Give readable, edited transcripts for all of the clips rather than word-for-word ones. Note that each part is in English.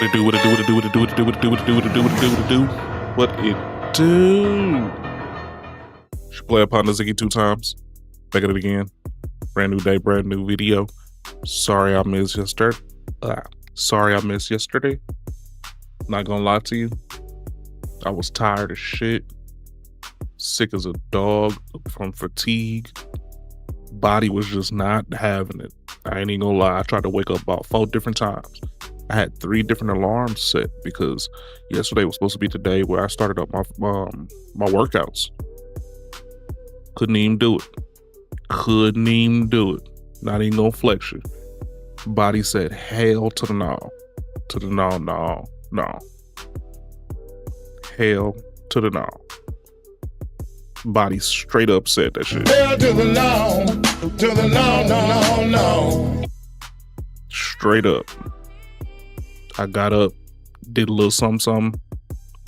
What it do, what it do, what it do, what it do, what it do, what it do, what it do, what it do, what it do, what it do, what it do. Should play upon the Ziggy2x. Back at it again. Brand new day, brand new video. Sorry I missed yesterday. Not gonna lie to you. I was tired as shit. Sick as a dog from fatigue. Body was just not having it. I ain't even gonna lie. I tried to wake up about 4 different times. I had 3 different alarms set because yesterday was supposed to be the day where I started up my workouts. Couldn't even do it. Not even gonna flex you. Body said hell to the no. To the no. Hell to the no. Body straight up said that shit. Hell to the no. Straight up. I got up, did a little something,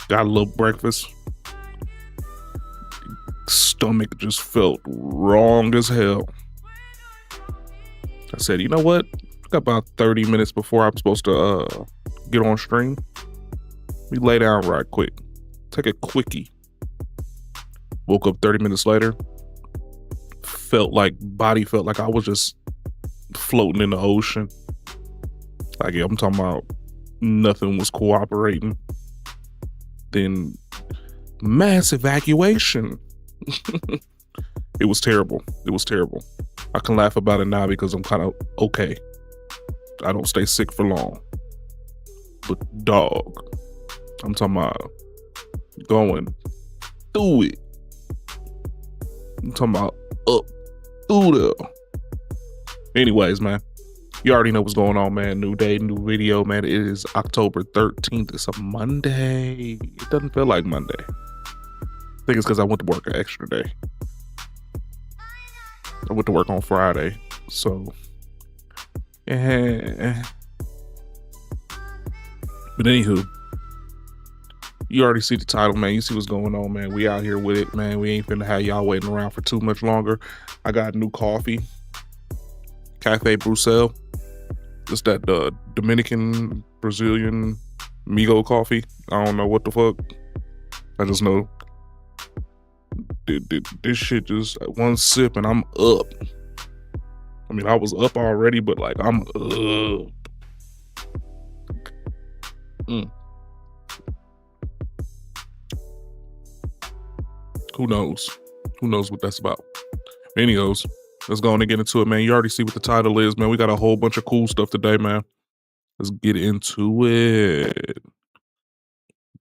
got a little breakfast. Stomach just felt wrong as hell. I said, you know what? Got about 30 minutes before I'm supposed to get on stream. We lay down right quick. Take a quickie. Woke up 30 minutes later. Body felt like I was just floating in the ocean. Like, yeah, I'm talking about nothing was cooperating. Then mass evacuation. It was terrible. I can laugh about it now because I'm kind of okay. I don't stay sick for long. But dog, I'm talking about going through it. I'm talking about up through there. Anyways, man, you already know what's going on, man. New day, new video, man. It is October 13th. It's a Monday. It doesn't feel like Monday. I think it's because I went to work an extra day. I went to work on Friday. So, yeah. But anywho, you already see the title, man. You see what's going on, man. We out here with it, man. We ain't finna have y'all waiting around for too much longer. I got new coffee. Cafe Bruxelles. It's that Dominican, Brazilian, Migo coffee. I don't know what the fuck. I just know this shit just one sip and I'm up. I mean, I was up already, but like I'm up. Who knows? Who knows what that's about? Anyways, let's go on and get into it, man. You already see what the title is, man. We got a whole bunch of cool stuff today, man. Let's get into it.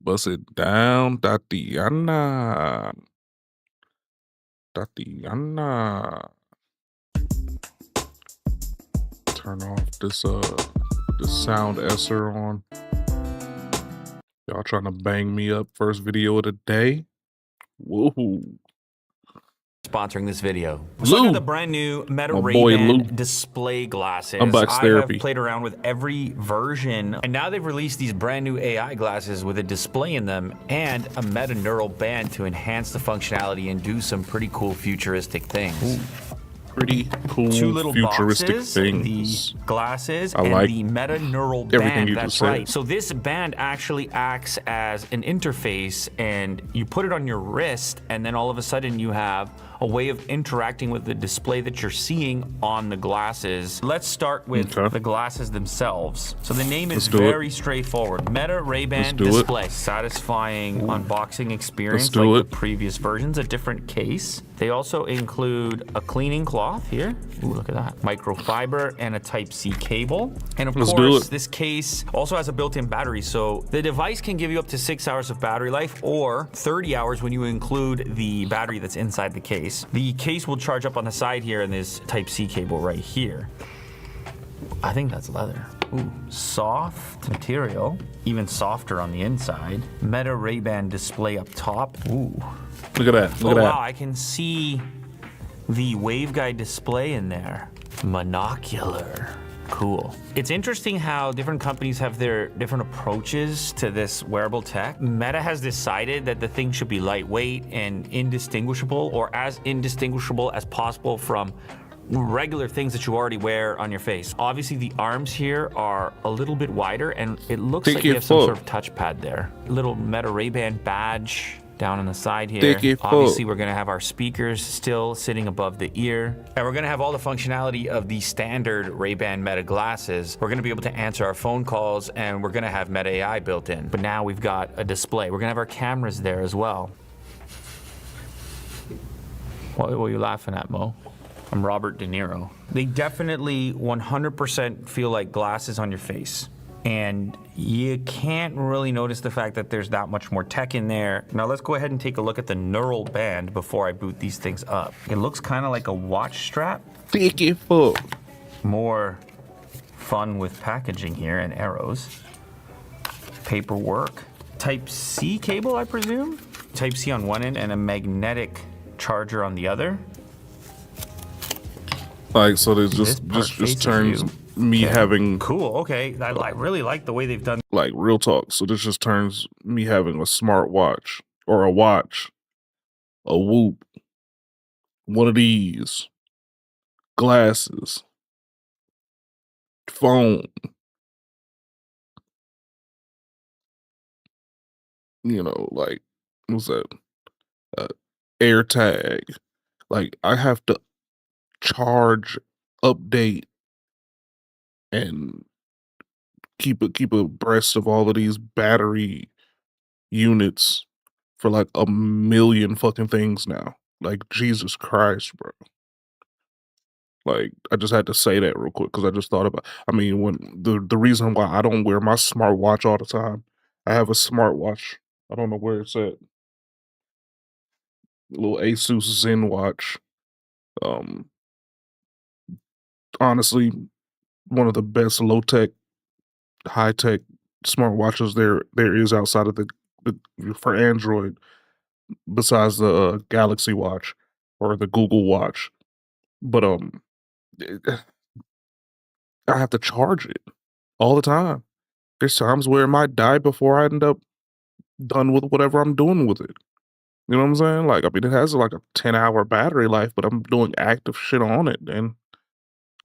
Bust it down, Tatiana. Turn off this sound esser on. Y'all trying to bang me up first video of the day? Whoa. Sponsoring this video. So I got the brand new Meta Ray-Ban display glasses. Unbox therapy. I have played around with every version, and now they've released these brand new AI glasses with a display in them and a Meta neural band to enhance the functionality and do some pretty cool futuristic things. Ooh. Pretty cool 2 little futuristic boxes, things. The glasses I and like the Meta neural band. That's right. So this band actually acts as an interface, and you put it on your wrist, and then all of a sudden you have a way of interacting with the display that you're seeing on the glasses. Let's start with the glasses themselves. So the name is very straightforward. Meta Ray-Ban display. Satisfying unboxing experience like the previous versions, a different case. They also include a cleaning cloth here. Ooh, look at that. Microfiber and a Type-C cable. And of course, this case also has a built-in battery. So the device can give you up to 6 hours of battery life or 30 hours when you include the battery that's inside the case. The case will charge up on the side here and this Type-C cable right here. I think that's leather. Ooh, soft material, even softer on the inside. Meta Ray-Ban display up top. Ooh. Look at that. Look at that. Wow, I can see the waveguide display in there. Monocular. Cool. It's interesting how different companies have their different approaches to this wearable tech. Meta has decided that the thing should be lightweight and indistinguishable, or as indistinguishable as possible from regular things that you already wear on your face. Obviously, the arms here are a little bit wider, and it looks like you have some sort of touchpad there. Little Meta Ray-Ban badge down on the side here. Obviously, we're gonna have our speakers still sitting above the ear. And we're gonna have all the functionality of the standard Ray-Ban Meta glasses. We're gonna be able to answer our phone calls, and we're gonna have Meta AI built in. But now we've got a display. We're gonna have our cameras there as well. What are you laughing at, Mo? I'm Robert De Niro. They definitely 100% feel like glasses on your face. And you can't really notice the fact that there's that much more tech in there. Now let's go ahead and take a look at the neural band before I boot these things up. It looks kind of like a watch strap. More fun with packaging here and arrows. Paperwork. Type-C cable, I presume? Type-C on one end and a magnetic charger on the other. Like, so there's just turns me having... Cool, okay. I really like the way they've done... Like, real talk. So this just turns me having a smart watch, or a watch, a Whoop, one of these, glasses, phone, you know, like, what's that? AirTag. Like, I have to charge, update, and keep abreast of all of these battery units for like a million fucking things now. Like, Jesus Christ, bro. Like, I just had to say that real quick because I just thought about, I mean, when the reason why I don't wear my smartwatch all the time, I have a smartwatch. I don't know where it's at. A little Asus Zen watch. Honestly, one of the best low-tech, high-tech smartwatches there is outside of the for Android, besides the Galaxy Watch or the Google Watch. But I have to charge it all the time. There's times where it might die before I end up done with whatever I'm doing with it. You know what I'm saying? Like, I mean, it has like a 10-hour battery life, but I'm doing active shit on it, and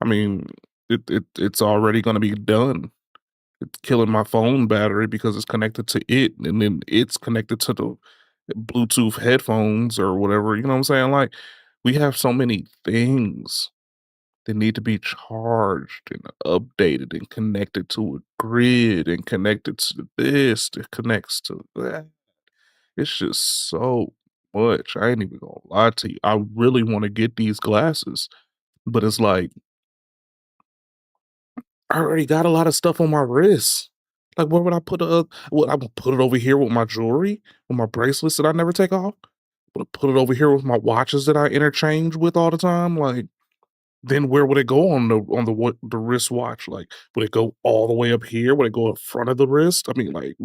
I mean, it's already gonna be done. It's killing my phone battery because it's connected to it, and then it's connected to the Bluetooth headphones or whatever. You know what I'm saying? Like, we have so many things that need to be charged and updated and connected to a grid and connected to this that connects to that. It's just so much. I ain't even gonna lie to you. I really want to get these glasses, but it's like, I already got a lot of stuff on my wrist. Like, where would I put what, I would put it over here with my jewelry, with my bracelets that I never take off? Would I put it over here with my watches that I interchange with all the time? Like, then where would it go on the wristwatch? Like, would it go all the way up here? Would it go in front of the wrist? I mean, like,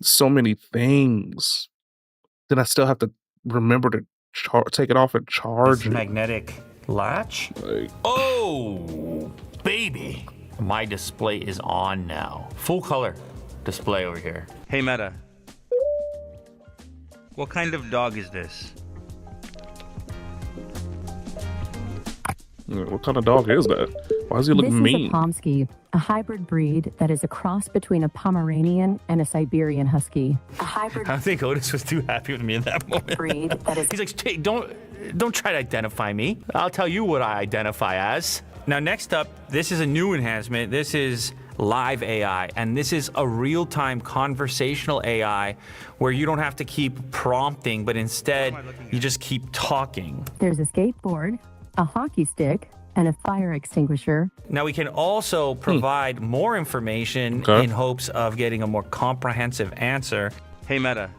so many things. Then I still have to remember to take it off and charge it. Magnetic latch. Like, oh, baby. My display is on now. Full color display over here. Hey Meta, what kind of dog is this? what kind of dog is that? Why does he look mean? This is a Pomsky, a hybrid breed that is a cross between a Pomeranian and a Siberian Husky. A hybrid I think Otis was too happy with me in that moment. breed that is... He's like, hey, don't try to identify me. I'll tell you what I identify as. Now, next up, this is a new enhancement. This is live AI, and this is a real-time conversational AI where you don't have to keep prompting, but instead you just keep talking. There's a skateboard, a hockey stick, and a fire extinguisher. Now, we can also provide more information in hopes of getting a more comprehensive answer. Hey Meta,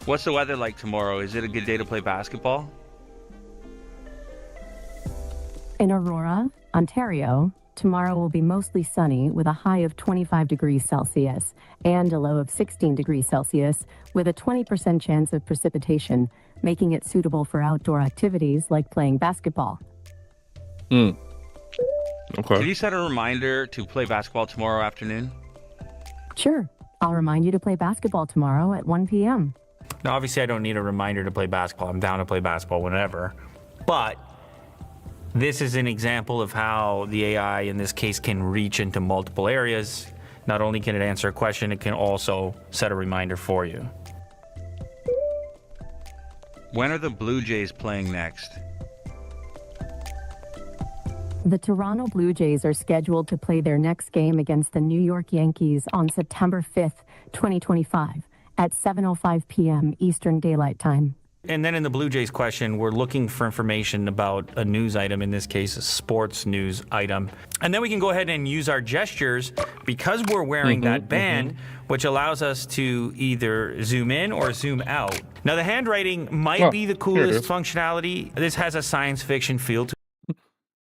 what's the weather like tomorrow? Is it a good day to play basketball? In Aurora, Ontario, tomorrow will be mostly sunny with a high of 25 degrees Celsius and a low of 16 degrees Celsius with a 20% chance of precipitation, making it suitable for outdoor activities like playing basketball. Okay. Can you set a reminder to play basketball tomorrow afternoon? Sure. I'll remind you to play basketball tomorrow at 1 p.m. Now, obviously, I don't need a reminder to play basketball. I'm down to play basketball whenever. But This is an example of how the AI in this case can reach into multiple areas. Not only can it answer a question, it can also set a reminder for you. When are the Blue Jays playing next? The Toronto Blue Jays are scheduled to play their next game against the New York Yankees on September 5th, 2025 at 7:05 p.m. Eastern Daylight Time. And then in the Blue Jays question, we're looking for information about a news item, in this case, a sports news item. And then we can go ahead and use our gestures because we're wearing that band, which allows us to either zoom in or zoom out. Now, the handwriting might be the coolest functionality. This has a science fiction feel to it.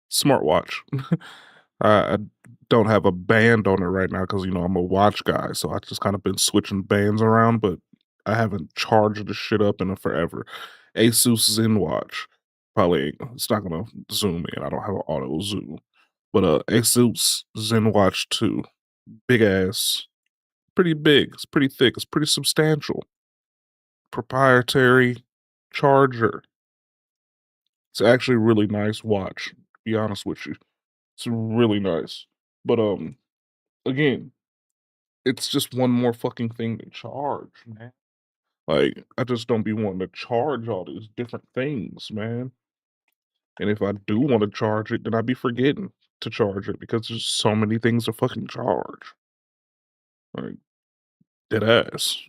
Smartwatch. I don't have a band on it right now because, you know, I'm a watch guy. So I just kind of been switching bands around, but I haven't charged the shit up in a forever. Asus ZenWatch. Probably ain't, it's not going to zoom in. I don't have an auto zoom. But Asus ZenWatch 2. Big ass. Pretty big. It's pretty thick. It's pretty substantial. Proprietary charger. It's actually a really nice watch, to be honest with you. It's really nice. But again, it's just one more fucking thing to charge, man. Like, I just don't be wanting to charge all these different things, man. And if I do want to charge it, then I be forgetting to charge it because there's so many things to fucking charge. Like, dead ass.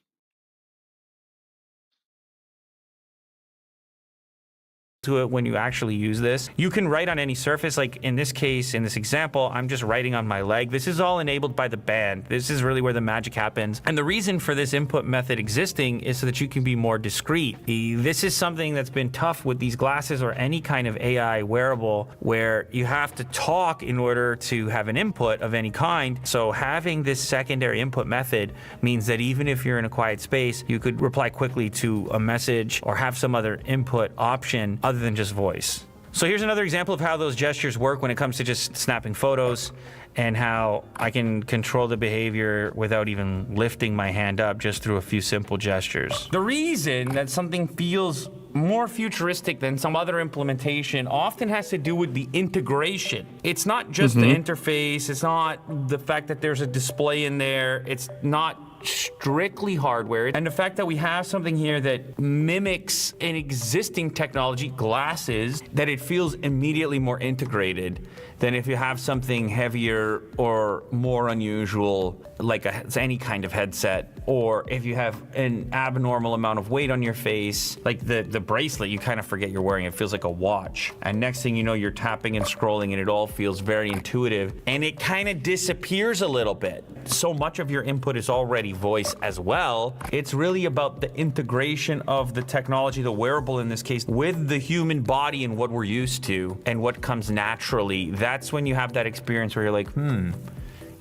To it when you actually use this. You can write on any surface, like in this case, in this example, I'm just writing on my leg. This is all enabled by the band. This is really where the magic happens. And the reason for this input method existing is so that you can be more discreet. This is something that's been tough with these glasses or any kind of AI wearable where you have to talk in order to have an input of any kind. So having this secondary input method means that even if you're in a quiet space, you could reply quickly to a message or have some other input option other than just voice. So here's another example of how those gestures work when it comes to just snapping photos and how I can control the behavior without even lifting my hand up just through a few simple gestures. The reason that something feels more futuristic than some other implementation often has to do with the integration. It's not just the interface, it's not the fact that there's a display in there, it's not strictly hardware, and the fact that we have something here that mimics an existing technology, glasses, that it feels immediately more integrated than if you have something heavier or more unusual, like any kind of headset, or if you have an abnormal amount of weight on your face, like the bracelet, you kind of forget you're wearing. It feels like a watch. And next thing you know, you're tapping and scrolling and it all feels very intuitive and it kind of disappears a little bit. So much of your input is already voice as well. It's really about the integration of the technology, the wearable in this case, with the human body and what we're used to and what comes naturally. That's when you have that experience where you're like,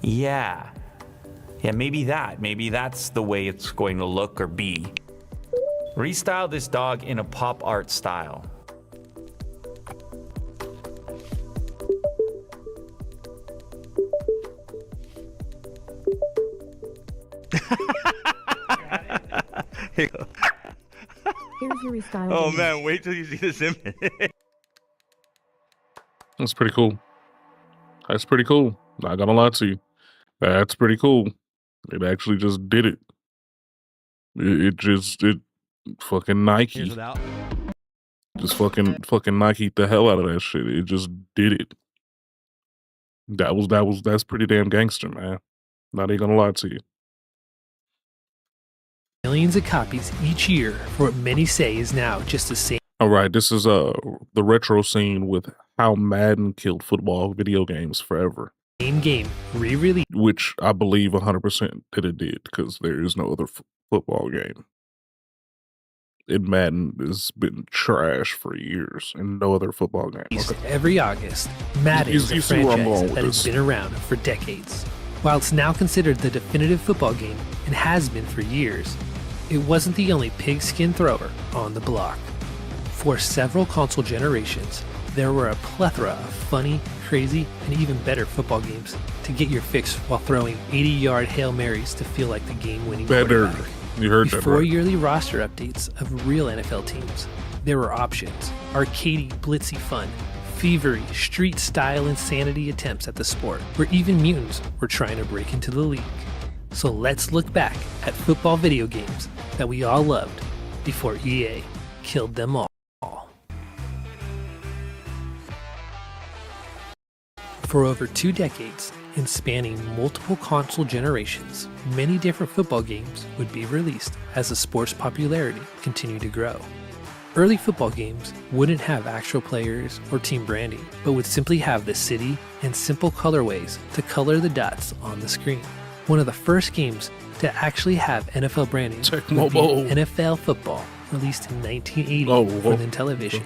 yeah, maybe that's the way it's going to look or be. Restyle this dog in a pop art style. Here you go. Here's your restyle. Oh man, wait till you see this image. That's pretty cool. That's pretty cool. Not gonna lie to you. That's pretty cool. It actually just did it. It fucking Nike. Just fucking Nike the hell out of that shit. It just did it. That's pretty damn gangster, man. Not even gonna lie to you. Millions of copies each year for what many say is now just the same. All right, this is the retro scene with how Madden killed football video games forever. Same game re-released, which I believe 100% that it did because there is no other football game. And Madden has been trash for years, and no other football game. Okay. Every August, Madden is a franchise that has been around for decades. While it's now considered the definitive football game and has been for years, it wasn't the only pigskin thrower on the block. For several console generations, there were a plethora of funny, crazy, and even better football games to get your fix while throwing 80-yard Hail Marys to feel like the game-winning quarterback. You heard that Before right. yearly roster updates of real NFL teams, there were options, arcadey, blitzy fun, thievery, street-style insanity attempts at the sport, where even mutants were trying to break into the league. So let's look back at football video games that we all loved before EA killed them all. For over 2 decades, and spanning multiple console generations, many different football games would be released as the sport's popularity continued to grow. Early football games wouldn't have actual players or team branding, but would simply have the city and simple colorways to color the dots on the screen. One of the first games to actually have NFL branding would be NFL Football, released in 1980 for the Intellivision.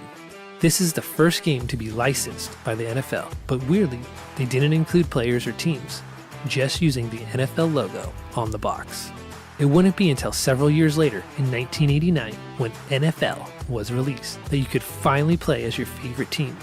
This is the first game to be licensed by the NFL, but weirdly, they didn't include players or teams, just using the NFL logo on the box. It wouldn't be until several years later, in 1989, when NFL was released, that you could finally play as your favorite team.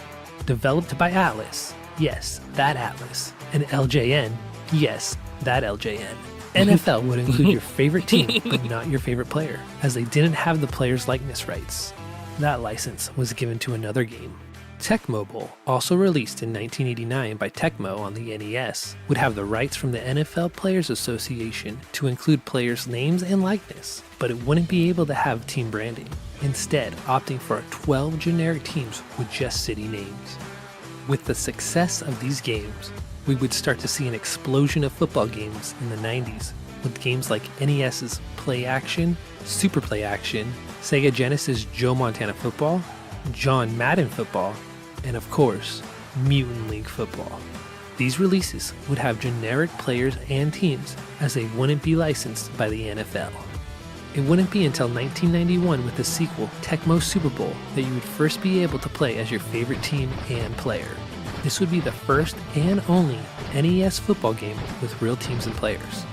Developed by Atlas, yes, that Atlas, and LJN, yes, that LJN. NFL would include your favorite team, but not your favorite player, as they didn't have the player's likeness rights. That license was given to another game. Tecmo Bowl, also released in 1989 by Tecmo on the NES, would have the rights from the NFL Players Association to include players' names and likeness, but it wouldn't be able to have team branding, instead opting for 12 generic teams with just city names. With the success of these games, we would start to see an explosion of football games in the 90s, with games like NES's Play Action, Super Play Action, Sega Genesis Joe Montana Football, John Madden Football, and of course, Mutant League Football. These releases would have generic players and teams, as they wouldn't be licensed by the NFL. It wouldn't be until 1991 with the sequel Tecmo Super Bowl that you would first be able to play as your favorite team and player. This would be the first and only NES football game with real teams and players.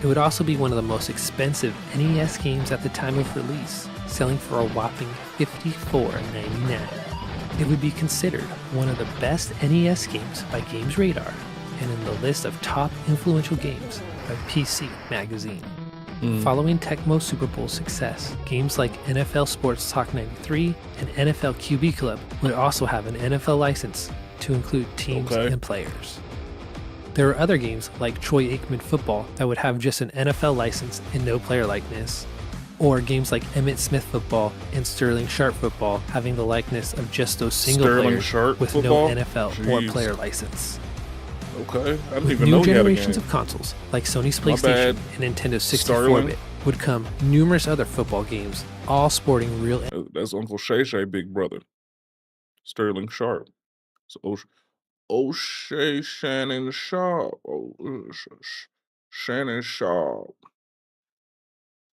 It would also be one of the most expensive NES games at the time of release, selling for a whopping $54.99. It would be considered one of the best NES games by Games Radar, and in the list of top influential games by PC Magazine. Following Tecmo Super Bowl success, games like NFL Sports Talk 93 and NFL QB Club would also have an NFL license to include teams and players. There are other games like Troy Aikman Football that would have just an NFL license and no player likeness, or games like Emmitt Smith Football and Sterling Sharp Football having the likeness of just those single players with no NFL or player license. Okay, I didn't With even know new he had a generations game. of consoles like Sony's PlayStation and Nintendo's 64-bit would come numerous other football games, all sporting real. That's Uncle Shay Shay, big brother, Sterling Sharp. So O'Shea Shannon Sharp. Shannon Sharp.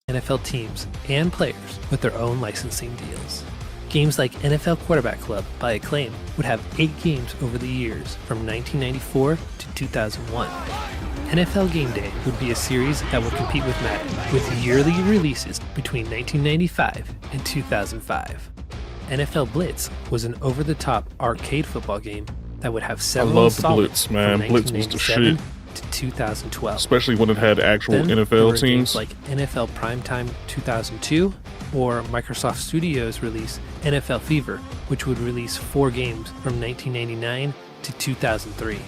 NFL teams and players with their own licensing deals. Games like NFL Quarterback Club by Acclaim would have 8 games over the years from 1994 to 2001. NFL Game Day would be a series that will compete with Madden, with yearly releases between 1995 and 2005. NFL Blitz was an over-the-top arcade football game that would have several Blitz, man. Blitz was the shit. To 2012. Especially when it had actual NFL teams. Like NFL Primetime 2002 or Microsoft Studios release NFL Fever, which would release 4 games from 1999 to 2003.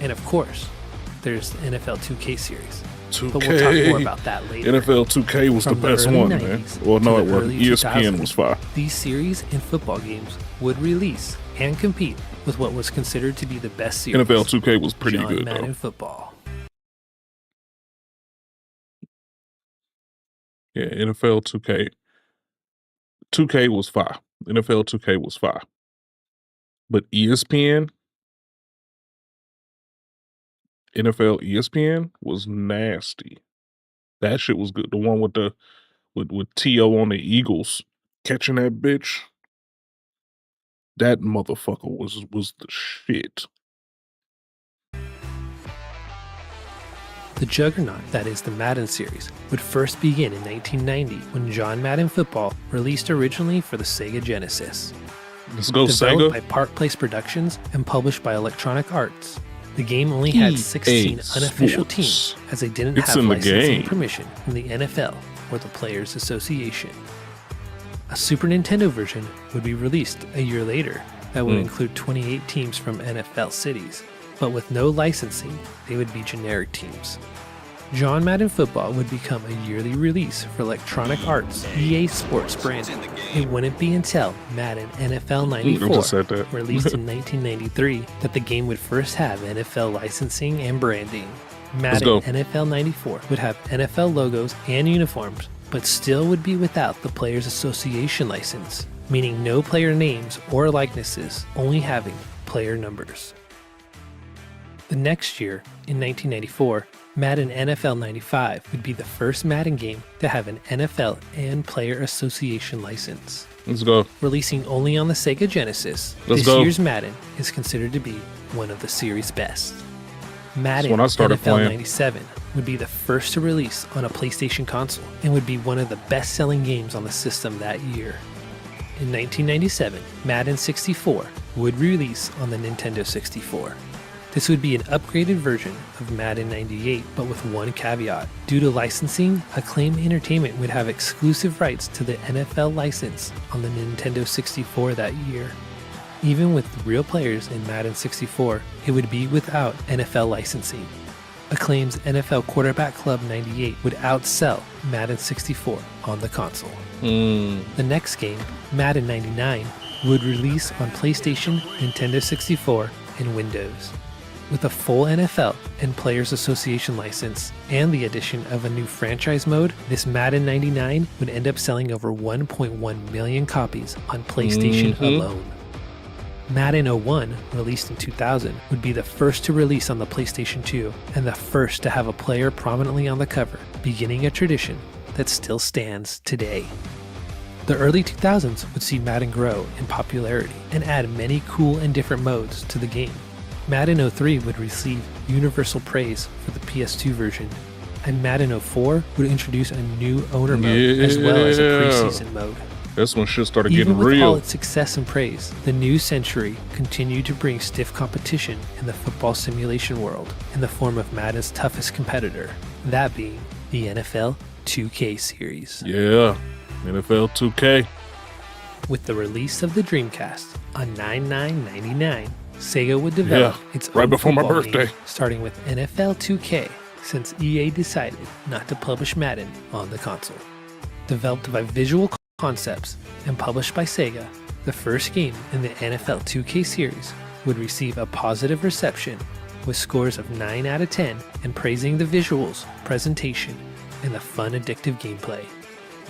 And of course, there's the NFL 2K series. 2K. But we'll talk more about that later. NFL 2K was the best one, man. Well, no, it wasn't. ESPN was fire. These series and football games would release and compete with what was considered to be the best series. NFL 2K was pretty good, Madden though. Football. Yeah, NFL 2K. 2K was fire. NFL 2K was fire. But ESPN, NFL ESPN was nasty. That shit was good. The one with the with T.O. on the Eagles catching that bitch. That motherfucker was the shit. The juggernaut that is the Madden series would first begin in 1990 when John Madden Football released originally for the Sega Genesis. Let's go Developed Sega. by Park Place Productions and published by Electronic Arts, the game only had 16 unofficial teams as they didn't have licensing permission from the NFL or the Players Association. A Super Nintendo version would be released a year later that would include 28 teams from NFL cities, but with no licensing, they would be generic teams. John Madden Football would become a yearly release for Electronic Arts' EA Sports branding. It wouldn't be until Madden NFL 94, released in 1993, that the game would first have NFL licensing and branding. Madden NFL 94 would have NFL logos and uniforms, but still would be without the Players Association license, meaning no player names or likenesses, only having player numbers. The next year, in 1994, Madden NFL 95 would be the first Madden game to have an NFL and Player Association license. Let's go. Releasing only on the Sega Genesis, this year's Madden is considered to be one of the series' best. Madden NFL 97 would be the first to release on a PlayStation console and would be one of the best-selling games on the system that year. In 1997, Madden 64 would release on the Nintendo 64. This would be an upgraded version of Madden 98, but with one caveat. Due to licensing, Acclaim Entertainment would have exclusive rights to the NFL license on the Nintendo 64 that year. Even with real players in Madden 64, it would be without NFL licensing. Acclaim's NFL Quarterback Club 98 would outsell Madden 64 on the console. The next game, Madden 99, would release on PlayStation, Nintendo 64, and Windows. With a full NFL and Players Association license and the addition of a new franchise mode, this Madden 99 would end up selling over 1.1 million copies on PlayStation alone. Madden 01, released in 2000, would be the first to release on the PlayStation 2 and the first to have a player prominently on the cover, beginning a tradition that still stands today. The early 2000s would see Madden grow in popularity and add many cool and different modes to the game. Madden 03 would receive universal praise for the PS2 version, and Madden 04 would introduce a new owner mode as well as a preseason mode. That's when shit started getting Even with real. all its success and praise, the new century continued to bring stiff competition in the football simulation world in the form of Madden's toughest competitor, that being the NFL 2K series. Yeah, NFL 2K. With the release of the Dreamcast on 9/9/99, Sega would develop its own right before my football birthday, game, starting with NFL 2K, since EA decided not to publish Madden on the console. Developed by Visual Concepts and published by Sega, the first game in the NFL 2K series would receive a positive reception with scores of 9 out of 10 and praising the visuals, presentation, and the fun addictive gameplay.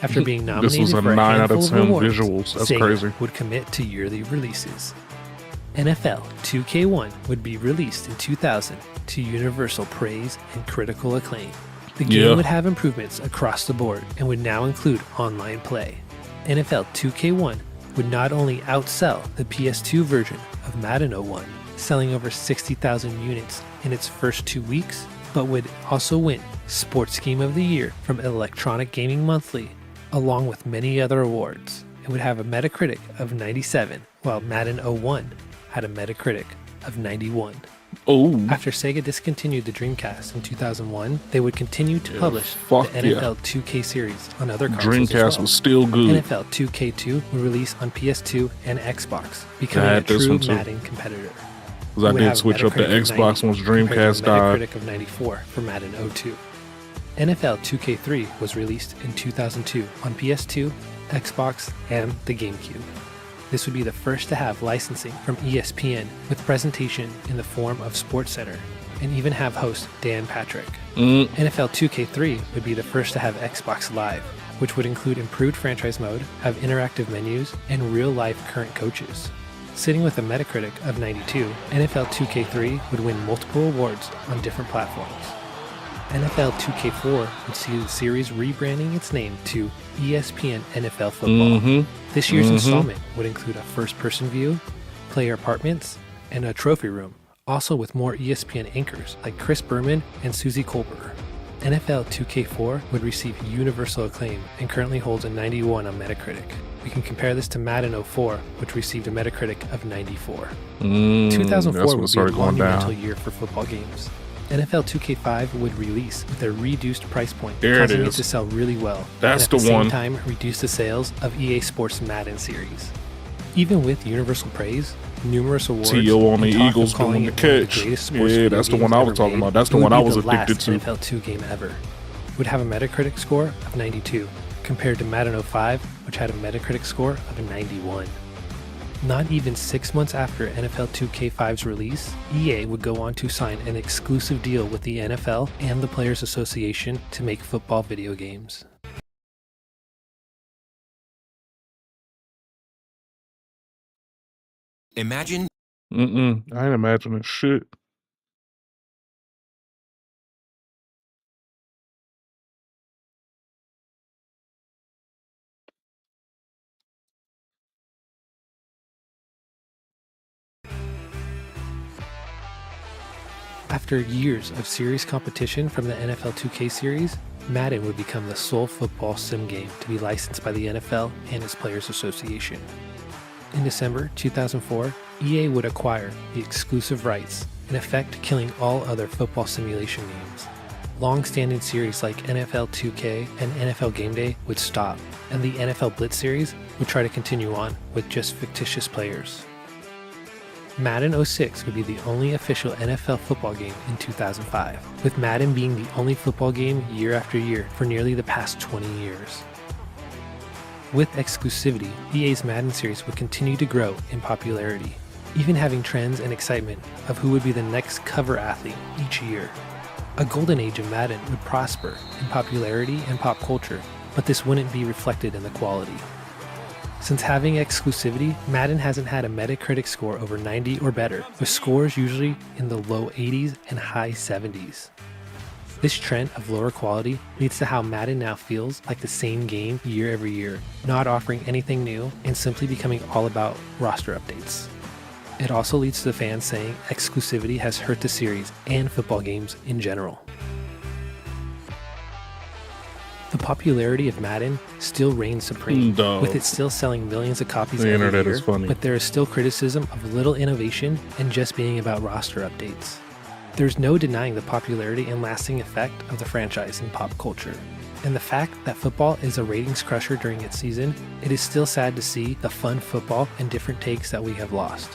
After being nominated this was a for a 9 out of handful 10 of awards, visuals. That's Sega crazy. would commit to yearly releases. NFL 2K1 would be released in 2000 to universal praise and critical acclaim. The game would have improvements across the board and would now include online play. NFL 2K1 would not only outsell the PS2 version of Madden 01, selling over 60,000 units in its first 2 weeks, but would also win Sports Game of the Year from Electronic Gaming Monthly, along with many other awards. It would have a Metacritic of 97, while Madden 01 had a Metacritic of 91. After Sega discontinued the Dreamcast in 2001, they would continue to publish the NFL 2K series on other consoles Dreamcast was still good. NFL 2K2 would release on PS2 and Xbox, becoming a true Madden competitor. I did switch up to Xbox once Dreamcast died. Metacritic of 94 for Madden 02. NFL 2K3 was released in 2002 on PS2, Xbox, and the GameCube. This would be the first to have licensing from ESPN with presentation in the form of SportsCenter, and even have host Dan Patrick. NFL 2K3 would be the first to have Xbox Live, which would include improved franchise mode, have interactive menus, and real-life current coaches. Sitting with a Metacritic of 92, NFL 2K3 would win multiple awards on different platforms. NFL 2K4 would see the series rebranding its name to ESPN NFL Football. This year's installment would include a first-person view, player apartments, and a trophy room, also with more ESPN anchors like Chris Berman and Susie Colbert. NFL 2K4 would receive universal acclaim and currently holds a 91 on Metacritic. We can compare this to Madden 04, which received a Metacritic of 94. 2004 would be a monumental year for football games. NFL 2K5 would release with a reduced price point, causing it to sell really well. That's and at the one. At the same time, reduce the sales of EA Sports Madden series. Even with universal praise, numerous awards, T.O. on the and talk Eagles of calling doing the it one of catch. greatest sports Yeah, video that's the games one I was ever talking made, about. That's the it one would I be was the last addicted to. NFL 2 game ever. It would have a Metacritic score of 92, compared to Madden 05, which had a Metacritic score of 91. Not even 6 months after NFL 2K5's release, EA would go on to sign an exclusive deal with the NFL and the Players Association to make football video games. Imagine. I ain't imagining shit. After years of serious competition from the NFL 2K series, Madden would become the sole football sim game to be licensed by the NFL and its Players Association. In December 2004, EA would acquire the exclusive rights, in effect killing all other football simulation games. Long-standing series like NFL 2K and NFL Game Day would stop, and the NFL Blitz series would try to continue on with just fictitious players. Madden 06 would be the only official NFL football game in 2005, with Madden being the only football game year after year for nearly the past 20 years. With exclusivity, EA's Madden series would continue to grow in popularity, even having trends and excitement of who would be the next cover athlete each year. A golden age of Madden would prosper in popularity and pop culture, but this wouldn't be reflected in the quality. Since having exclusivity, Madden hasn't had a Metacritic score over 90 or better, with scores usually in the low 80s and high 70s. This trend of lower quality leads to how Madden now feels like the same game year every year, not offering anything new and simply becoming all about roster updates. It also leads to the fans saying exclusivity has hurt the series and football games in general. The popularity of Madden still reigns supreme, with it still selling millions of copies every year, but there is still criticism of little innovation and just being about roster updates. There's no denying the popularity and lasting effect of the franchise in pop culture. And the fact that football is a ratings crusher during its season, it is still sad to see the fun football and different takes that we have lost.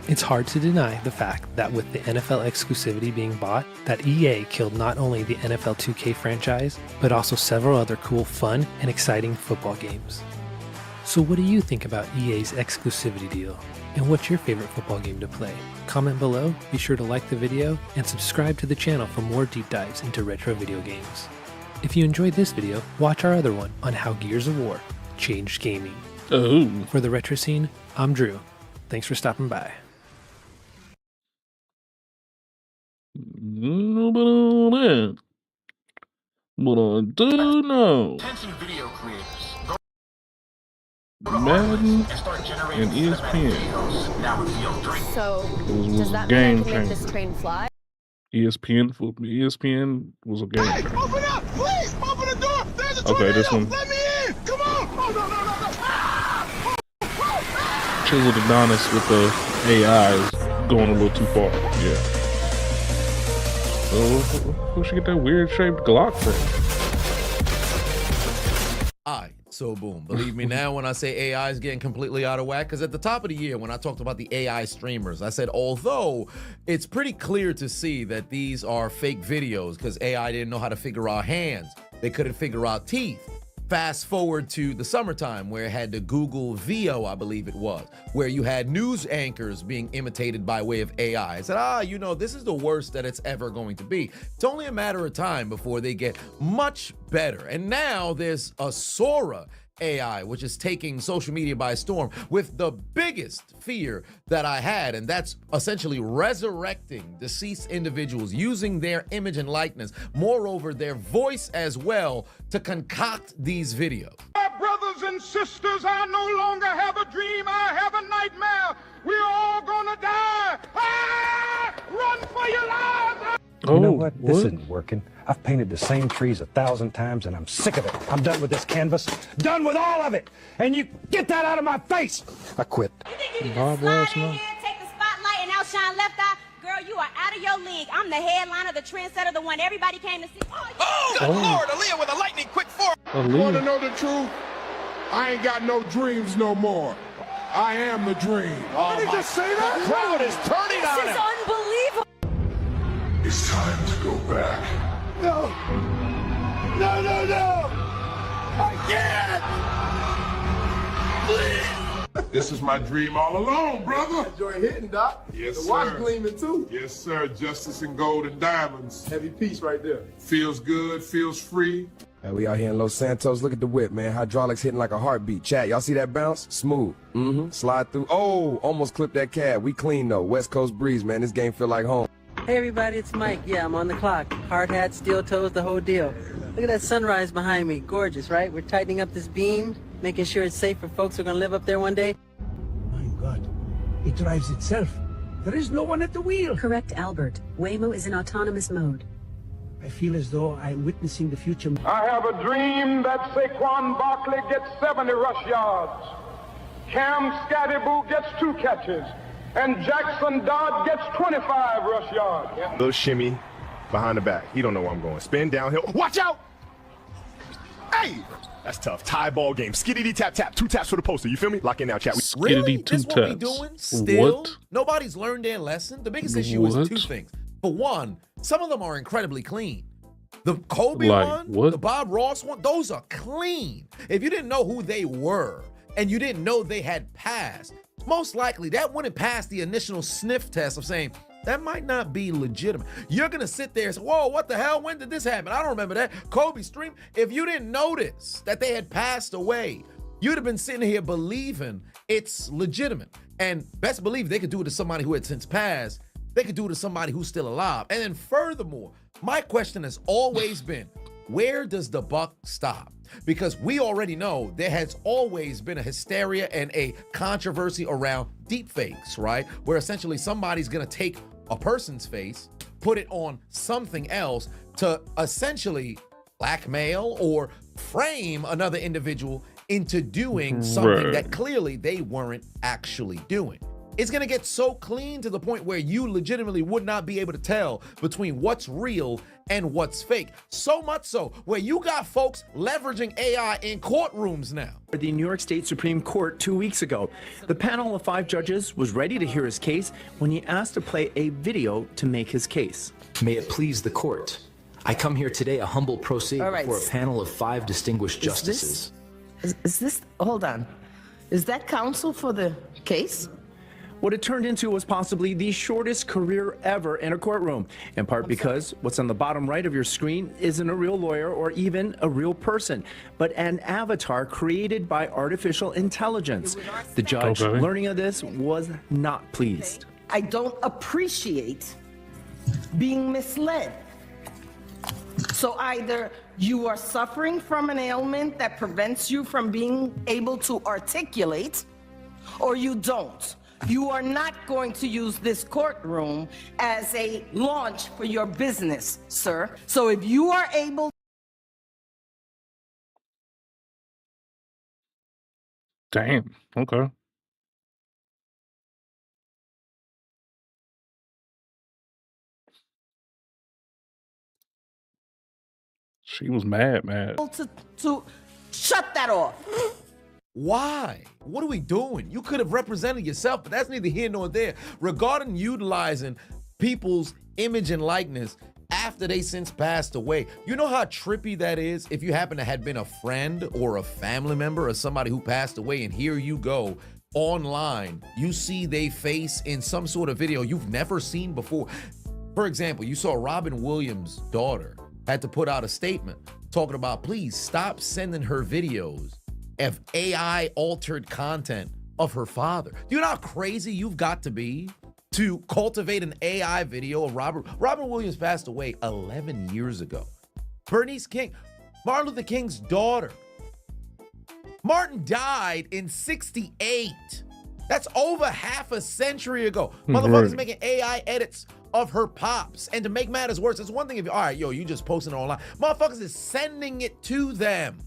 It's hard to deny the fact that with the NFL exclusivity being bought, that EA killed not only the NFL 2K franchise, but also several other cool, fun, and exciting football games. So what do you think about EA's exclusivity deal? And what's your favorite football game to play? Comment below, be sure to like the video, and subscribe to the channel for more deep dives into retro video games. If you enjoyed this video, watch our other one on how Gears of War changed gaming. For the Retro Scene, I'm Drew. Thanks for stopping by. But I do know Madden and ESPN. So was a game changer. This train fly? ESPN was a game changer. Open up, please! Open the door! There's a tornado! Okay, this one. Let me in! Come on! Oh, no. Chisel Adonis with the AI is going a little too far. Yeah. So, who should get that weird shaped Glock from? So boom, believe me now when I say AI is getting completely out of whack, because at the top of the year when I talked about the AI streamers, I said although it's pretty clear to see that these are fake videos because AI didn't know how to figure out hands, they couldn't figure out teeth. Fast forward to the summertime where it had the Google VO, I believe it was, where you had news anchors being imitated by way of AI. I said, you know, this is the worst that it's ever going to be. It's only a matter of time before they get much better. And now there's a Sora AI, which is taking social media by storm with the biggest fear that I had, and that's essentially resurrecting deceased individuals using their image and likeness, moreover their voice as well, to concoct these videos. My brothers and sisters, I no longer have a dream, I have a nightmare. We're all gonna die. Run for your lives. You know what? This isn't working. I've painted the same trees 1,000 times and I'm sick of it. I'm done with this canvas. Done with all of it. And you get that out of my face. I quit. You think you can just slide in here, take the spotlight and outshine Left Eye? Girl, you are out of your league. I'm the headliner, the trendsetter, the one everybody came to see. Good Lord, Aaliyah with a lightning quick forward. You want to know the truth? I ain't got no dreams no more. I am the dream. Did he just say that? The crowd is turning on him. Unbelievable. It's time to go back. No. No, no, no. I can't. Please. This is my dream all along, brother. Enjoy hitting, Doc. Yes, the sir. watch gleaming, too. Yes, sir. Justice in gold and diamonds. Heavy piece right there. Feels good, feels free. Hey, we out here in Los Santos. Look at the whip, man. Hydraulics hitting like a heartbeat. Chat, y'all see that bounce? Smooth. Slide through. Oh, almost clipped that cab. We clean, though. West Coast breeze, man. This game feel like home. Hey, everybody, it's Mike. Yeah, I'm on the clock. Hard hat, steel toes, the whole deal. Look at that sunrise behind me. Gorgeous, right? We're tightening up this beam, making sure it's safe for folks who are going to live up there one day. My God, it drives itself. There is no one at the wheel. Correct, Albert. Waymo is in autonomous mode. I feel as though I'm witnessing the future. I have a dream that Saquon Barkley gets 70 rush yards. Cam Scatterboo gets 2 catches. And Jackson Dodd gets 25 rush yards. Little shimmy behind the back. He don't know where I'm going. Spin downhill. Watch out! Hey! That's tough. Tie ball game. Skiddity tap tap. 2 taps for the poster. You feel me? Lock in now, chat. Really? This is what we doing? Still? What? Nobody's learned their lesson? The biggest issue is 2 things. For one, some of them are incredibly clean. The Kobe one, the Bob Ross one, those are clean. If you didn't know who they were and you didn't know they had passed, most likely that wouldn't pass the initial sniff test of saying, that might not be legitimate. You're going to sit there and say, whoa, what the hell? When did this happen? I don't remember that. Kobe stream. If you didn't notice that they had passed away, you'd have been sitting here believing it's legitimate. And best believe they could do it to somebody who had since passed. They could do it to somebody who's still alive. And then furthermore, my question has always been, where does the buck stop? Because we already know there has always been a hysteria and a controversy around deepfakes, right? Where essentially somebody's gonna take a person's face, put it on something else to essentially blackmail or frame another individual into doing something that clearly they weren't actually doing. It's gonna get so clean to the point where you legitimately would not be able to tell between what's real and what's fake. So much so where you got folks leveraging AI in courtrooms now. The New York State Supreme Court 2 weeks ago, the panel of 5 judges was ready to hear his case when he asked to play a video to make his case. May it please the court. I come here today a humble pro se before a panel of 5 distinguished justices. Is this, hold on. Is that counsel for the case? What it turned into was possibly the shortest career ever in a courtroom, in part because what's on the bottom right of your screen isn't a real lawyer or even a real person, but an avatar created by artificial intelligence. The judge, learning of this, was not pleased. I don't appreciate being misled. So either you are suffering from an ailment that prevents you from being able to articulate, or you don't. You are not going to use this courtroom as a launch for your business, sir. So if you are able... Damn, okay. She was mad. To shut that off. Why? What are we doing? You could have represented yourself, but that's neither here nor there. Regarding utilizing people's image and likeness after they since passed away, you know how trippy that is if you happen to have been a friend or a family member or somebody who passed away, and here you go online, you see their face in some sort of video you've never seen before. For example, you saw Robin Williams' daughter had to put out a statement talking about, please stop sending her videos of AI altered content of her father. Do you know how crazy you've got to be to cultivate an AI video of Robin Williams passed away 11 years ago. Bernice King, Martin Luther King's daughter. Martin died in 68. That's over half a century ago. Motherfuckers making AI edits of her pops. And to make matters worse, it's one thing if you, all right, yo, you just posting it online. Motherfuckers is sending it to them.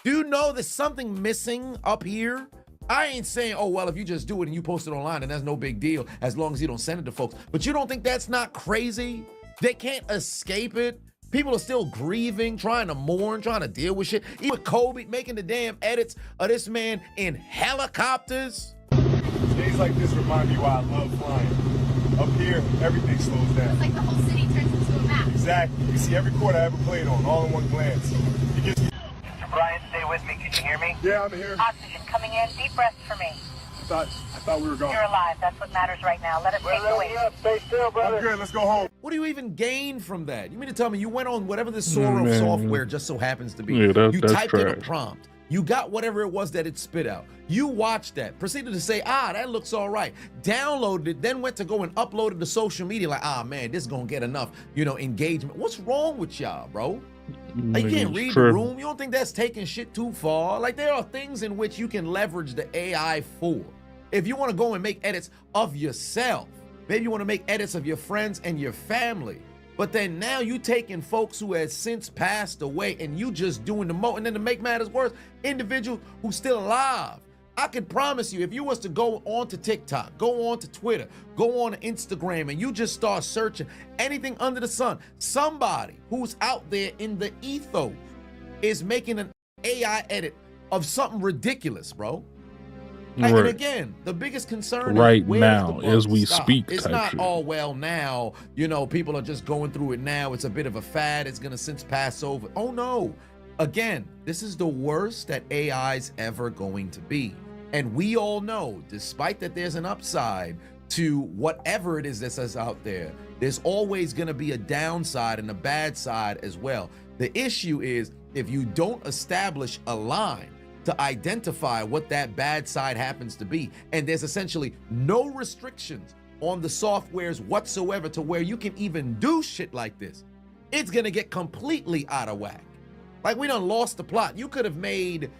Do you know there's something missing up here? I ain't saying, oh, well, if you just do it and you post it online, then that's no big deal as long as you don't send it to folks. But you don't think that's not crazy? They can't escape it People are still grieving, trying to mourn, trying to deal with shit. Even Kobe making the damn edits of this man in helicopters. Days like this remind me why I love flying. Up here, everything slows down. It's like the whole city turns into a map. Exactly. You see every court I ever played on, all in one glance. It gives you... Mr. Brian, stay with me. Can you hear me? Yeah, I'm here. Oxygen coming in. Deep breath for me. I thought we were gone. You're alive. That's what matters right now. Let us take the wait. Stay still, brother. I'm good. Let's go home. What do you even gain from that? You mean to tell me you went on whatever this Sora software just so happens to be? Yeah, you that's typed in a trash. prompt. You got whatever it was that it spit out. You watched that, proceeded to say, that looks all right. Downloaded it, then went to go and upload it to social media like, man, this is going to get enough, engagement. What's wrong with y'all, bro? Like, you can't read the room. You don't think that's taking shit too far? Like, there are things in which you can leverage the AI for. If you want to go and make edits of yourself, maybe you want to make edits of your friends and your family, but then now you taking folks who has since passed away and you just doing the and then to make matters worse, individuals who's still alive. I can promise you, if you was to go on to TikTok, go on to Twitter, go on to Instagram, and you just start searching anything under the sun, somebody who's out there in the ethos is making an AI edit of something ridiculous, bro. Right. And again, the biggest concern right is now, as we stop. speak, it's type not shit. all well now. People are just going through it now. It's a bit of a fad. It's gonna since pass over. Oh no! Again, this is the worst that AI's ever going to be, and we all know, despite that, there's an upside to whatever it is that's out there. There's always gonna be a downside and a bad side as well. The issue is if you don't establish a line to identify what that bad side happens to be. And there's essentially no restrictions on the softwares whatsoever to where you can even do shit like this. It's gonna get completely out of whack. Like, we done lost the plot. You could have made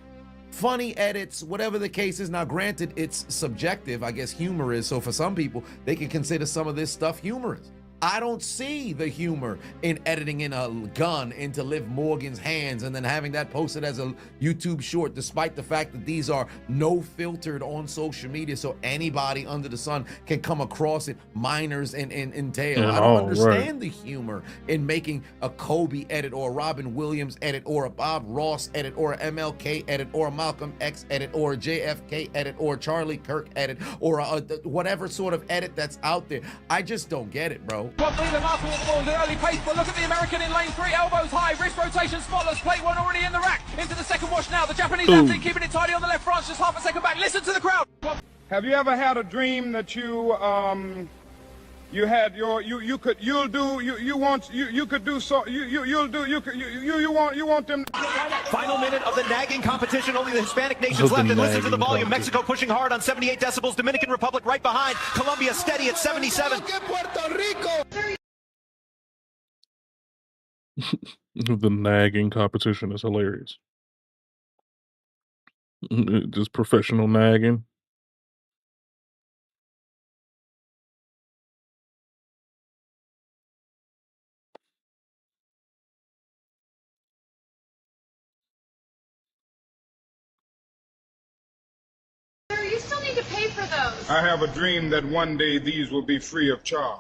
funny edits, whatever the case is. Now, granted, it's subjective. I guess humor is. So for some people, they can consider some of this stuff humorous. I don't see the humor in editing in a gun into Liv Morgan's hands and then having that posted as a YouTube short, despite the fact that these are no filtered on social media, so anybody under the sun can come across it, minors and entail. I don't understand the humor in making a Kobe edit or a Robin Williams edit or a Bob Ross edit or a MLK edit or a Malcolm X edit or a JFK edit or a Charlie Kirk edit or a whatever sort of edit that's out there. I just don't get it, bro. Probably the mark with the ball, the early pace, but look at the American in lane 3, elbows high, wrist rotation, spotless, plate one already in the rack, into the second wash now, the Japanese athlete keeping it tidy on the left, France just half a second back, listen to the crowd. Have you ever had a dream that you want them. Final minute of the nagging competition, only the Hispanic nations left, and listen to the volume. Mexico pushing hard on 78 decibels, Dominican Republic right behind, Colombia steady at 77. The nagging competition is hilarious. Just professional nagging. You still need to pay for those. I have a dream that one day these will be free of charge.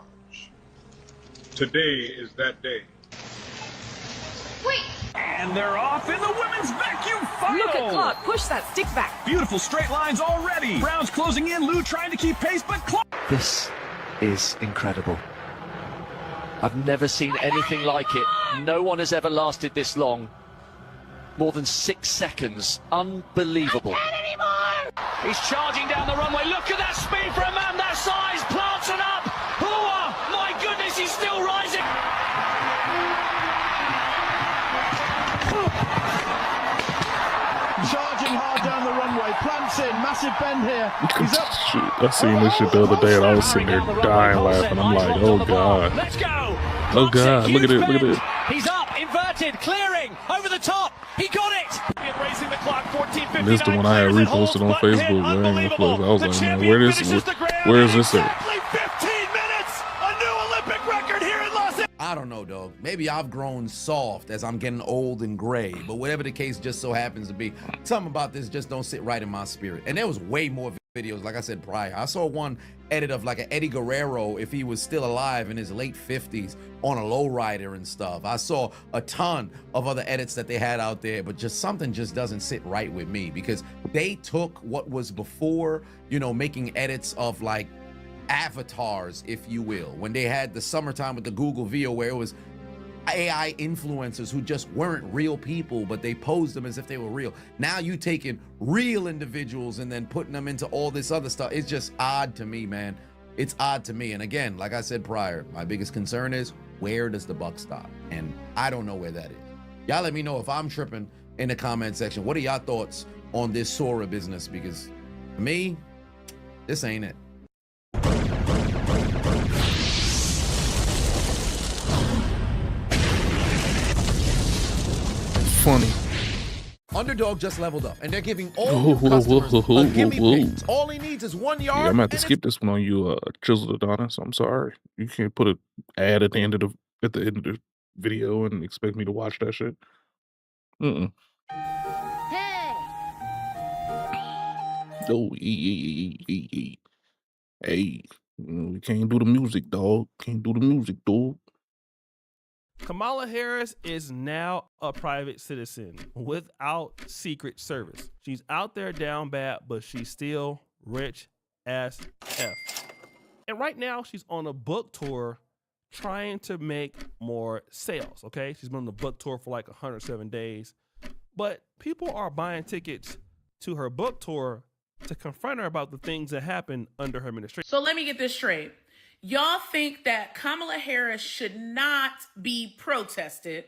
Today is that day. Wait. And they're off in the women's vacuum final. Look at Clark push that stick back. Beautiful straight lines already. Brown's closing in. Lou trying to keep pace, but Clark. This is incredible. I've never seen anything like it. No one has ever lasted this long. More than 6 seconds. Unbelievable. I can't anymore. He's charging down the runway. Look at that speed for a man that size. Plants it up. Oh, my goodness, he's still rising. Charging hard down the runway, plants in, massive bend here. He's up. I seen this shit the other day and I was sitting there dying laughing. I'm like, oh god. Let's go. Oh god, look at it, look at it. He's up, inverted, clearing, over the top. He got it. Racing the clock, 14:59. This is the one I had reposted on Facebook. Man, I was like, man, where is this at? 15 minutes, a new Olympic record here in Los Angeles. I don't know, dog. Maybe I've grown soft as I'm getting old and gray, but whatever the case just so happens to be, something about this just don't sit right in my spirit. And there was way more videos, like I said prior. I saw one edit of like an Eddie Guerrero if he was still alive in his late 50s on a lowrider and stuff. I saw a ton of other edits that they had out there, but just something just doesn't sit right with me, because they took what was before, you know, making edits of like avatars, if you will, when they had the summertime with the Google VO where it was AI influencers who just weren't real people, but they posed them as if they were real. Now you taking real individuals and then putting them into all this other stuff. It's just odd to me, man. It's odd to me. And again, like I said prior, my biggest concern is, where does the buck stop? And I don't know where that is. Y'all let me know if I'm tripping in the comment section. What are y'all thoughts on this Sora business? Because for me, this ain't it. Funny. Underdog just leveled up, and they're giving all customers a gimme picks. All he needs is 1 yard. Yeah, I'm gonna have to skip this one on you, Chiseled Adonis. I'm sorry. You can't put an ad at the end of the video and expect me to watch that shit. Hey. Oh, hey, we can't do the music, dog. Can't do the music, dog. Kamala Harris is now a private citizen without Secret Service. She's out there down bad, but she's still rich as F. And right now she's on a book tour trying to make more sales, okay? She's been on the book tour for like 107 days, but people are buying tickets to her book tour to confront her about the things that happened under her administration. So let me get this straight. Y'all think that Kamala Harris should not be protested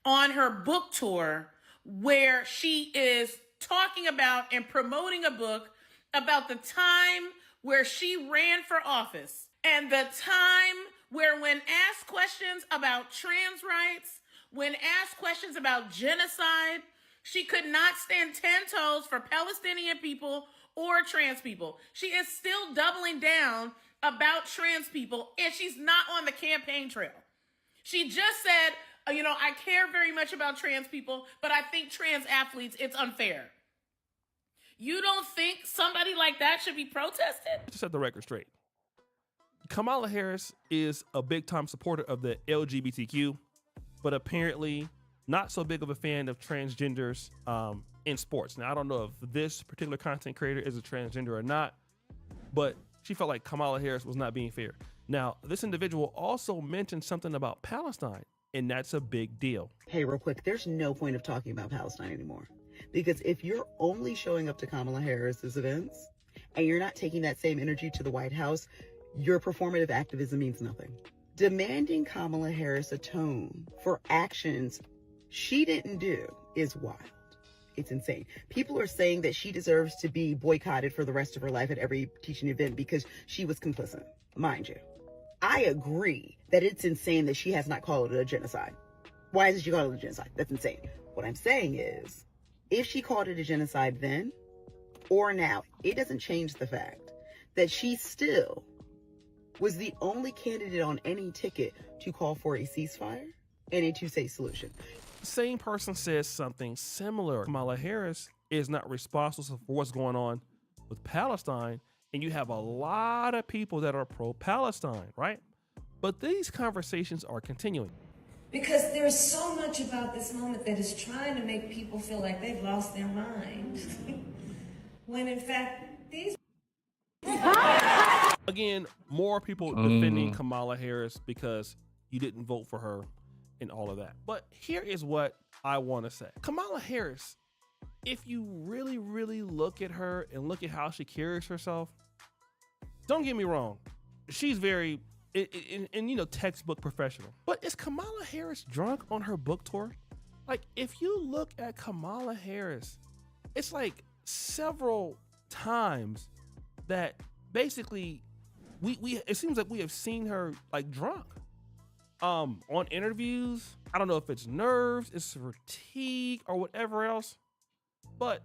on her book tour where she is talking about and promoting a book about the time where she ran for office and the time where, when asked questions about trans rights, when asked questions about genocide, she could not stand 10 toes for Palestinian people or trans people. She is still doubling down about trans people, and she's not on the campaign trail. She just said, you know, I care very much about trans people, but I think trans athletes, it's unfair. You don't think somebody like that should be protested? To set the record straight, Kamala Harris is a big-time supporter of the LGBTQ, but apparently not so big of a fan of transgenders in sports. Now, I don't know if this particular content creator is a transgender or not, but she felt like Kamala Harris was not being fair. Now, this individual also mentioned something about Palestine, and that's a big deal. Hey, real quick, there's no point of talking about Palestine anymore. Because if you're only showing up to Kamala Harris's events and you're not taking that same energy to the White House, your performative activism means nothing. Demanding Kamala Harris atone for actions she didn't do is wild. It's insane. People are saying that she deserves to be boycotted for the rest of her life at every teaching event because she was complicit. Mind you, I agree that it's insane that she has not called it a genocide. Why isn't she called it a genocide? That's insane. What I'm saying is, if she called it a genocide then or now, it doesn't change the fact that she still was the only candidate on any ticket to call for a ceasefire and a two-state solution. The same person says something similar. Kamala Harris is not responsible for what's going on with Palestine, and you have a lot of people that are pro-Palestine, right? But these conversations are continuing. Because there's so much about this moment that is trying to make people feel like they've lost their mind. When in fact, these... Again, more people defending Kamala Harris because you didn't vote for her and all of that. But here is what I want to say. Kamala Harris, if you really, really look at her and look at how she carries herself, don't get me wrong, she's very, you know, textbook professional. But is Kamala Harris drunk on her book tour? Like, if you look at Kamala Harris, it's like several times that basically it seems like we have seen her like drunk. On interviews. I don't know if it's nerves, it's fatigue, or whatever else. But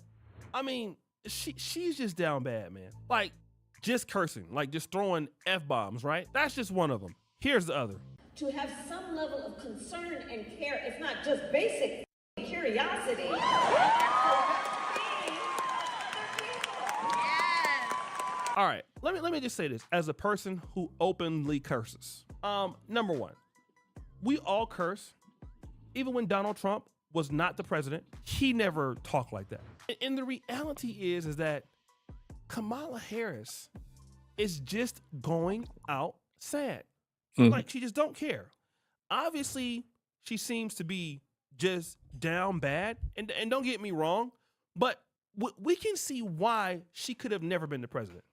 I mean, she's just down bad, man. Like, just cursing, like just throwing F-bombs, right? That's just one of them. Here's the other. To have some level of concern and care, if not just basic curiosity. All right, let me just say this as a person who openly curses. Number one, we all curse. Even when Donald Trump was not the president, he never talked like that. And the reality is that Kamala Harris is just going out sad. Like, she just don't care. Obviously, she seems to be just down bad. And don't get me wrong, but we can see why she could have never been the president.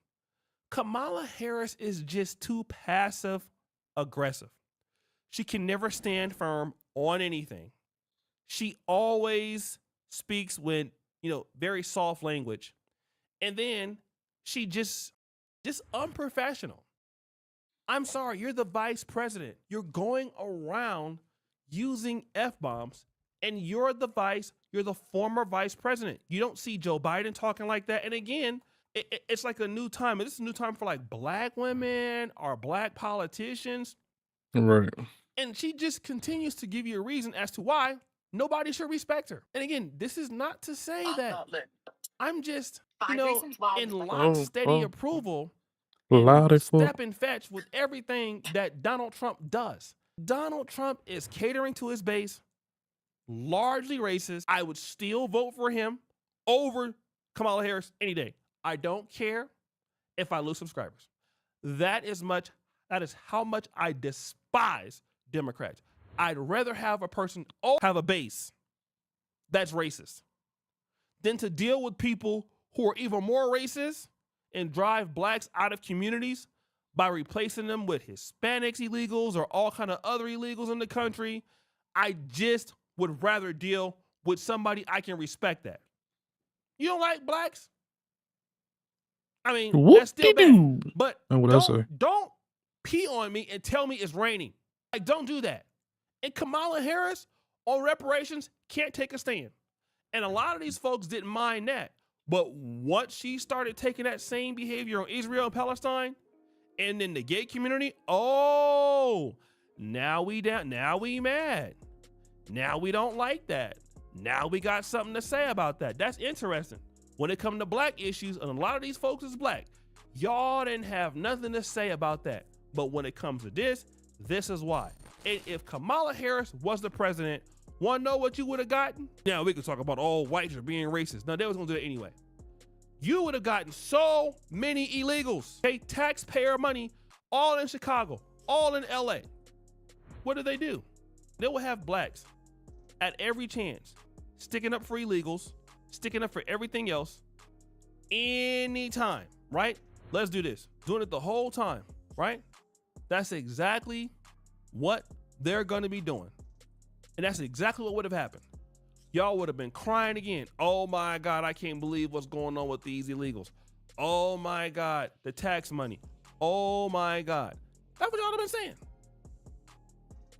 Kamala Harris is just too passive aggressive. She can never stand firm on anything. She always speaks with, very soft language. And then she just unprofessional. I'm sorry, you're the vice president. You're going around using F-bombs, and you're the former vice president. You don't see Joe Biden talking like that. And again, it's like a new time. This is a new time for like black women or black politicians. Right. And she just continues to give you a reason as to why nobody should respect her. And again, this is not to say that I'm just, in lock steady approval, step and fetch with everything that Donald Trump does. Donald Trump is catering to his base, largely racist. I would still vote for him over Kamala Harris any day. I don't care if I lose subscribers. That is how much I despise Democrats. I'd rather have a person have a base that's racist than to deal with people who are even more racist and drive blacks out of communities by replacing them with Hispanics illegals or all kind of other illegals in the country. I just would rather deal with somebody I can respect that. You don't like blacks? I mean, that's still bad. But don't pee on me and tell me it's raining. Like, don't do that. And Kamala Harris on reparations can't take a stand. And a lot of these folks didn't mind that. But once she started taking that same behavior on Israel and Palestine, and then the gay community, now we mad. Now we don't like that. Now we got something to say about that. That's interesting. When it comes to black issues, and a lot of these folks is black, y'all didn't have nothing to say about that. But when it comes to this is why. And if Kamala Harris was the president, want to know what you would have gotten? Now we could talk about all whites are being racist. No, they was gonna do it anyway. You would have gotten so many illegals, pay taxpayer money, all in Chicago, all in LA. What do? They will have blacks at every chance, sticking up for illegals, sticking up for everything else, anytime, right? Let's do this. Doing it the whole time, right? That's exactly what they're gonna be doing. And that's exactly what would have happened. Y'all would have been crying again. Oh my God, I can't believe what's going on with these illegals. Oh my God, the tax money. Oh my God. That's what y'all have been saying.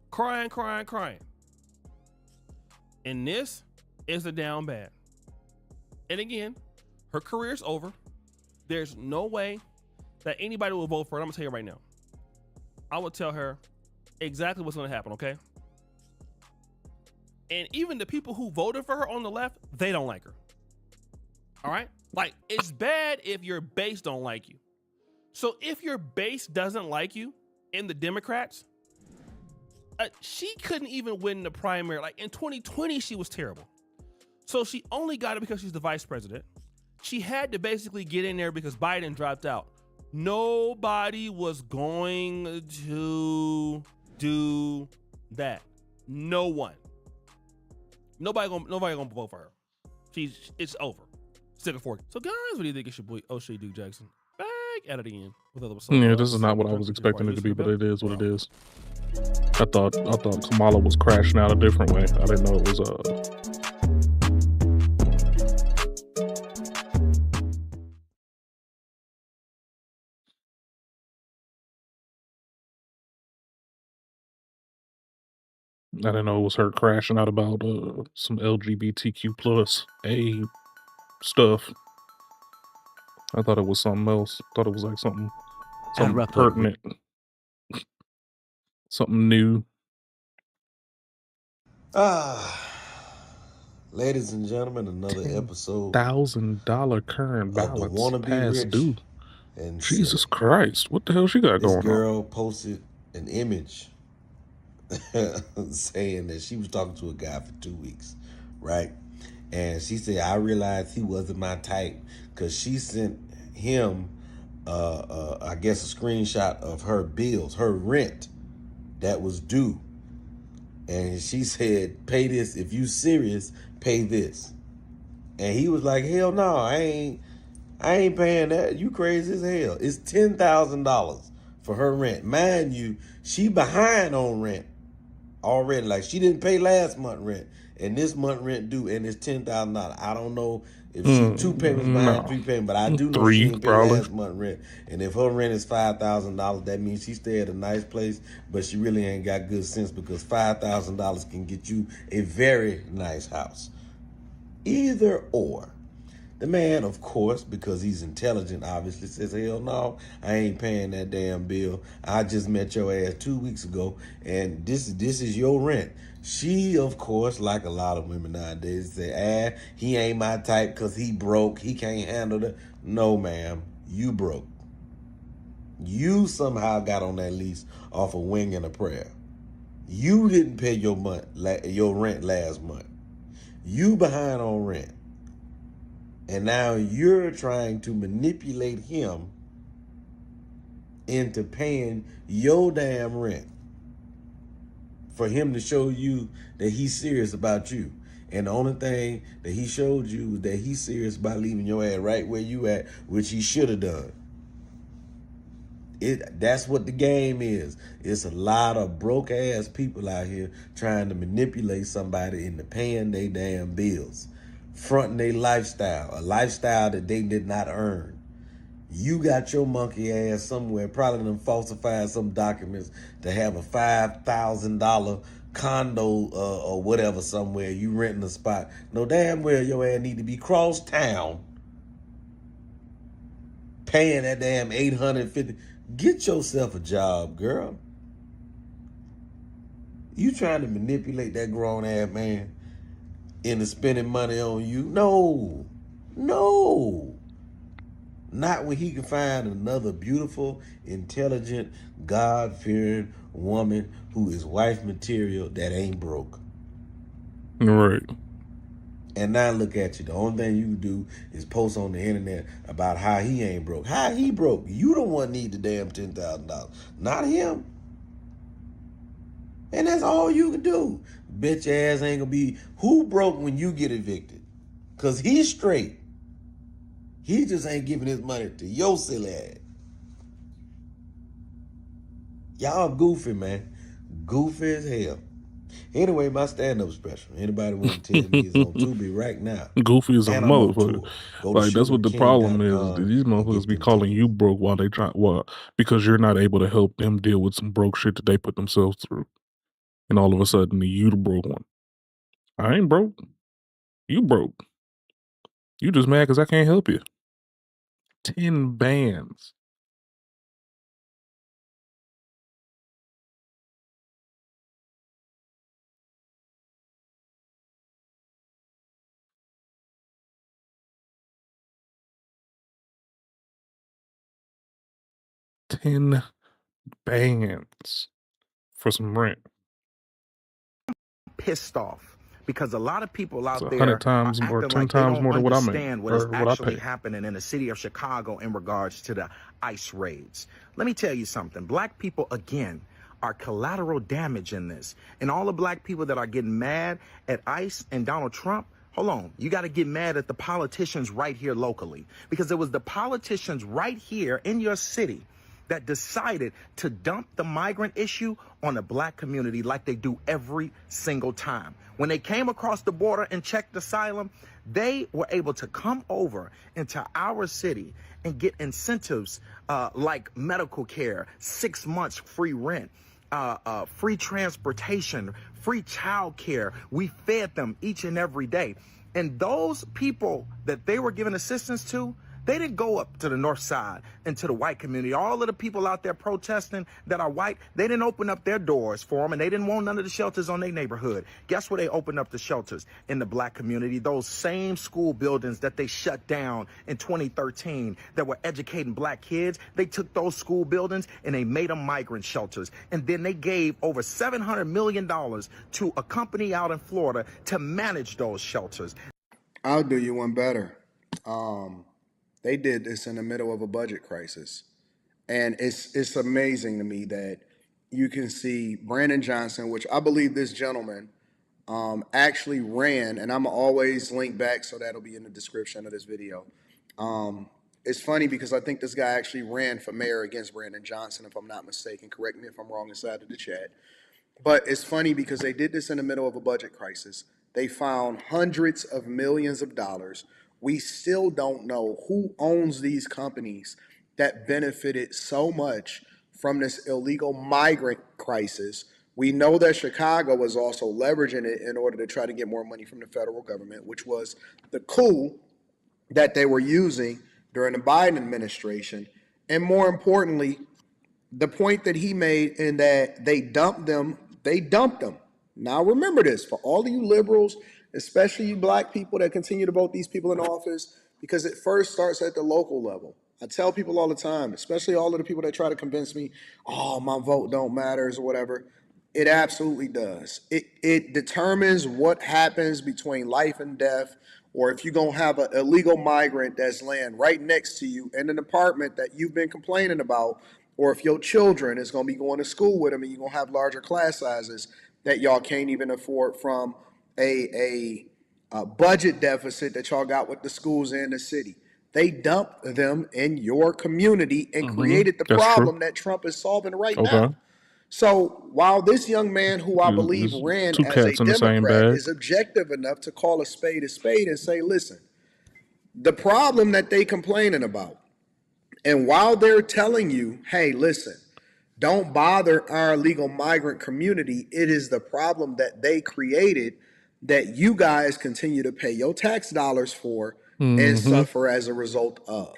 Crying. And this is the down bad. And again, her career's over. There's no way that anybody will vote for her. I'm gonna tell you right now. I will tell her exactly what's gonna happen, okay? And even the people who voted for her on the left, they don't like her. All right? Like, it's bad if your base don't like you. So if your base doesn't like you in the Democrats, she couldn't even win the primary. Like in 2020, she was terrible. So she only got it because she's the vice president. She had to basically get in there because Biden dropped out. Nobody was going to do that. No one. Nobody gonna vote for her. It's over. Stick a fork. So guys, what do you think it should be? O'Shea Duke Jackson back at it again with other. Yeah, this is not what I was expecting it to be, but it is what it is. I thought Kamala was crashing out a different way. I didn't know it was I didn't know it was her crashing out about some LGBTQ plus A stuff. I thought it was something else. Thought it was like something pertinent, something new. Ladies and gentlemen, another episode. $1,000 current balance past due. and Jesus Christ, what the hell she got this going on? girl posted an image saying that she was talking to a guy for 2 weeks, right? And she said, I realized he wasn't my type because she sent him, I guess, a screenshot of her bills, her rent that was due. And she said, pay this. If you serious, pay this. And he was like, hell no, I ain't paying that. You crazy as hell. It's $10,000 for her rent. Mind you, she behind on rent already. Like, she didn't pay last month rent, and this month rent due, and it's $10,000. I don't know if she 2 payments behind, 3 payments, but I do know she didn't pay last month rent. And if her rent is $5,000, that means she stay at a nice place, but she really ain't got good sense, because $5,000 can get you a very nice house. Either or. The man, of course, because he's intelligent, obviously says, hell no, I ain't paying that damn bill. I just met your ass 2 weeks ago, and this is your rent. She, of course, like a lot of women nowadays, say, he ain't my type because he broke. He can't handle it. No, ma'am, you broke. You somehow got on that lease off a wing and a prayer. You didn't pay your rent last month. You behind on rent. And now you're trying to manipulate him into paying your damn rent for him to show you that he's serious about you. And the only thing that he showed you was that he's serious about leaving your ass right where you at, which he should have done. That's what the game is. It's a lot of broke ass people out here trying to manipulate somebody into paying their damn bills, fronting their lifestyle, a lifestyle that they did not earn. You got your monkey ass somewhere, probably done falsified some documents to have a $5,000 condo or whatever somewhere. You renting a spot. No damn well your ass need to be cross town paying that damn $850. Get yourself a job, girl. You trying to manipulate that grown ass man into spending money on you? No. Not when he can find another beautiful, intelligent, God-fearing woman who is wife material that ain't broke. Right. And now look at you. The only thing you can do is post on the internet about how he ain't broke. How he broke? You the one need the damn $10,000, not him. And that's all you can do. Bitch ass ain't gonna be who broke when you get evicted. Cause he's straight. He just ain't giving his money to your silly ass. Y'all goofy, man. Goofy as hell. Anyway, my stand-up special. Anybody want to tell me it's on Tubi right now? Goofy is a motherfucker. Like, that's what the problem is. sugarking.com These motherfuckers be calling you broke while they try, because you're not able to help them deal with some broke shit that they put themselves through. And all of a sudden, you the broke one. I ain't broke. You broke. You just mad because I can't help you. 10 bands. $10 bands for some rent. Pissed off because a lot of people out It's there 100 times are or acting 10 like they times don't more than what I make understand what is or what I actually pay. happening in the city of Chicago in regards to the ICE raids. Let me tell you something. Black people, again, are collateral damage in this. And all the black people that are getting mad at ICE and Donald Trump, hold on. You got to get mad at the politicians right here locally, because it was the politicians right here in your city that decided to dump the migrant issue on the black community like they do every single time. When they came across the border and checked asylum, they were able to come over into our city and get incentives like medical care, 6 months free rent, free transportation, free child care. We fed them each and every day. And those people that they were giving assistance to, They didn't go up to the north side and to the white community. All of the people out there protesting that are white, they didn't open up their doors for them, and they didn't want none of the shelters on their neighborhood. Guess where they opened up the shelters? In the black community. Those same school buildings that they shut down in 2013 that were educating black kids, they took those school buildings and they made them migrant shelters. And then they gave over $700 million to a company out in Florida to manage those shelters. I'll do you one better. They did this in the middle of a budget crisis. And it's amazing to me that you can see Brandon Johnson, which I believe this gentleman actually ran, and I'm always link back, so that'll be in the description of this video. It's funny because I think this guy actually ran for mayor against Brandon Johnson, if I'm not mistaken. Correct me if I'm wrong inside of the chat. But it's funny because they did this in the middle of a budget crisis. They found hundreds of millions of dollars. We still don't know who owns these companies that benefited so much from this illegal migrant crisis. We know that Chicago was also leveraging it in order to try to get more money from the federal government, which was the coup that they were using during the Biden administration. And more importantly, the point that he made in that they dumped them. Now remember this, for all of you liberals, especially you black people that continue to vote these people in office, because it first starts at the local level. I tell people all the time, especially all of the people that try to convince me, oh, my vote don't matter or whatever. It absolutely does. It determines what happens between life and death, or if you're going to have an illegal migrant that's laying right next to you in an apartment that you've been complaining about, or if your children is going to be going to school with them and you're going to have larger class sizes that y'all can't even afford from a budget deficit that y'all got with the schools in the city. They dumped them in your community and created the problem that Trump is solving right now. So while this young man, who I believe ran as a Democrat, is objective enough to call a spade and say, listen, the problem that they complaining about, and while they're telling you, hey, listen, don't bother our illegal migrant community, it is the problem that they created that you guys continue to pay your tax dollars for and suffer as a result of.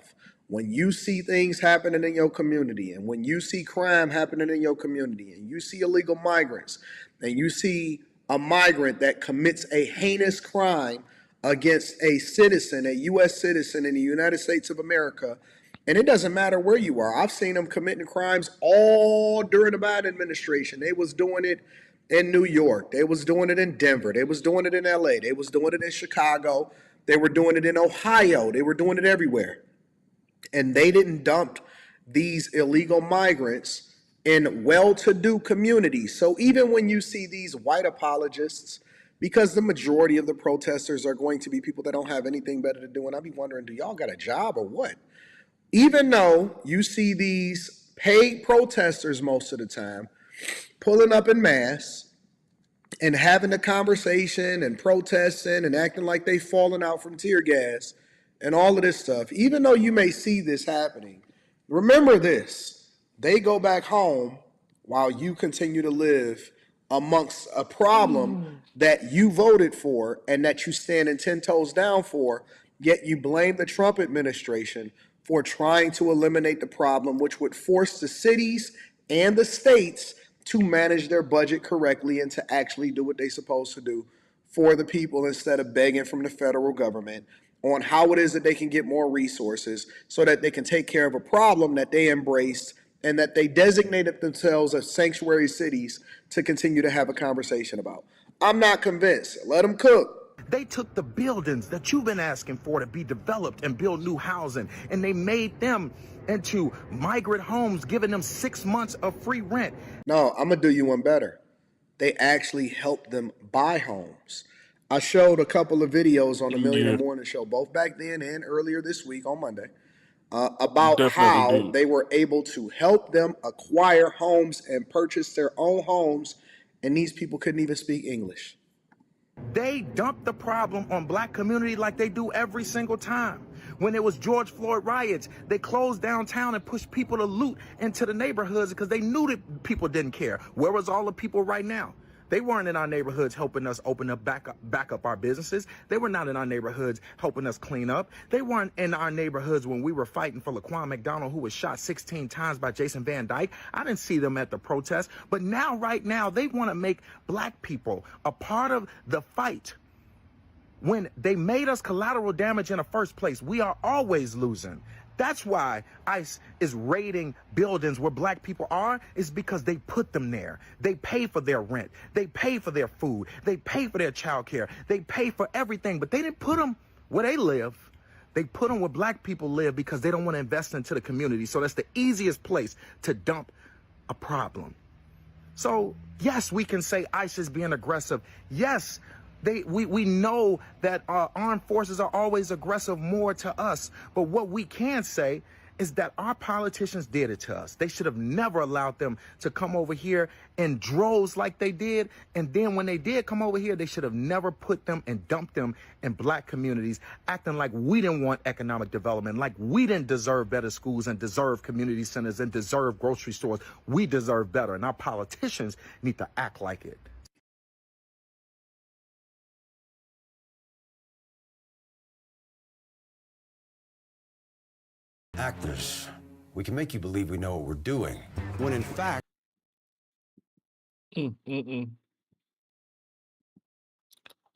When you see things happening in your community, and when you see crime happening in your community, and you see illegal migrants, and you see a migrant that commits a heinous crime against a citizen, a U.S. citizen in the United States of America, and it doesn't matter where you are. I've seen them committing crimes all during the Biden administration. They was doing it in New York. They was doing it in Denver. They was doing it in L.A. They was doing it in Chicago. They were doing it in Ohio. They were doing it everywhere. And they didn't dump these illegal migrants in well-to-do communities. So even when you see these white apologists, because the majority of the protesters are going to be people that don't have anything better to do, and I'll be wondering, do y'all got a job or what? Even though you see these paid protesters most of the time pulling up in mass and having a conversation and protesting and acting like they falling out from tear gas and all of this stuff, even though you may see this happening, remember this: they go back home while you continue to live amongst a problem that you voted for and that you standing 10 toes down for, yet you blame the Trump administration for trying to eliminate the problem, which would force the cities and the states to manage their budget correctly and to actually do what they're supposed to do for the people, instead of begging from the federal government on how it is that they can get more resources so that they can take care of a problem that they embraced and that they designated themselves as sanctuary cities to continue to have a conversation about. I'm not convinced. Let them cook. They took the buildings that you've been asking for to be developed and build new housing, and they made them into migrant homes, giving them 6 months of free rent. No, I'm going to do you one better. They actually helped them buy homes. I showed a couple of videos on the Millionaire Morning Show, both back then and earlier this week on Monday, about how they were able to help them acquire homes and purchase their own homes, and these people couldn't even speak English. They dumped the problem on black community like they do every single time. When it was George Floyd riots, they closed downtown and pushed people to loot into the neighborhoods because they knew that people didn't care. Where was all the people right now? They weren't in our neighborhoods helping us open up back up our businesses. They were not in our neighborhoods helping us clean up. They weren't in our neighborhoods when we were fighting for Laquan McDonald, who was shot 16 times by Jason Van Dyke. I didn't see them at the protest. But now, right now, they want to make black people a part of the fight. When they made us collateral damage in the first place, we are always losing. That's why ICE is raiding buildings where black people are, is because they put them there. They pay for their rent. They pay for their food. They pay for their child care. They pay for everything, but they didn't put them where they live. They put them where black people live because they don't want to invest into the community. So that's the easiest place to dump a problem. So yes, we can say ICE is being aggressive. Yes, we know that our armed forces are always aggressive more to us. But what we can say is that our politicians did it to us. They should have never allowed them to come over here in droves like they did. And then when they did come over here, they should have never put them and dumped them in black communities, acting like we didn't want economic development, like we didn't deserve better schools and deserve community centers and deserve grocery stores. We deserve better. And our politicians need to act like it. Actors, we can make you believe we know what we're doing, when in fact... I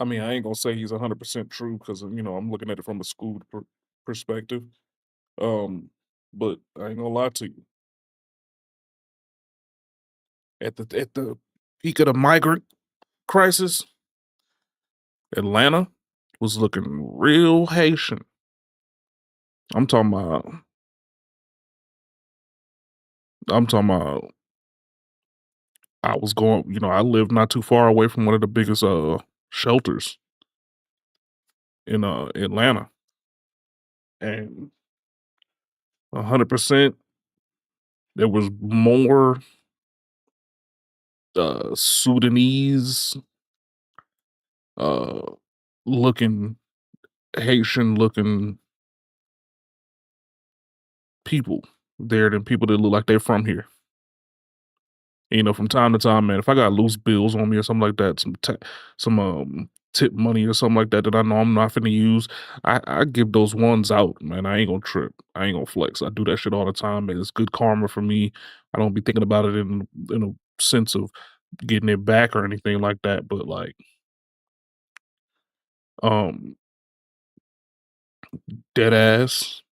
mean, I ain't gonna say he's 100% true because, you know, I'm looking at it from a school perspective. But I ain't gonna lie to you. At the peak of the migrant crisis, Atlanta was looking real Haitian. I'm talking about I was going, you know, I lived not too far away from one of the biggest shelters in Atlanta. And 100% there was more Sudanese looking Haitian looking people there than people that look like they're from here. You know, from time to time, man, if I got loose bills on me or something like that, some tip money or something like that that I know I'm not finna use, I give those ones out, man. I ain't gonna trip. I ain't gonna flex. I do that shit all the time, man. It's good karma for me. I don't be thinking about it in a sense of getting it back or anything like that, but like, um, dead ass.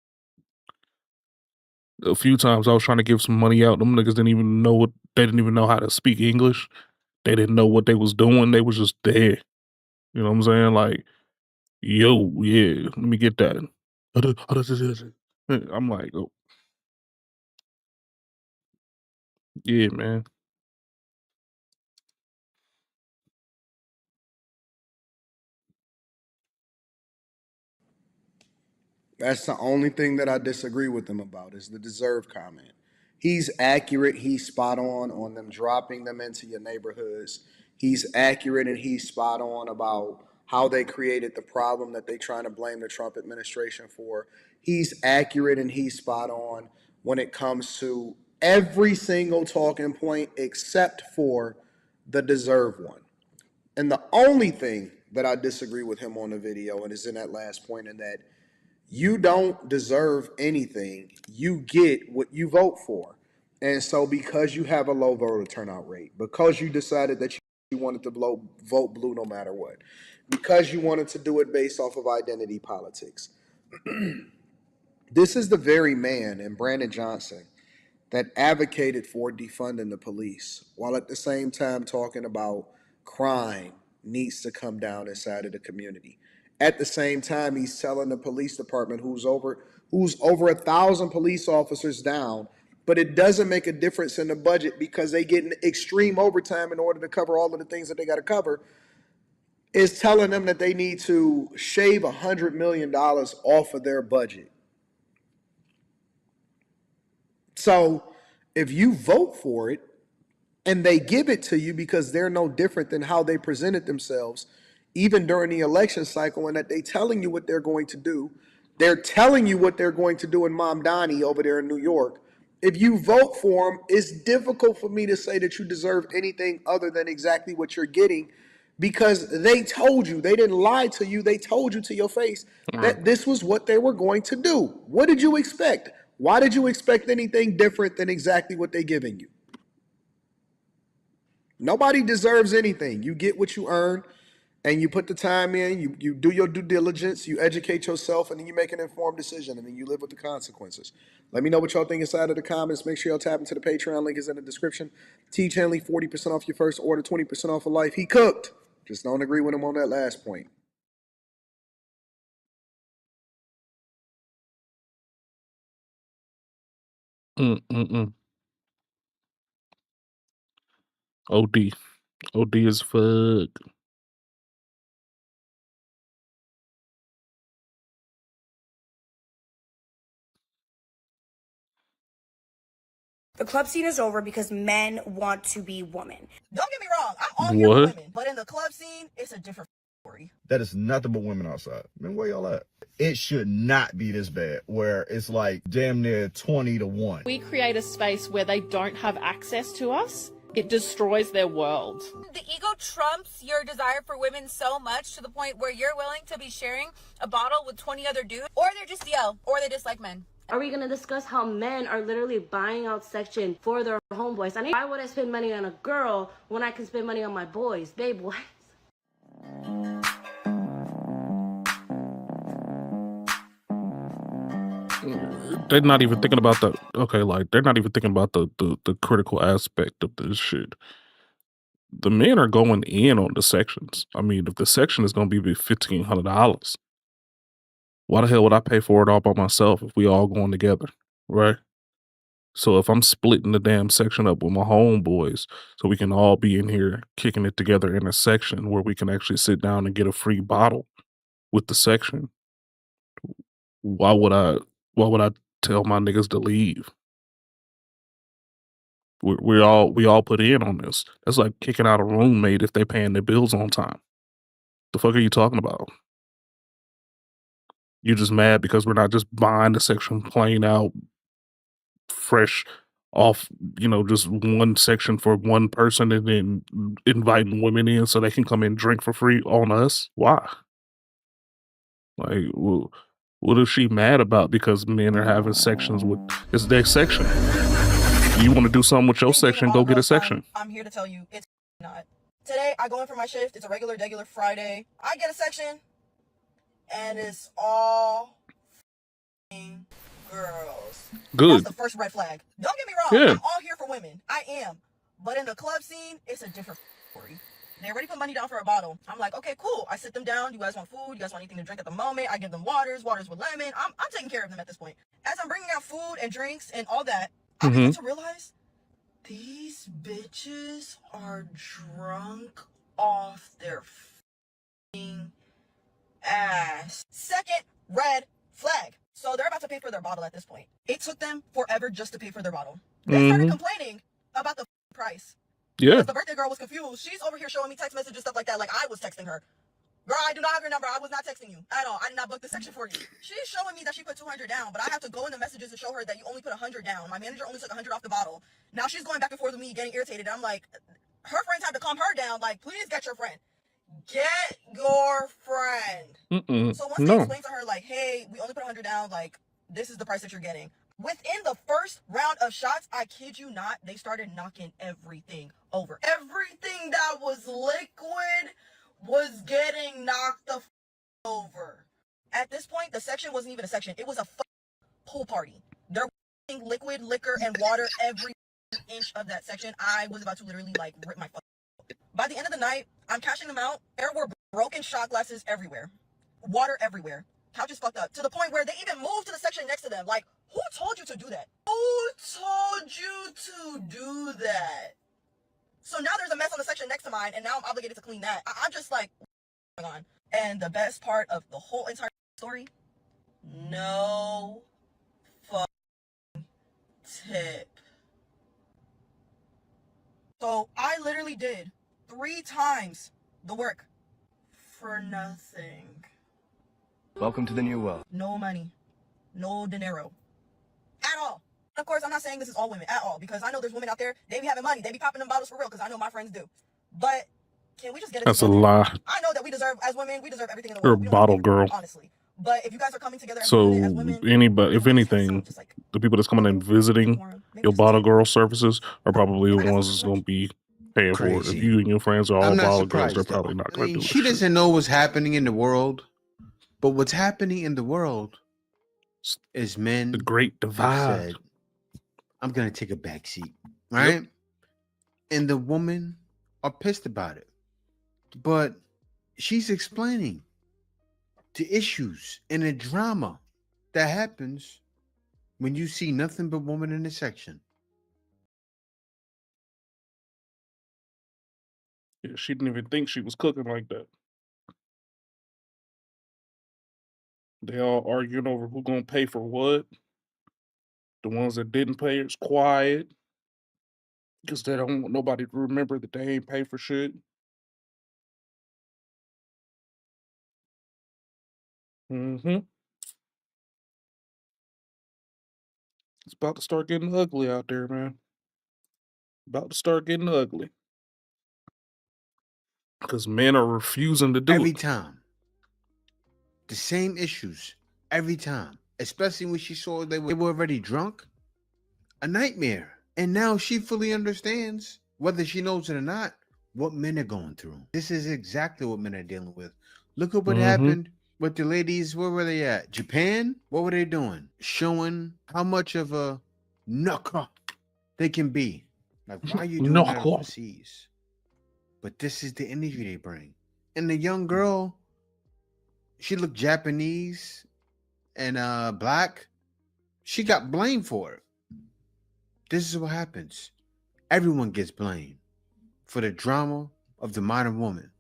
A few times I was trying to give some money out. Them niggas didn't even know they didn't even know how to speak English. They didn't know what they was doing. They was just there. You know what I'm saying? Like, yo, yeah, let me get that. I'm like, oh, yeah, man. That's the only thing that I disagree with him about is the deserve comment. He's accurate. He's spot on them dropping them into your neighborhoods. He's accurate and he's spot on about how they created the problem that they trying to blame the Trump administration for. He's accurate and he's spot on when it comes to every single talking point except for the deserve one. And the only thing that I disagree with him on the video and is in that last point, in that you don't deserve anything. You get what you vote for. And so because you have a low voter turnout rate, because you decided that you wanted to vote blue no matter what, because you wanted to do it based off of identity politics, this is the very man in Brandon Johnson that advocated for defunding the police while at the same time talking about crime needs to come down inside of the community. At the same time, he's telling the police department who's over 1,000 police officers down, but it doesn't make a difference in the budget because they get extreme overtime in order to cover all of the things that they got to cover, is telling them that they need to shave $100 million off of their budget. So if you vote for it and they give it to you because they're no different than how they presented themselves, even during the election cycle, and that they telling you what they're going to do. They're telling you what they're going to do in Mamdani over there in New York. If you vote for them, it's difficult for me to say that you deserve anything other than exactly what you're getting, because they told you. They didn't lie to you. They told you to your face that this was what they were going to do. What did you expect? Why did you expect anything different than exactly what they're giving you? Nobody deserves anything. You get what you earn, and you put the time in, you do your due diligence, you educate yourself, and then you make an informed decision, and then you live with the consequences. Let me know what y'all think inside of the comments. Make sure y'all tap into the Patreon. Link is in the description. Teach Henley 40% off your first order, 20% off of life. He cooked. Just don't agree with him on that last point. OD. OD as fuck. The club scene is over because men want to be women. Don't get me wrong, I'm all here for women, but in the club scene, it's a different story. That is nothing but women outside. Man, where y'all at? It should not be this bad, where it's like damn near 20-1. We create a space where they don't have access to us. It destroys their world. The ego trumps your desire for women so much to the point where you're willing to be sharing a bottle with 20 other dudes, or they're just or they dislike men. Are we going to discuss how men are literally buying out section for their homeboys? I mean, why would I spend money on a girl when I can spend money on my boys? Babe, what? They're not even thinking about the they're not even thinking about the critical aspect of this shit. The men are going in on the sections. I mean, if the section is going to be $1,500, why the hell would I pay for it all by myself if we all going together, right? So if I'm splitting the damn section up with my homeboys so we can all be in here kicking it together in a section where we can actually sit down and get a free bottle with the section, why would I tell my niggas to leave? We all put in on this. That's like kicking out a roommate if they paying their bills on time. The fuck are you talking about? You're just mad because we're not just buying the section plain out fresh off, just one section for one person and then inviting women in so they can come in and drink for free on us? Why? Like, what is she mad about because men are having sections with, it's their section. You want to do something with your section, go get a section. I'm here to tell you, it's not. Today, I go in for my shift. It's a regular Friday. I get a section, and it's all girls. Good. That's the first red flag. Don't get me wrong. Yeah. I'm all here for women. I am. But in the club scene, it's a different story. They already put money down for a bottle. I'm like, okay, cool. I sit them down. You guys want food? You guys want anything to drink at the moment? I give them waters with lemon. I'm taking care of them at this point. As I'm bringing out food and drinks and all that, I begin to realize these bitches are drunk off their f***ing ass. Second red flag. So they're about to pay for their bottle at this point. It took them forever just to pay for their bottle. They started complaining about the price. Yeah. Because the birthday girl was confused. She's over here showing me text messages, stuff like that, like I was texting her. Girl, I do not have your number. I was not texting you at all. I did not book the section for you. She's showing me that she put 200 down, but I have to go in the messages and show her that you only put 100 down. My manager only took 100 off the bottle. Now she's going back and forth with me, getting irritated. I'm like, her friends had to calm her down. Like, please get your friend. Get your friend. So once they explained to her, like, hey, we only put 100 down, like, this is the price that you're getting. Within the first round of shots, I kid you not, they started knocking everything over. Everything that was liquid was getting knocked the over. At this point, the section wasn't even a section. It was a pool party. There was liquid, liquor, and water every inch of that section. I was about to literally, like, rip my By the end of the night, I'm cashing them out. There were broken shot glasses everywhere. Water everywhere. Couches fucked up. To the point where they even moved to the section next to them. Like, who told you to do that? Who told you to do that? So now there's a mess on the section next to mine, and now I'm obligated to clean that. I'm just like, what's going on? And the best part of the whole entire story, no fucking tip. So I literally did 3 times the work for nothing. Welcome to the new world. No money. No dinero. At all. Of course, I'm not saying this is all women at all, because I know there's women out there, they be having money, they be popping them bottles for real, because I know my friends do. But can we just get it That's together? a lie. I know that we deserve, as women, we deserve everything in the You're a world. We don't bottle need it, girl. honestly. But if you guys are coming together as So women, anybody, if anything, the people that's coming in visiting your bottle girl services are probably the ones that's going to be paying for it. If Crazy. you and your friends are all I'm not bottle girls, they're surprised, though. probably not I going to mean, do she it. doesn't know what's happening in the world, but what's happening in the world is men. The Great Divide. Said, I'm gonna take a back seat, right? Yep. And the women are pissed about it, but she's explaining the issues and the drama that happens when you see nothing but women in the section. Yeah, she didn't even think she was cooking like that. They all arguing over who's gonna pay for what. The ones that didn't pay is quiet because they don't want nobody to remember that they ain't pay for shit. Mm-hmm. It's about to start getting ugly out there, man. About to start getting ugly. Because men are refusing to do every it. time. The same issues every time. Especially when she saw they were already drunk. A nightmare. And now she fully understands, whether she knows it or not, what men are going through. This is exactly what men are dealing with. Look at what happened with the ladies. Where were they at? Japan? What were they doing? Showing how much of a knuckle they can be. Like, why are you doing that overseas? But this is the energy they bring. And the young girl, she looked Japanese and black. She got blamed for it. This is what happens. Everyone gets blamed for the drama of the modern woman.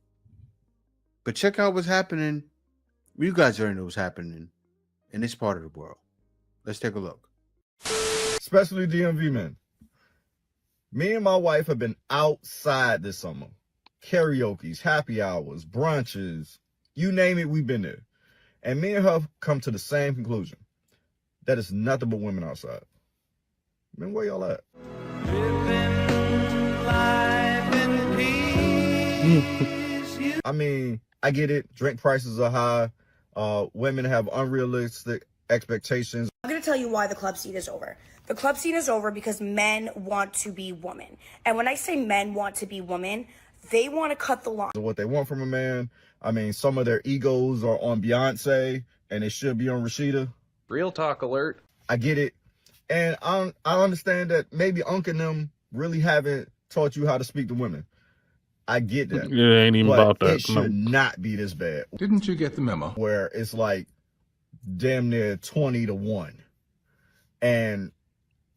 But check out what's happening. You guys already know what's happening in this part of the world. Let's take a look. Especially DMV men. Me and my wife have been outside this summer. Karaoke's, happy hours, brunches, you name it, we've been there. And me and her come to the same conclusion. That is nothing but women outside. Man, where y'all at? I mean, I get it. Drink prices are high. Women have unrealistic expectations. I'm going to tell you why the club scene is over. The club scene is over because men want to be women. And when I say men want to be women, they want to cut the line. What they want from a man. I mean, some of their egos are on Beyonce and it should be on Rashida. Real talk alert. I get it. And I understand that maybe Unc and them really haven't taught you how to speak to women. I get that. Yeah, it ain't even about that. It should not be this bad. Didn't you get the memo? Where it's like damn near 20-1. And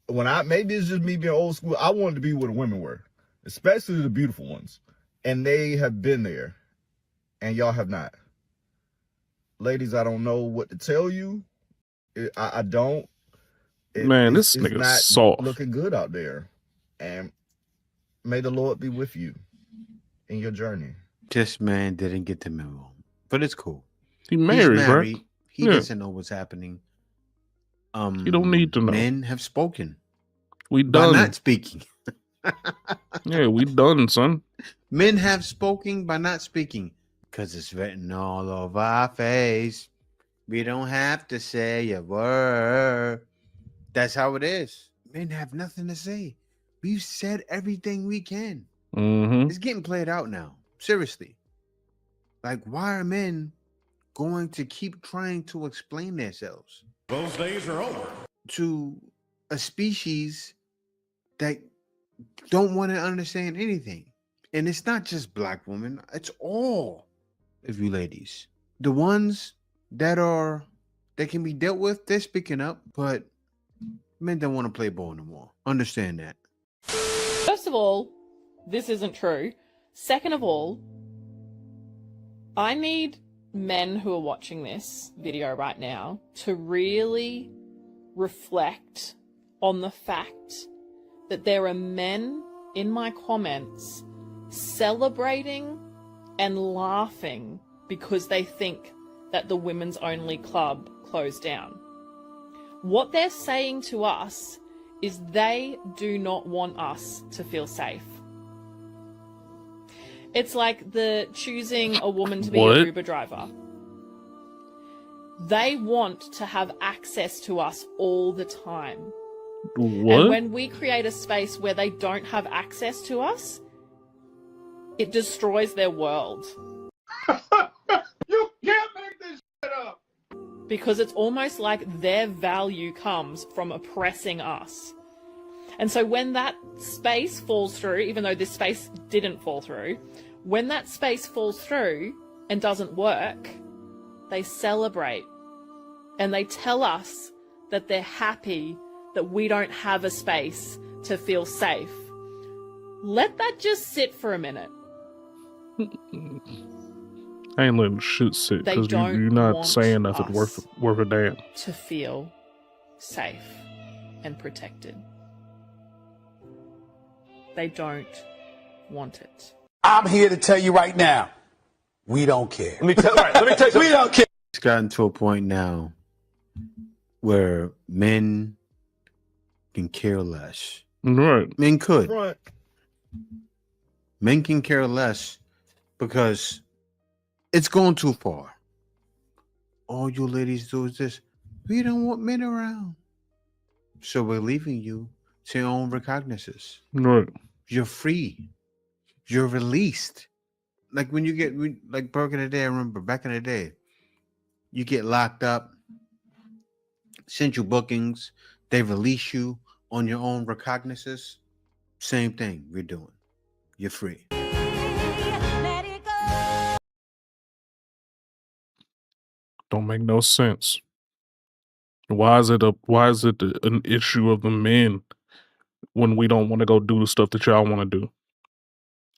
when maybe it's just me being old school, I wanted to be where the women were, especially the beautiful ones. And they have been there, and y'all have not. Ladies, I don't know what to tell you. I don't. Man, this nigga's soft. Looking good out there. And may the Lord be with you in your journey. This man didn't get the memo, but it's cool. He's married. Right? He doesn't know what's happening. You don't need to know. Men have spoken. We done. By not speaking. Yeah, we done, son. Men have spoken by not speaking. Because it's written all over our face. We don't have to say a word. That's how it is. Men have nothing to say. We've said everything we can. It's getting played out now. Seriously. Like, why are men going to keep trying to explain themselves? Those days are over. To a species that don't want to understand anything. And it's not just black women. It's all of you ladies. The ones that can be dealt with, they're speaking up. But men don't want to play ball no more. Understand that. First of all, this isn't true. Second of all, I need men who are watching this video right now to really reflect on the fact that there are men in my comments celebrating and laughing because they think that the women's only club closed down. What they're saying to us is they do not want us to feel safe. It's like the choosing a woman to be What? an Uber driver. They want to have access to us all the time. What? And when we create a space where they don't have access to us, it destroys their world. You can't make this shit up. Because it's almost like their value comes from oppressing us. And so when that space falls through, even though this space didn't fall through, when that space falls through and doesn't work, they celebrate. And they tell us that they're happy that we don't have a space to feel safe. Let that just sit for a minute. I ain't letting shit sit They because don't you're not want saying nothing us worth a damn. to feel safe and protected. They don't want it. I'm here to tell you right now, we don't care. Let me tell you something. We don't care. It's gotten to a point now where men can care less. Right. Men could. Right. Men can care less because it's going too far. All you ladies do is this. We don't want men around. So we're leaving you to your own recognizance. Right. You're free. You're released. Like when you get, like back in the day, I remember back in the day, you get locked up, send you bookings, they release you on your own recognizance. Same thing we're doing. You're free. Don't make no sense. Why is it an issue of the men when we don't want to go do the stuff that y'all want to do?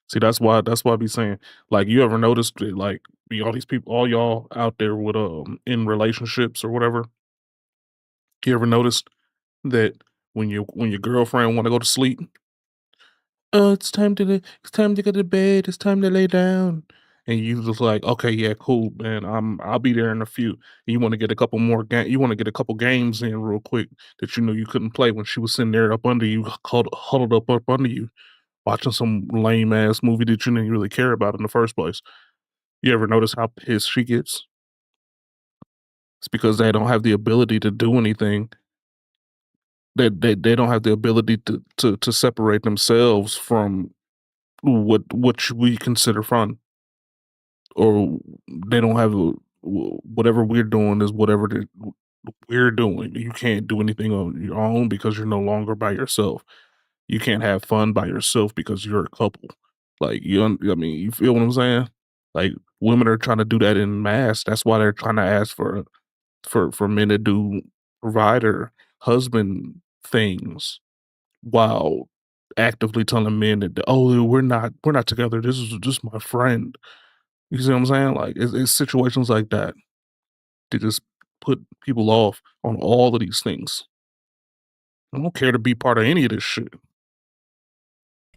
See, that's why I be saying, like, you ever noticed that, like, all these people, all y'all out there with in relationships or whatever, you ever noticed that when your girlfriend want to go to sleep, it's time to go to bed, it's time to lay down. And you just like, okay, yeah, cool, man. I'll be there in a few. And you want to get a couple more you want to get a couple games in real quick that you know you couldn't play when she was sitting there up under you, huddled up under you, watching some lame ass movie that you didn't really care about in the first place. You ever notice how pissed she gets? It's because they don't have the ability to do anything. They don't have the ability to separate themselves from what we consider fun, or they don't have whatever we're doing is whatever we're doing. You can't do anything on your own because you're no longer by yourself. You can't have fun by yourself because you're a couple. Like I mean, you feel what I'm saying? Like women are trying to do that in mass. That's why they're trying to ask for men to do provider, husband things while actively telling men that, oh, we're not together. This is just my friend. You see what I'm saying? Like it's situations like that to just put people off on all of these things. I don't care to be part of any of this shit.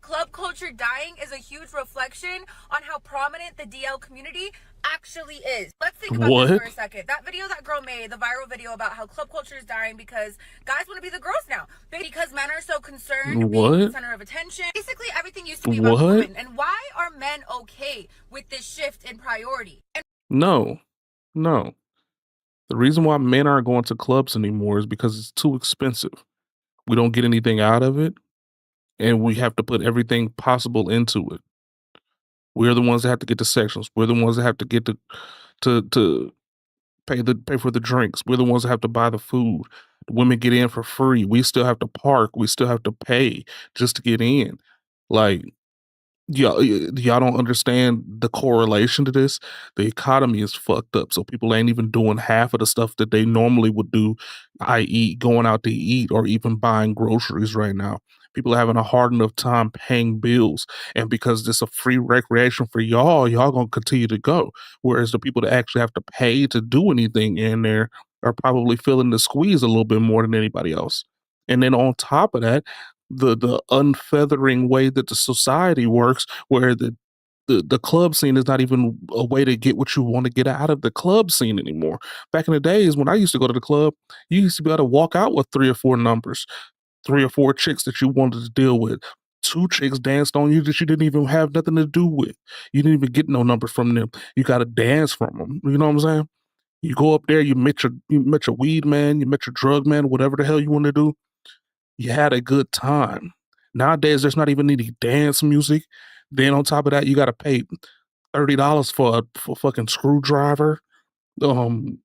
Club culture dying is a huge reflection on how prominent the DL community actually is. Let's think about this for a second. That video that girl made, the viral video about how club culture is dying because guys want to be the girls now. Because men are so concerned being the center of attention. Basically, everything used to be about women. And why are men okay with this shift in priority? No. The reason why men aren't going to clubs anymore is because it's too expensive. We don't get anything out of it. And we have to put everything possible into it. We're the ones that have to get the sections. We're the ones that have to get to pay for the drinks. We're the ones that have to buy the food. The women get in for free. We still have to park. We still have to pay just to get in. Like, y'all don't understand the correlation to this. The economy is fucked up, so people ain't even doing half of the stuff that they normally would do, i.e. going out to eat or even buying groceries right now. People are having a hard enough time paying bills, and because this is a free recreation for y'all gonna continue to go. Whereas the people that actually have to pay to do anything in there are probably feeling the squeeze a little bit more than anybody else. And then on top of that, the unfeathering way that the society works, where the club scene is not even a way to get what you want to get out of the club scene anymore. Back in the days when I used to go to the club, you used to be able to walk out with 3 or 4 numbers. 3 or 4 chicks that you wanted to deal with. 2 chicks danced on you that you didn't even have nothing to do with. You didn't even get no numbers from them. You got to dance from them. You know what I'm saying? You go up there, you met your weed man, you met your drug man, whatever the hell you want to do. You had a good time. Nowadays, there's not even any dance music. Then on top of that, you got to pay $30 for a fucking screwdriver. You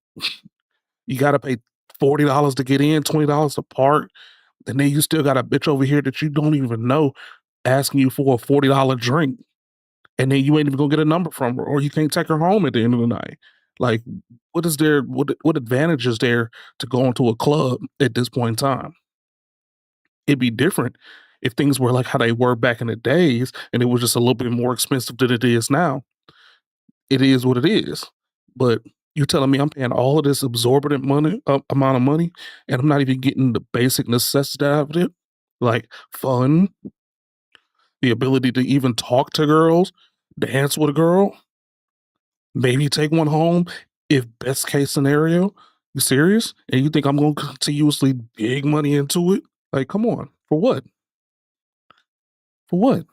got to pay $40 to get in, $20 to park. And then you still got a bitch over here that you don't even know asking you for a $40 drink. And then you ain't even gonna get a number from her, or you can't take her home at the end of the night. Like, what is there? What advantage is there to go into a club at this point in time? It'd be different if things were like how they were back in the days, and it was just a little bit more expensive than it is now. It is what it is. But you're telling me I'm paying all of this exorbitant money, amount of money, and I'm not even getting the basic necessity out of it, like fun, the ability to even talk to girls, dance with a girl, maybe take one home if best case scenario. You serious? And you think I'm going to continuously dig money into it? Like, come on. For what? For what?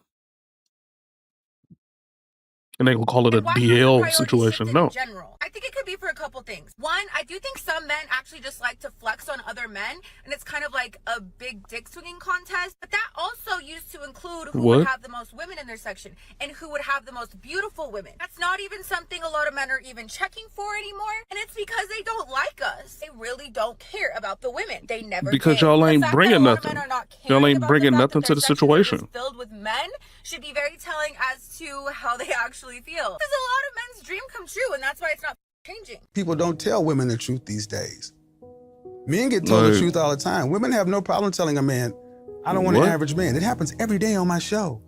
And they gonna call it a DL situation. No. In general, I think it could be for a couple things. One, I do think some men actually just like to flex on other men, and it's kind of like a big dick swinging contest. But that also used to include who would have the most women in their section and who would have the most beautiful women. That's not even something a lot of men are even checking for anymore, and it's because they don't like us. They really don't care about the women. They never because y'all ain't bringing nothing. Y'all ain't bringing nothing to the situation. Filled with men should be very telling as to how they actually feel. This is a lot of men's dream come true, and that's why it's not changing. People don't tell women the truth these days. Men get told the truth all the time. Women have no problem telling a man, I don't want an average man. It happens every day on my show.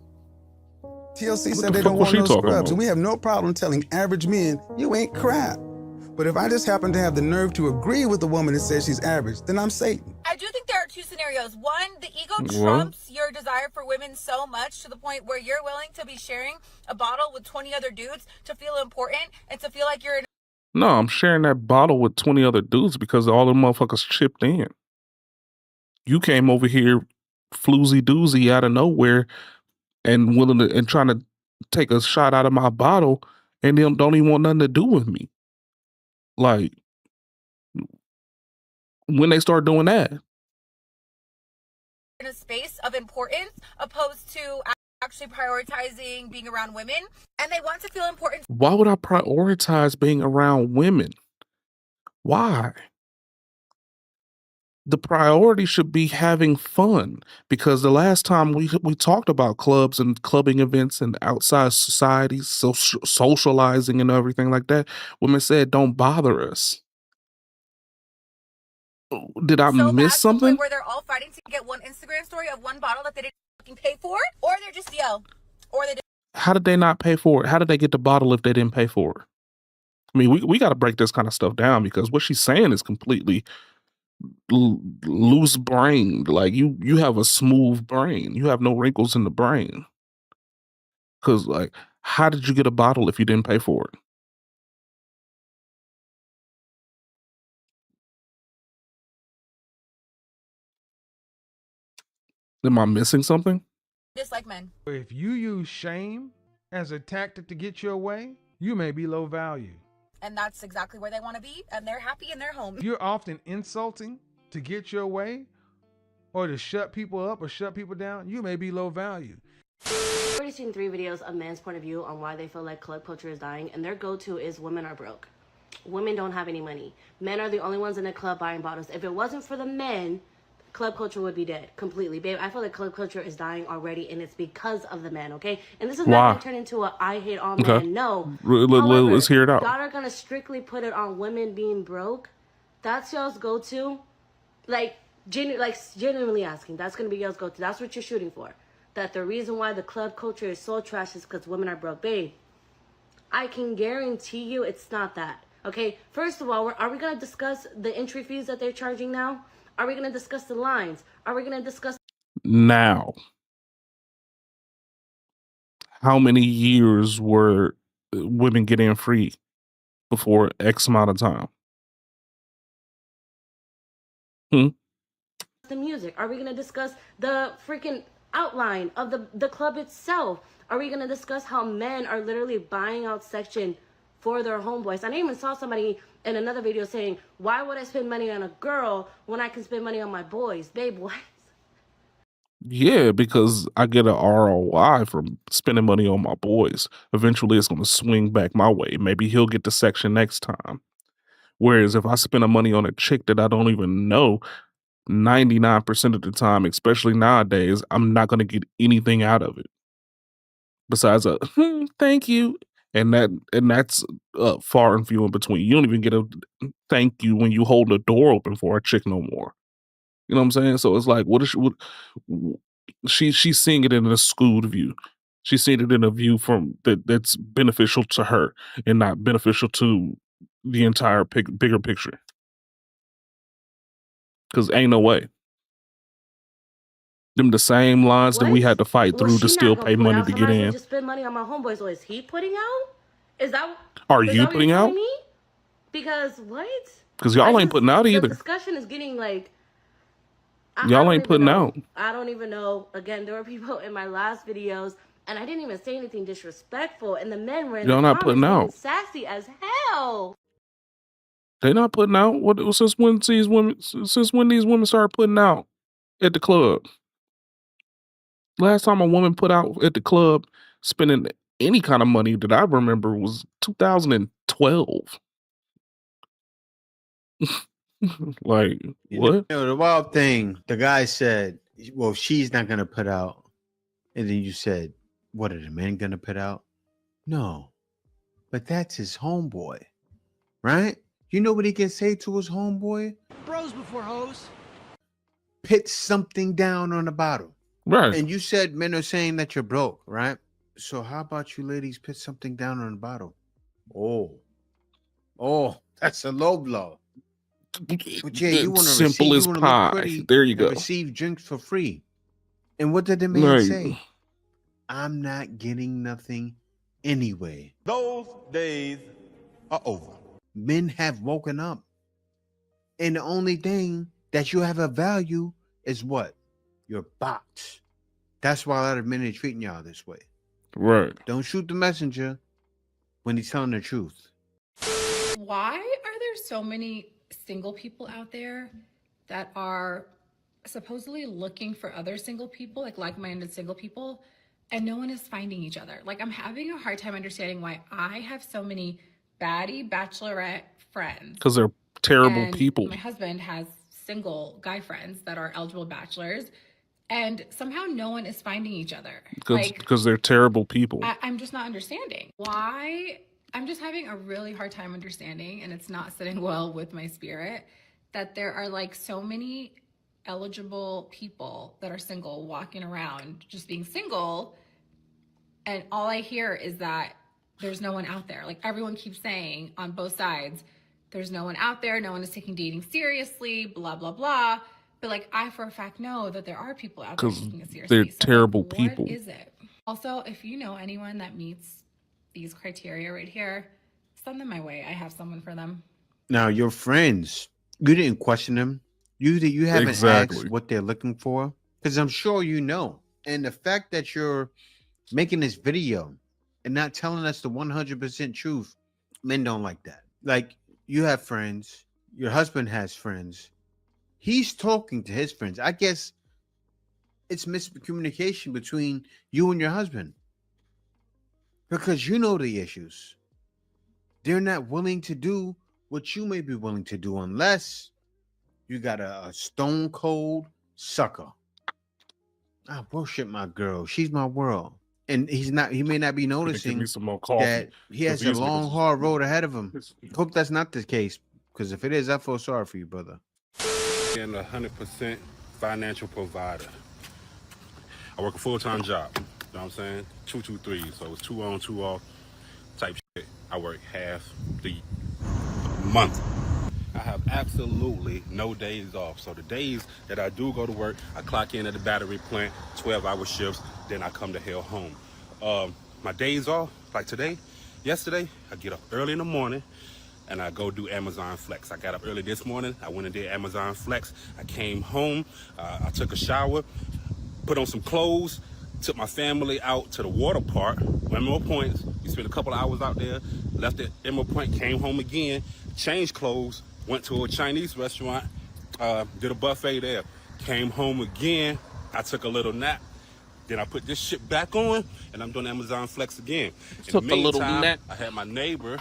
TLC said they don't want no scrubs, and we have no problem telling average men, you ain't crap. But if I just happen to have the nerve to agree with a woman that says she's average, then I'm Satan. I do think there are two scenarios. One, the ego trumps your desire for women so much to the point where you're willing to be sharing a bottle with 20 other dudes to feel important and to feel like you're in. No, I'm sharing that bottle with 20 other dudes because all the motherfuckers chipped in. You came over here floozy doozy out of nowhere and willing to and trying to take a shot out of my bottle, and them don't even want nothing to do with me. Like, when they start doing that, in a space of importance opposed to actually prioritizing being around women, and they want to feel important. Why would I prioritize being around women? Why? The priority should be having fun, because the last time we talked about clubs and clubbing events and outside societies, socializing and everything like that, women said, don't bother us. Did I miss something? Where they're all fighting to get one Instagram story of one bottle that they didn't fucking pay for, or they're just or they. How did they not pay for it? How did they get the bottle if they didn't pay for it? I mean, we got to break this kind of stuff down, because what she's saying is completely loose brained. Like, you have a smooth brain. You have no wrinkles in the brain. Because, like, how did you get a bottle if you didn't pay for it? Am I missing something? Just like men. If you use shame as a tactic to get your way, you may be low value. And that's exactly where they want to be, and they're happy in their home. You're often insulting to get your way, or to shut people up or shut people down. You may be low value. I've already seen 3 videos of men's point of view on why they feel like club culture is dying, and their go-to is women are broke. Women don't have any money. Men are the only ones in the club buying bottles. If it wasn't for the men, club culture would be dead completely. Babe, I feel like club culture is dying already, and it's because of the men, okay? And this is not going to turn into a I hate all men. No. However, let's hear it out. Y'all are going to strictly put it on women being broke. That's y'all's go-to. Like, genuinely asking. That's going to be y'all's go-to. That's what you're shooting for. That the reason why the club culture is so trash is because women are broke. Babe, I can guarantee you it's not that. Okay? First of all, are we going to discuss the entry fees that they're charging now? Are we going to discuss the lines? Are we going to discuss... Now, how many years were women getting free before X amount of time? the music? Are we going to discuss the freaking outline of the club itself? Are we going to discuss how men are literally buying out section for their homeboys? I even saw somebody in another video saying, why would I spend money on a girl when I can spend money on my boys? Babe, what? Yeah, because I get an ROI from spending money on my boys. Eventually, it's going to swing back my way. Maybe he'll get the section next time. Whereas if I spend money on a chick that I don't even know, 99% of the time, especially nowadays, I'm not going to get anything out of it besides a thank you, and that's far and few in between. You don't even get a thank you when you hold the door open for a chick no more. You know what I'm saying? So it's like, what is she's seeing it in a skewed view. She's seeing it in a view from that's beneficial to her and not beneficial to the entire bigger picture. Because ain't no way. Them the same lines that we had to fight through to still pay money to get in. Just spend money on my homeboys. So is he putting out? Is that? Are you putting out? Me? Because what? Because y'all ain't putting out either. The discussion is getting like. Y'all ain't putting out. I don't even know. Again, there were people in my last videos, and I didn't even say anything disrespectful, and the men were in y'all the not putting out. Sassy as hell. They not putting out. What since when these women started putting out at the club? Last time a woman put out at the club spending any kind of money that I remember was 2012. Like, what? You know, the wild thing, the guy said, well, she's not going to put out. And then you said, what are the men going to put out? No. But that's his homeboy, right? You know what he can say to his homeboy? Bros before hoes. Put something down on the bottom. Right. And you said men are saying that you're broke, right? So how about you ladies put something down on the bottom? Oh, that's a low blow. But yeah, you want to simple as pie. There you go. Receive drinks for free. And what did the man say? I'm not getting nothing anyway. Those days are over. Men have woken up. And the only thing that you have of value is what? Your box. That's why a lot of men are treating y'all this way. Right. Don't shoot the messenger when he's telling the truth. Why are there so many single people out there that are supposedly looking for other single people, like-minded single people, and no one is finding each other? Like, I'm having a hard time understanding why I have so many baddie bachelorette friends. Because they're terrible people. My husband has single guy friends that are eligible bachelors, and somehow no one is finding each other. Because they're terrible people. I'm just not understanding why. I'm just having a really hard time understanding, and it's not sitting well with my spirit, that there are like so many eligible people that are single walking around just being single, and all I hear is that there's no one out there. Like, everyone keeps saying on both sides, there's no one out there, no one is taking dating seriously, blah, blah, blah. But like, I for a fact know that there are people out there taking it seriously. They're terrible people. What is it? Also, if you know anyone that meets these criteria right here, send them my way. I have someone for them. Now, your friends, you didn't question them. You haven't asked what they're looking for, because I'm sure you know. And the fact that you're making this video and not telling us the 100% truth, men don't like that. Like, you have friends, your husband has friends. He's talking to his friends. I guess it's miscommunication between you and your husband, because you know the issues. They're not willing to do what you may be willing to do unless you got a stone cold sucker. I worship my girl. She's my world. And he may not be noticing that he has a long, hard road ahead of him. Hope that's not the case, because if it is, I feel sorry for you, brother. And 100% financial provider. I work a full-time job. You know what I'm saying? 2-2-3. So it's 2 on, 2 off type shit. I work half the month. I have absolutely no days off. So the days that I do go to work, I clock in at the battery plant, 12-hour shifts, then I come the hell home. My days off, like yesterday, I get up early in the morning. and I go do Amazon Flex. I got up early this morning. I went and did Amazon Flex. I came home. I took a shower, put on some clothes, took my family out to the water park, Emerald Points. We spent a couple of hours out there, left at Emerald Point, came home again, changed clothes, went to a Chinese restaurant, did a buffet there, came home again. I took a little nap. Then I put this shit back on, and I'm doing Amazon Flex again. In the meantime, I had my neighbor.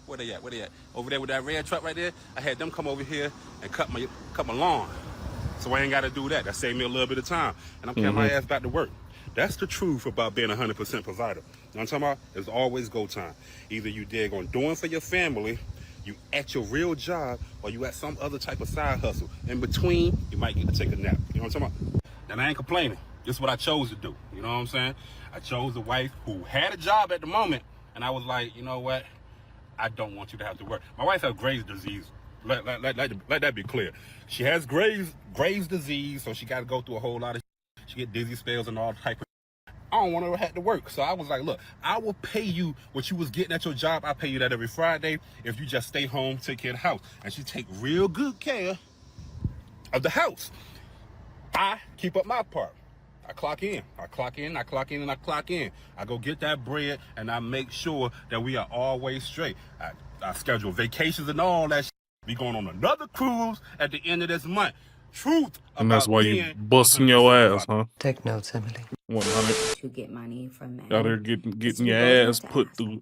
Where they at? Where they at? Over there with that red truck right there. I had them come over here and cut my lawn. So I ain't got to do that. That saved me a little bit of time. And I'm carrying my ass back to work. That's the truth about being a 100% provider. You know what I'm talking about? There's always go time. Either you dig on doing for your family, you at your real job, or you at some other type of side hustle. In between, you might get to take a nap. You know what I'm talking about? And I ain't complaining. This is what I chose to do. You know what I'm saying? I chose a wife who had a job at the moment, and I was like, you know what? I don't want you to have to work. My wife has Graves' disease. Let that be clear. She has Graves' disease, so she got to go through a whole lot of shit. She get dizzy spells and all type of shit. I don't want her to have to work. So I was like, look, I will pay you what you was getting at your job. I pay you that every Friday if you just stay home, take care of the house. And she take real good care of the house. I keep up my part. I clock in, I clock in, I clock in, and I clock in. I go get that bread, and I make sure that we are always straight. I schedule vacations and all that shit. We going on another cruise at the end of this month. Truth about And that's why you busting your ass, huh? Take notes, Emily. 100. To get money from men. Out there getting your ass put through.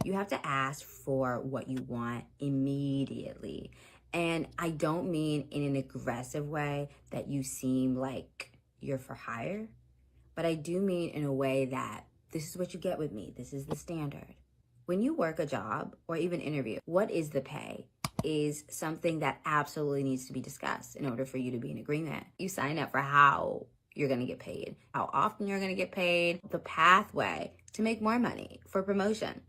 You have to ask for what you want immediately. And I don't mean in an aggressive way that you seem like you're for hire, but I do mean in a way that this is what you get with me. This is the standard. When you work a job or even interview, what is the pay is something that absolutely needs to be discussed in order for you to be in agreement. You sign up for how you're going to get paid, how often you're going to get paid, the pathway to make more money for promotion.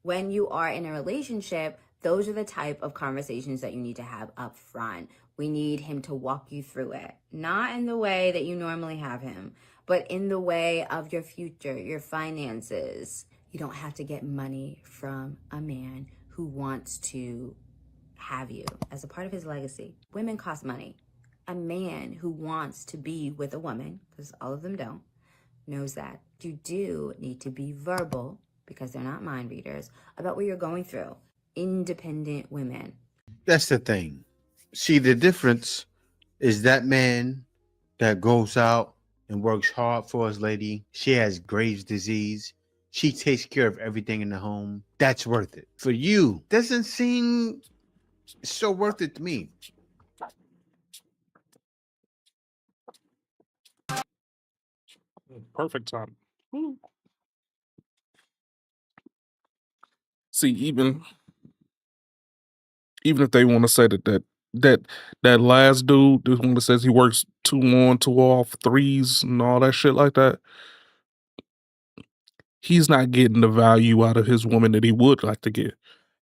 When you are in a relationship, those are the type of conversations that you need to have up front. We need him to walk you through it, not in the way that you normally have him, but in the way of your future, your finances. You don't have to get money from a man who wants to have you as a part of his legacy. Women cost money. A man who wants to be with a woman, because all of them don't, knows that. You do need to be verbal, because they're not mind readers, about what you're going through. Independent women. That's the thing. See, the difference is that man that goes out and works hard for his lady. She has Graves' disease. She takes care of everything in the home. That's worth it. For you, doesn't seem so worth it to me. Perfect time. See, even if they want to say that last dude, the one that says he works 2 on, 2 off, 3s and all that shit like that, he's not getting the value out of his woman that he would like to get.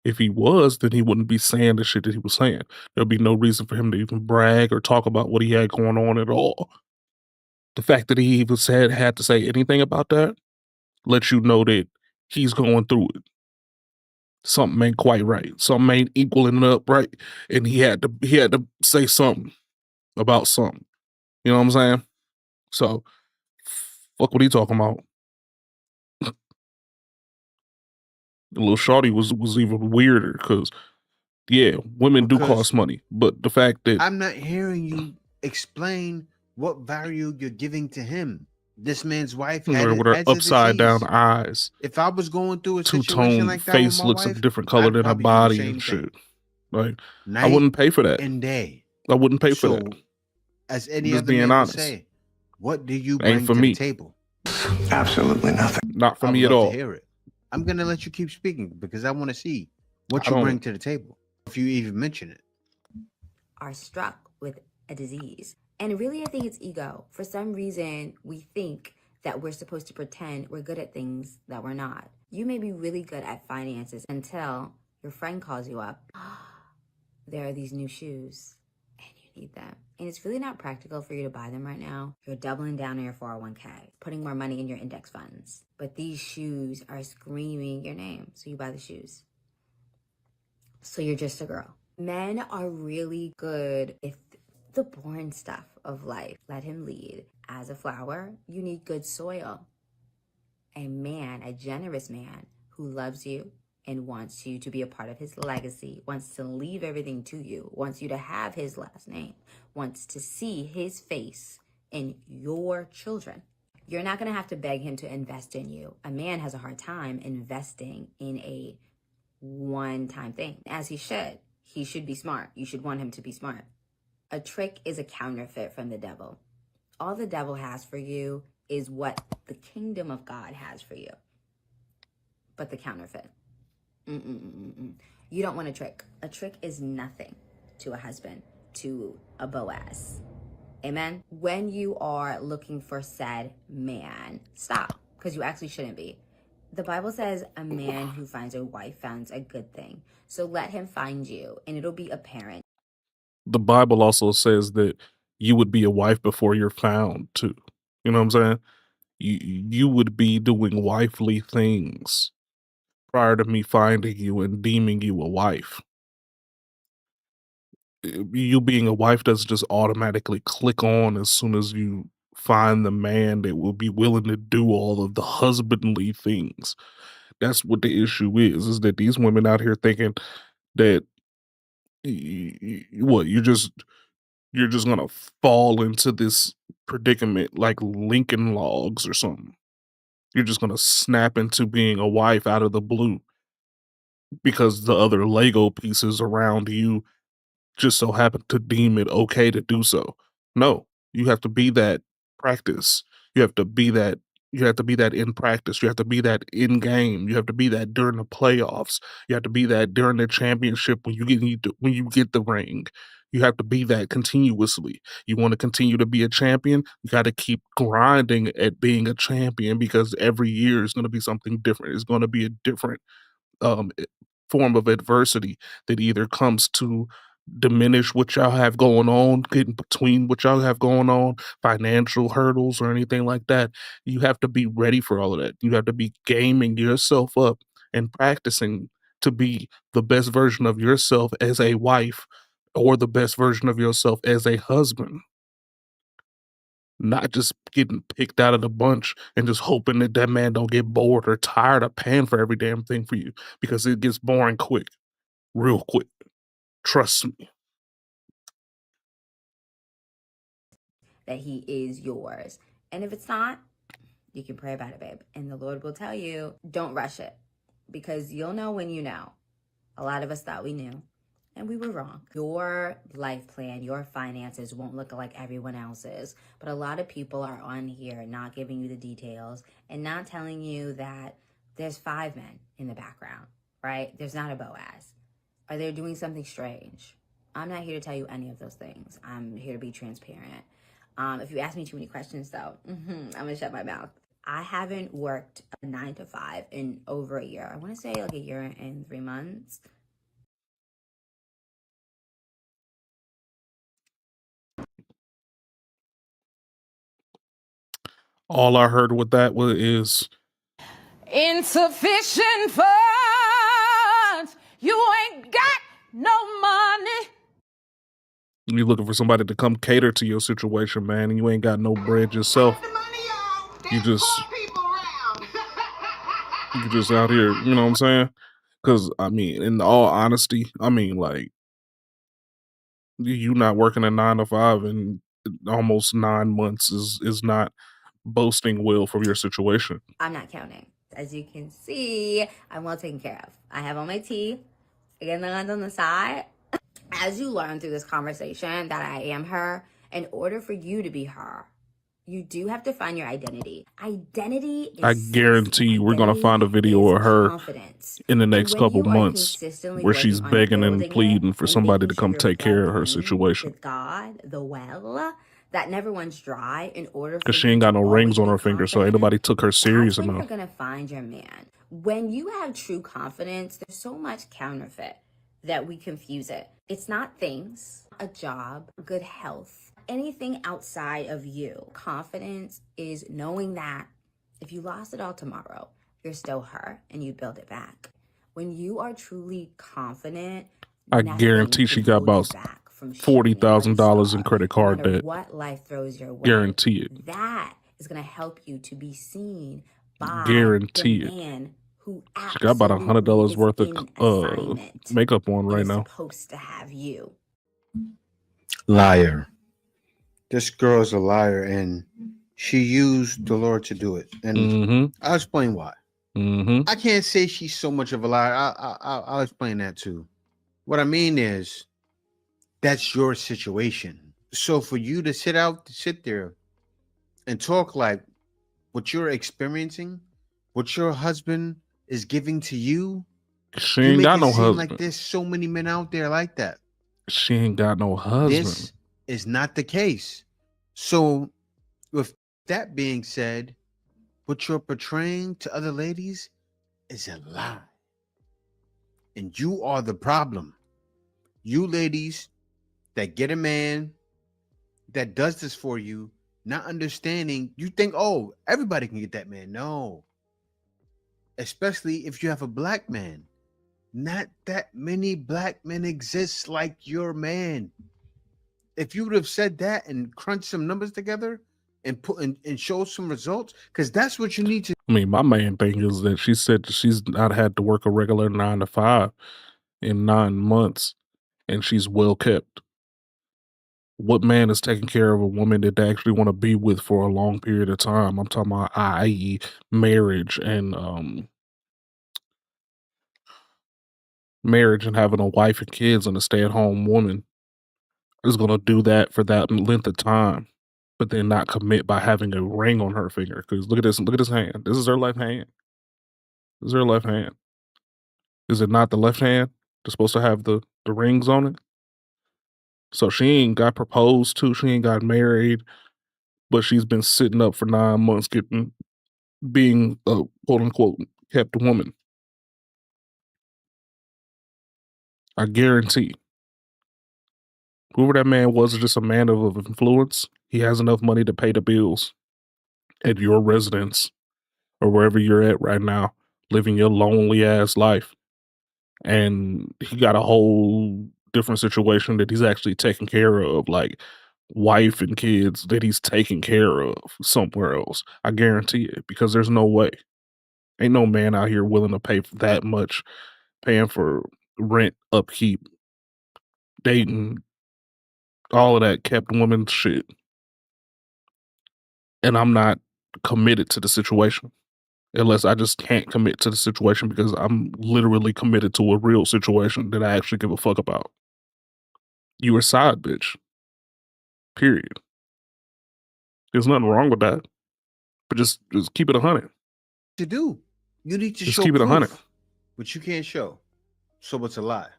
If he was, then he wouldn't be saying the shit that he was saying. There'd be no reason for him to even brag or talk about what he had going on at all. The fact that he even had to say anything about that lets you know that he's going through it. Something ain't quite right. Something ain't equaling it up right, and he had to say something about something. You know what I'm saying? So, fuck what he talking about. The little shorty was even weirder because, yeah, women do cost money, but the fact that I'm not hearing you explain what value you're giving to him. This man's wife had with her upside down eyes, If I was going through a situation two-tone like that face with my looks wife, a different color I'd than her probably do the body same and thing. shit. Like, I Night wouldn't pay for that. and day. I wouldn't pay for So, that. as any Just other being man honest. would say, what do you Ain't bring for to me. the table? Absolutely nothing. Not for I would me at love all. to hear it. I'm going to let you keep speaking because I want to see what I you bring don't- to the table, if you even mention it. Are struck with a disease. And really, I think it's ego. For some reason, we think that we're supposed to pretend we're good at things that we're not. You may be really good at finances until your friend calls you up. There are these new shoes and you need them. And it's really not practical for you to buy them right now. You're doubling down on your 401k, putting more money in your index funds. But these shoes are screaming your name, so you buy the shoes. So you're just a girl. Men are really good with the boring stuff of life. Let him lead. As a flower, you need good soil. A man, a generous man who loves you and wants you to be a part of his legacy, wants to leave everything to you, wants you to have his last name, wants to see his face in your children. You're not going to have to beg him to invest in you. A man has a hard time investing in a one-time thing, as he should. He should be smart. You should want him to be smart. A trick is a counterfeit from the devil. All the devil has for you is what the kingdom of God has for you, but the counterfeit. You don't want a trick. A trick is nothing to a husband, to a Boaz. Amen? When you are looking for said man, stop, because you actually shouldn't be. The Bible says a man who finds a wife finds a good thing. So let him find you, and it'll be apparent. The Bible also says that you would be a wife before you're found too. You know what I'm saying? You would be doing wifely things prior to me finding you and deeming you a wife. You being a wife doesn't just automatically click on as soon as you find the man that will be willing to do all of the husbandly things. That's what the issue is that these women out here thinking that what you're just gonna fall into this predicament like Lincoln Logs or something. You're just gonna snap into being a wife out of the blue because the other Lego pieces around you just so happen to deem it okay to do so. No, you have to be that practice. You have to be that. You have to be that in practice. You have to be that in game. You have to be that during the playoffs. You have to be that during the championship when you get the ring. You have to be that continuously. You want to continue to be a champion, you got to keep grinding at being a champion because every year is going to be something different. It's going to be a different um, form of adversity that either comes to diminish what y'all have going on, get in between what y'all have going on, financial hurdles or anything like that. You have to be ready for all of that. You have to be gaming yourself up and practicing to be the best version of yourself as a wife or the best version of yourself as a husband. Not just getting picked out of the bunch and just hoping that that man don't get bored or tired of paying for every damn thing for you because it gets boring quick, real quick. Trust me. That he is yours. And if it's not, you can pray about it, babe. And the Lord will tell you, don't rush it, because you'll know when you know. A lot of us thought we knew, and we were wrong. Your life plan, your finances won't look like everyone else's, but a lot of people are on here not giving you the details and not telling you that there's 5 men in the background, right? There's not a Boaz. Or they're doing something strange. I'm not here to tell you any of those things. I'm here to be transparent. If you ask me too many questions, though, I'm gonna shut my mouth. I haven't worked a 9 to 5 in over a year. I want to say like a year and 3 months. All I heard with that is insufficient funds. You ain't got no money. you're looking for somebody to come cater to your situation, man, and you ain't got no bread yourself. You just out here, you know what I'm saying? Because, I mean, in all honesty, I mean, like, you not working a 9 to 5 in almost 9 months is not boasting well from your situation. I'm not counting. As you can see, I'm well taken care of. I have all my tea. Again, the ones on the side. As you learn through this conversation that I am her, in order for you to be her, you do have to find your identity. Identity is I guarantee you we're going to find a video of her confidence. in the next couple months Consistently where she's working on begging and building pleading for and somebody making to sure come you're take care of her plugged in situation. with God, the well that never runs dry, in order for Because she you ain't to got no rings always on be her finger, so ain't confident. nobody took her serious That's when enough. you're gonna find your man. When you have true confidence, there's so much counterfeit that we confuse it. It's not things, a job, good health, anything outside of you. Confidence is knowing that if you lost it all tomorrow, you're still her and you build it back. When you are truly confident, I nothing guarantee she can got hold you about back from showing you're a $40,000 in star, credit no card matter debt. what life throws your way. Guarantee it. That is going to help you to be seen by the Guarantee it. man who She got about absolutely $100 is worth in of assignment makeup on and right is now. supposed to have you. Liar. This girl is a liar, and she used the Lord to do it. And I'll explain why. I can't say she's so much of a liar. I'll explain that too. What I mean is, that's your situation. So for you to sit there and talk like what you're experiencing, what your husband is giving to you, She you ain't make got it no seem husband. like there's so many men out there like that. She ain't got no husband. This is not the case. So with that being said, what you're portraying to other ladies is a lie. And you are the problem. You ladies that get a man that does this for you, not understanding, you think, oh, everybody can get that man. No. Especially if you have a black man. Not that many black men exist like your man. If you would have said that and crunched some numbers together and put and show some results, because that's what you need to. I mean, my main thing is that she said she's not had to work a regular 9 to 5 in 9 months, and she's well kept. What man is taking care of a woman that they actually want to be with for a long period of time? I'm talking about, i.e., marriage and having a wife and kids and a stay-at-home woman is going to do that for that length of time, but then not commit by having a ring on her finger. Because look at this hand. This is her left hand. This is her left hand. Is it not the left hand that's supposed to have the rings on it? So she ain't got proposed to, she ain't got married, but she's been sitting up for 9 months being a quote unquote kept woman. I guarantee. Whoever that man was is just a man of influence. He has enough money to pay the bills at your residence or wherever you're at right now, living your lonely ass life. And he got a whole different situation that he's actually taking care of, like wife and kids that he's taking care of somewhere else. I guarantee it, because there's no way. Ain't no man out here willing to pay for that much, paying for rent, upkeep, dating, all of that kept woman shit. And I'm not committed to the situation. Unless I just can't commit to the situation because I'm literally committed to a real situation that I actually give a fuck about. You a side bitch. Period. There's nothing wrong with that. But just keep it 100. To do. You need to Just show keep it proof, 100. which you can't show. So it's a lie.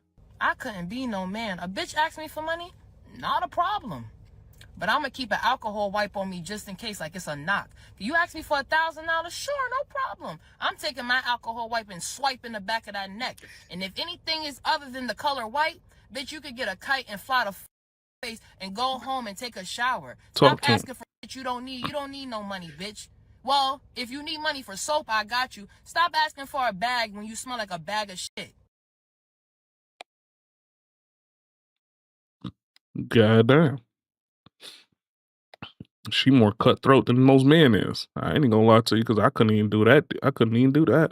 I couldn't be no man. A bitch asked me for money, not a problem. But I'm gonna keep an alcohol wipe on me just in case, like it's a knock. If you ask me for $1,000, sure, no problem. I'm taking my alcohol wipe and swiping the back of that neck. And if anything is other than the color white, bitch, you could get a kite and fly to face and go home and take a shower. Stop asking for shit you don't need. You don't need no money, bitch. Well, if you need money for soap, I got you. Stop asking for a bag when you smell like a bag of shit. Goddamn. She more cutthroat than most men is. I ain't gonna lie to you because I couldn't even do that. I couldn't even do that.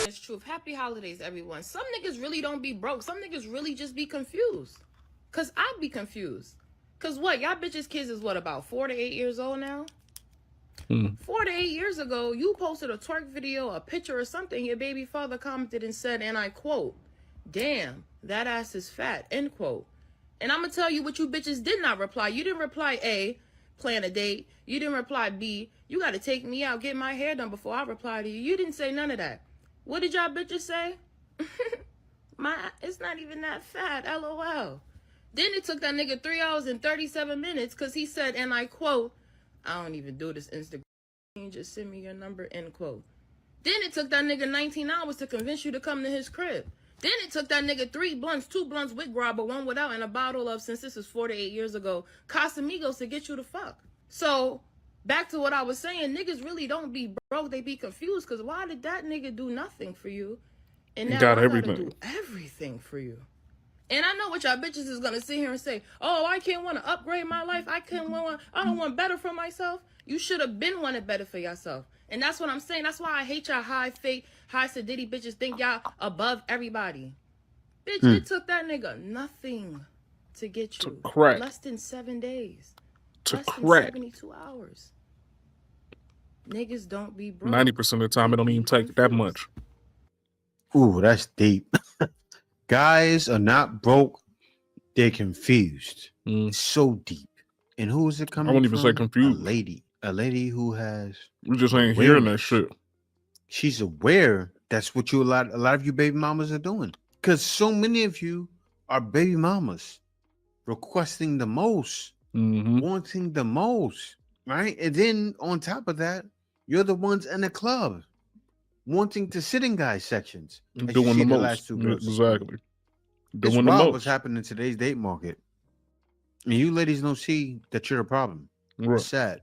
It's true. Happy holidays, everyone. Some niggas really don't be broke. Some niggas really just be confused. Cause I be confused. Cause what? Y'all bitches kids is what, about 4 to 8 years old now? 4 to 8 years ago, you posted a twerk video, a picture or something. Your baby father commented and said, and I quote, "Damn, that ass is fat," end quote. And I'm gonna tell you what you bitches did not reply. You didn't reply A, plan a date. You didn't reply B, you gotta take me out, get my hair done before I reply to you. You didn't say none of that. What did y'all bitches say? It's not even that fat, LOL. Then it took that nigga 3 hours and 37 minutes because he said, and I quote, "I don't even do this Instagram. You just send me your number," end quote. Then it took that nigga 19 hours to convince you to come to his crib. Then it took that nigga 3 blunts, 2 blunts with grab, but 1 without, and a bottle of, since this is 4 to 8 years ago, Casamigos to get you to fuck. So back to what I was saying, niggas really don't be broke. They be confused because why did that nigga do nothing for you? And now got I gotta everything. do everything for you. And I know what y'all bitches is gonna sit here and say, oh, I can't want to upgrade my life. I don't want better for myself. You should have been wanting better for yourself. And that's what I'm saying. That's why I hate y'all high sedity bitches think y'all above everybody. Bitch, it took that nigga nothing to get you. To crack. Less than 7 days. To Less crack. than 72 hours. Niggas don't be broke. 90% of the time, it don't even take that much. Ooh, that's deep. Guys are not broke. They're confused. It's so deep. And who is it coming from? I wouldn't even say confused. A lady who has. We just ain't hearing that shit. She's aware that's what a lot of you baby mamas are doing. Because so many of you are baby mamas requesting the most, wanting the most, right? And then on top of that, you're the ones in the club wanting to sit in guys sections. Doing the most. Exactly. It's wild what's happening in today's date market. And you ladies don't see that you're a problem. Right. It's sad.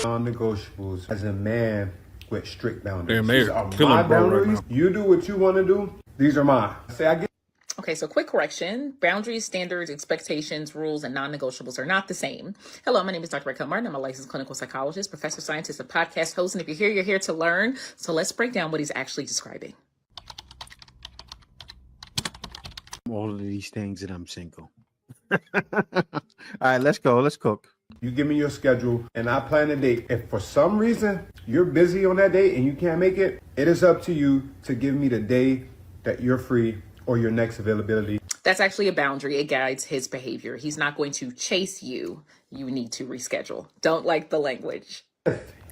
Non-negotiables as a man with strict boundaries. Damn, These they're are killing my bro right boundaries. now. You do what you want to do. These are mine. Say I get. Okay, so quick correction. Boundaries, standards, expectations, rules, and non-negotiables are not the same. Hello, my name is Dr. Raquel Martin. I'm a licensed clinical psychologist, professor, scientist, and podcast host. And if you're here, you're here to learn. So let's break down what he's actually describing. All of these things that I'm single. All right, let's go. Let's cook. You give me your schedule and I plan a date. If for some reason you're busy on that date and you can't make it, it is up to you to give me the day that you're free or your next availability. That's actually a boundary. It guides his behavior. He's not going to chase you. You need to reschedule. Don't like the language.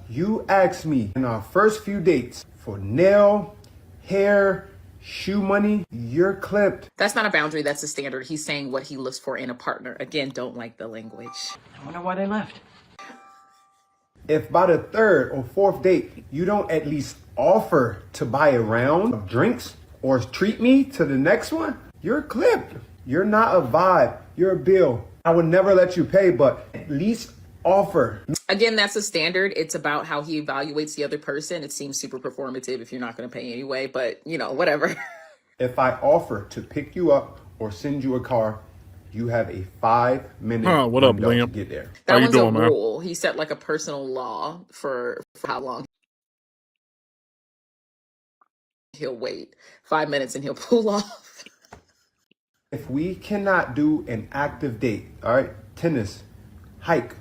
You asked me in our first few dates for nail, hair, shoe money, you're clipped. That's not a boundary. That's a standard. He's saying what he looks for in a partner. Again, don't like the language. I wonder why they left. If by the third or fourth date, you don't at least offer to buy a round of drinks or treat me to the next one, you're clipped. You're not a vibe. You're a bill. I would never let you pay, but at least offer. Again, that's a standard. It's about how he evaluates the other person. It seems super performative if you're not going to pay anyway, but you know, whatever. If I offer to pick you up or send you a car, you have a 5-minute what up, window Liam? to get there. That one's a rule. He set like a personal law for how long he'll wait. 5 minutes and he'll pull off. If we cannot do an active date, all right, tennis, hike,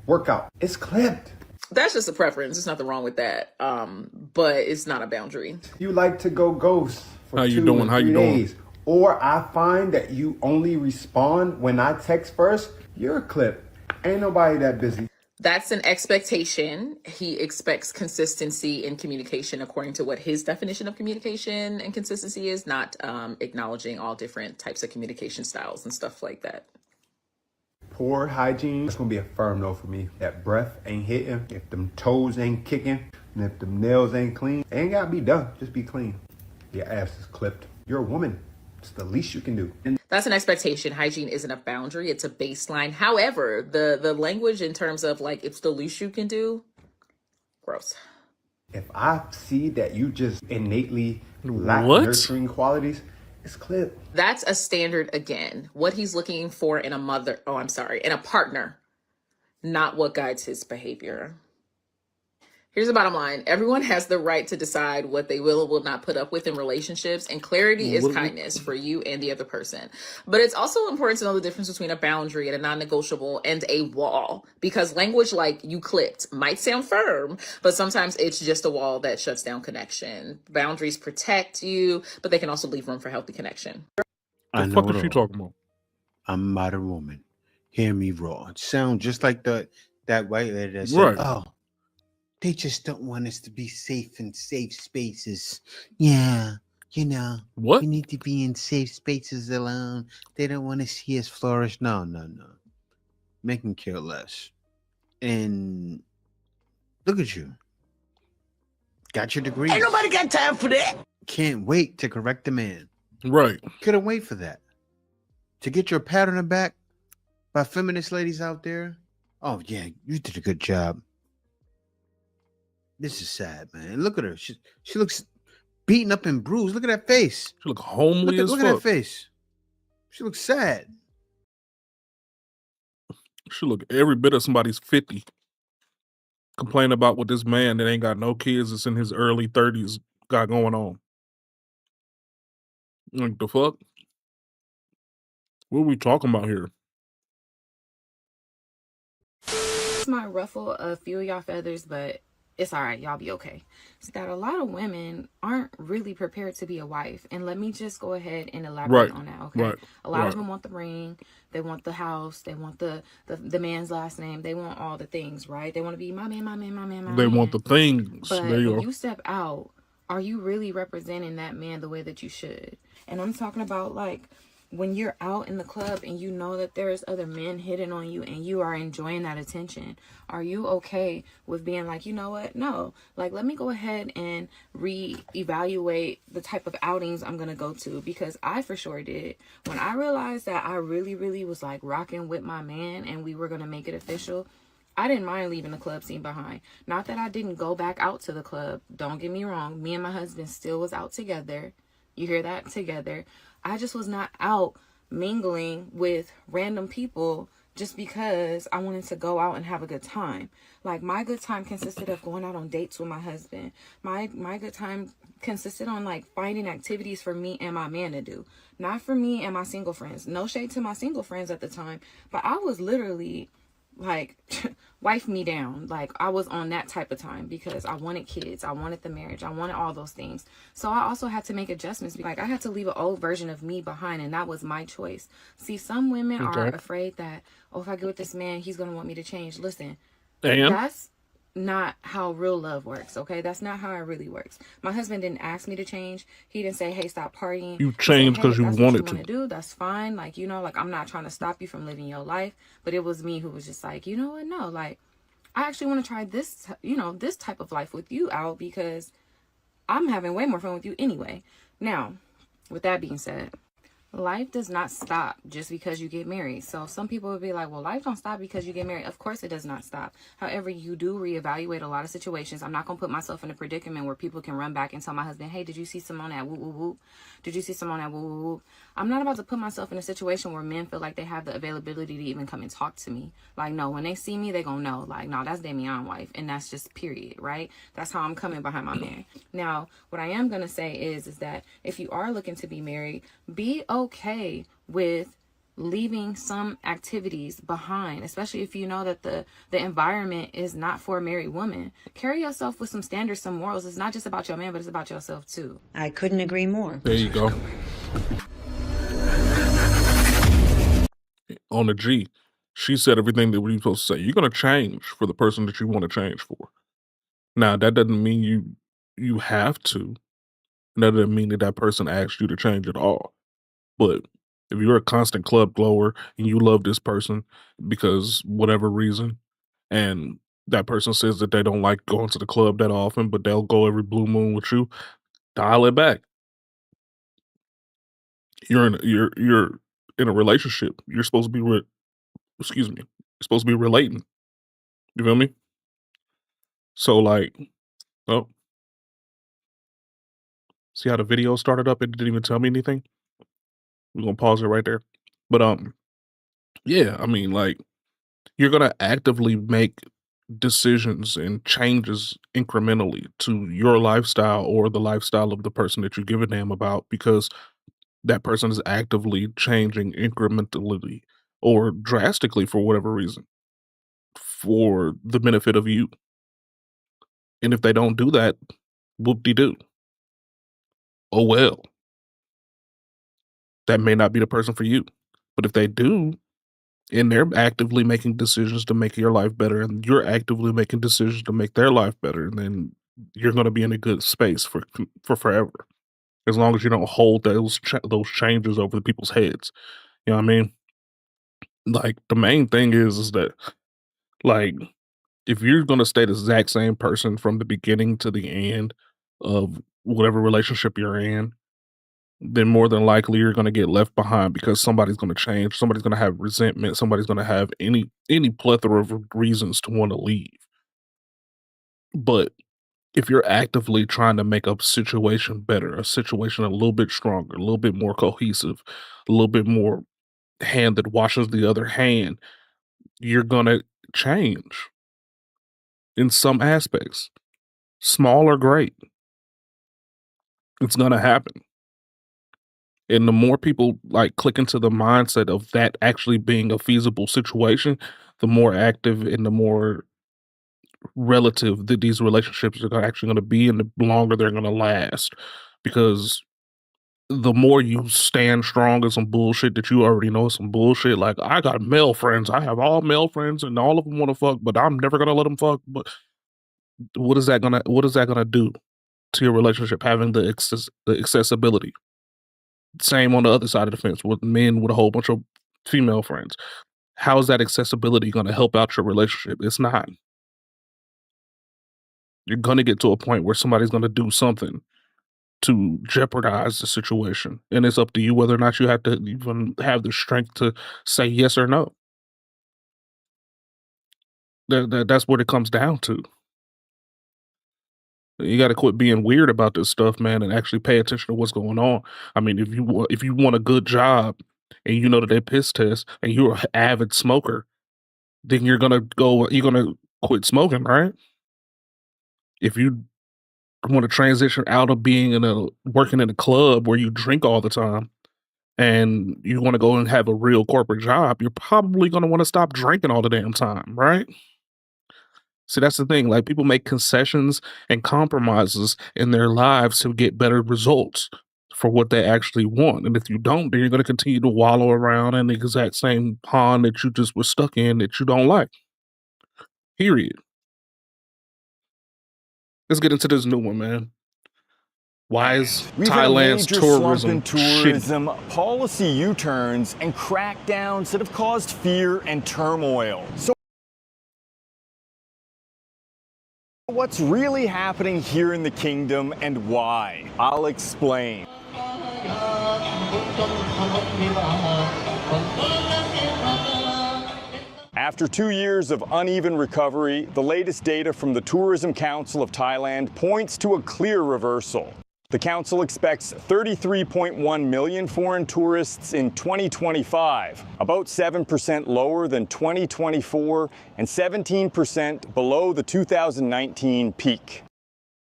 workout, it's clipped. That's just a preference. There's nothing wrong with that. But it's not a boundary. You like to go ghost for How you 2 doing? and How 3 you doing? days. Or I find that you only respond when I text first, you're a clip. Ain't nobody that busy. That's an expectation. He expects consistency in communication according to what his definition of communication and consistency is, not acknowledging all different types of communication styles and stuff like that. Poor hygiene, that's gonna be a firm no for me. That breath ain't hitting, if them toes ain't kicking, and if them nails ain't clean, ain't gotta be done, just be clean. Your ass is clipped. You're a woman. It's the least you can do. That's an expectation. Hygiene isn't a boundary. It's a baseline. However, the language in terms of like, it's the least you can do, gross. If I see that you just innately lack nurturing qualities, it's clip. That's a standard again. What he's looking for in a in a partner, not what guides his behavior. Here's the bottom line. Everyone has the right to decide what they will or will not put up with in relationships, and clarity is kindness for you and the other person. But it's also important to know the difference between a boundary and a non-negotiable and a wall, because language like "you clipped" might sound firm, but sometimes it's just a wall that shuts down connection. Boundaries protect you, but they can also leave room for healthy connection. I The know fuck it is she all. talking about? I'm a modern woman. Hear me raw. It sound just like that white lady that said, Right. "Oh, they just don't want us to be safe in safe spaces. Yeah, you know, what? We need to be in safe spaces alone. They don't want to see us flourish." No. Make them care less. And look at you. Got your degree. Ain't nobody got time for that. Can't wait to correct the man. Right. Couldn't wait for that. To get your pat on the back by feminist ladies out there. Oh yeah, you did a good job. This is sad, man. Look at her. She looks beaten up and bruised. Look at that face. She look homely as Look at that fuck. face. She looks sad. She look every bit of somebody's 50. Complain about what this man that ain't got no kids that's in his early 30s got going on. Like the fuck? What are we talking about here? This might ruffle a few of y'all feathers, but it's all right. Y'all be okay. It's that a lot of women aren't really prepared to be a wife. And let me just go ahead and elaborate on that, okay? A lot of them want the ring. They want the house. They want the man's last name. They want all the things, right? They want to be my man, my man, my man, my man. They want the things. But there you when go. you step out, are you really representing that man the way that you should? And I'm talking about like when you're out in the club and you know that there's other men hitting on you and you are enjoying that attention, are you okay with being like, you know what? No, like, let me go ahead and reevaluate the type of outings I'm going to go to, because I for sure did. When I realized that I really, really was like rocking with my man and we were going to make it official, I didn't mind leaving the club scene behind. Not that I didn't go back out to the club. Don't get me wrong. Me and my husband still was out together. You hear that? Together. I just was not out mingling with random people just because I wanted to go out and have a good time. Like, my good time consisted of going out on dates with my husband. My good time consisted on like finding activities for me and my man to do. Not for me and my single friends. No shade to my single friends at the time, but I was literally like wife me down. Like, I was on that type of time because I wanted kids, I wanted the marriage, I wanted all those things. So I also had to make adjustments. Like, I had to leave an old version of me behind, and that was my choice. See, some women are afraid that, oh, if I get with this man, he's gonna want me to change. Listen, that's not how real love works, okay? That's not how it really works. My husband didn't ask me to change. He didn't say, hey, stop partying. You changed because you wanted to. Do, that's fine. Like, you know, like, I'm not trying to stop you from living your life, but it was me who was just like, you know what? No, like, I actually want to try this, you know, this type of life with you out because I'm having way more fun with you anyway. Now, with that being said, life does not stop just because you get married. So some people would be like, well, life don't stop because you get married. Of course it does not stop. However, you do reevaluate a lot of situations. I'm not going to put myself in a predicament where people can run back and tell my husband, hey, did you see Simone at whoop, whoop, whoop? Did you see Simone at whoop, whoop, whoop? I'm not about to put myself in a situation where men feel like they have the availability to even come and talk to me. Like, no, when they see me, they going to know. Like, no, that's Damian's wife. And that's just period, right? That's how I'm coming behind my man. Now, what I am going to say is that if you are looking to be married, be okay with leaving some activities behind, especially if you know that the environment is not for a married woman. Carry yourself with some standards, some morals. It's not just about your man, but it's about yourself too. I couldn't agree more. There you go. On the G, she said everything that we're supposed to say. You're going to change for the person that you want to change for. Now, that doesn't mean you have to. That doesn't mean that person asked you to change at all. But if you're a constant club goer and you love this person because whatever reason, and that person says that they don't like going to the club that often, but they'll go every blue moon with you, dial it back. You're in a relationship. You're supposed to be you're supposed to be relating. You feel me? So like, oh, see how the video started up? It didn't even tell me anything. We're gonna pause it right there. But yeah, I mean, like, you're gonna actively make decisions and changes incrementally to your lifestyle or the lifestyle of the person that you give a damn about, because that person is actively changing incrementally or drastically for whatever reason for the benefit of you. And if they don't do that, whoop-de-doo. Oh well. That may not be the person for you. But if they do, and they're actively making decisions to make your life better, and you're actively making decisions to make their life better, then you're going to be in a good space for forever, as long as you don't hold those changes over the people's heads. You know what I mean? Like, the main thing is that, like, if you're going to stay the exact same person from the beginning to the end of whatever relationship you're in, then more than likely you're going to get left behind because somebody's going to change. Somebody's going to have resentment. Somebody's going to have any plethora of reasons to want to leave. But if you're actively trying to make a situation better, a situation a little bit stronger, a little bit more cohesive, a little bit more hand that washes the other hand, you're going to change in some aspects, small or great. It's going to happen. And the more people like click into the mindset of that actually being a feasible situation, the more active and the more relative that these relationships are actually going to be, and the longer they're going to last. Because the more you stand strong in some bullshit that you already know is some bullshit. Like, I got male friends. I have all male friends, and all of them want to fuck, but I'm never gonna let them fuck. But what is that gonna do to your relationship? Having the accessibility. Same on the other side of the fence with men with a whole bunch of female friends. How is that accessibility gonna help out your relationship? It's not. You're gonna get to a point where somebody's gonna do something to jeopardize the situation, and it's up to you whether or not you have to even have the strength to say yes or no. That's what it comes down to. You got to quit being weird about this stuff, man, and actually pay attention to what's going on. I mean, if you want a good job and you know that they piss test and you're an avid smoker, then you're gonna quit smoking, right? If you want to transition out of being working in a club where you drink all the time and you want to go and have a real corporate job, you're probably going to want to stop drinking all the damn time, right? See, that's the thing. Like, people make concessions and compromises in their lives to get better results for what they actually want. And if you don't, then you're going to continue to wallow around in the exact same pond that you just were stuck in that you don't like. Period. Let's get into this new one, man. Why is We've had a Thailand's major slump tourism in shitty? tourism, policy U-turns, and crackdowns that have caused fear and turmoil. So what's really happening here in the kingdom and why? I'll explain. After 2 years of uneven recovery, the latest data from the Tourism Council of Thailand points to a clear reversal. The council expects 33.1 million foreign tourists in 2025, about 7% lower than 2024 and 17% below the 2019 peak.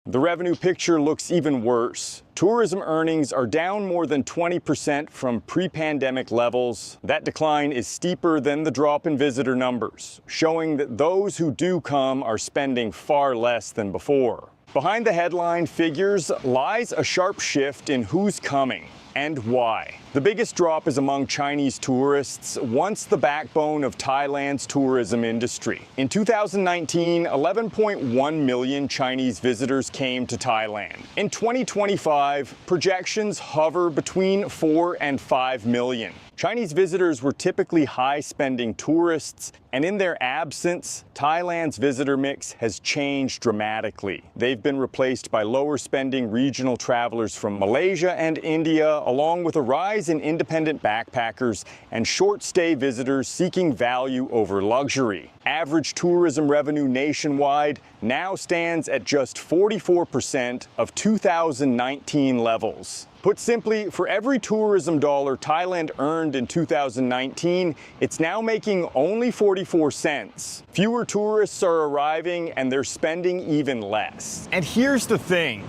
The revenue picture looks even worse. Tourism earnings are down more than 20% from pre-pandemic levels. That decline is steeper than the drop in visitor numbers, showing that those who do come are spending far less than before. Behind the headline figures lies a sharp shift in who's coming and why. The biggest drop is among Chinese tourists, once the backbone of Thailand's tourism industry. In 2019, 11.1 million Chinese visitors came to Thailand. In 2025, projections hover between 4 and 5 million. Chinese visitors were typically high-spending tourists, and in their absence, Thailand's visitor mix has changed dramatically. They've been replaced by lower-spending regional travelers from Malaysia and India, along with a rise in independent backpackers and short-stay visitors seeking value over luxury. Average tourism revenue nationwide now stands at just 44% of 2019 levels. Put simply, for every tourism dollar Thailand earned in 2019, it's now making only 44 cents. Fewer tourists are arriving and they're spending even less. And here's the thing.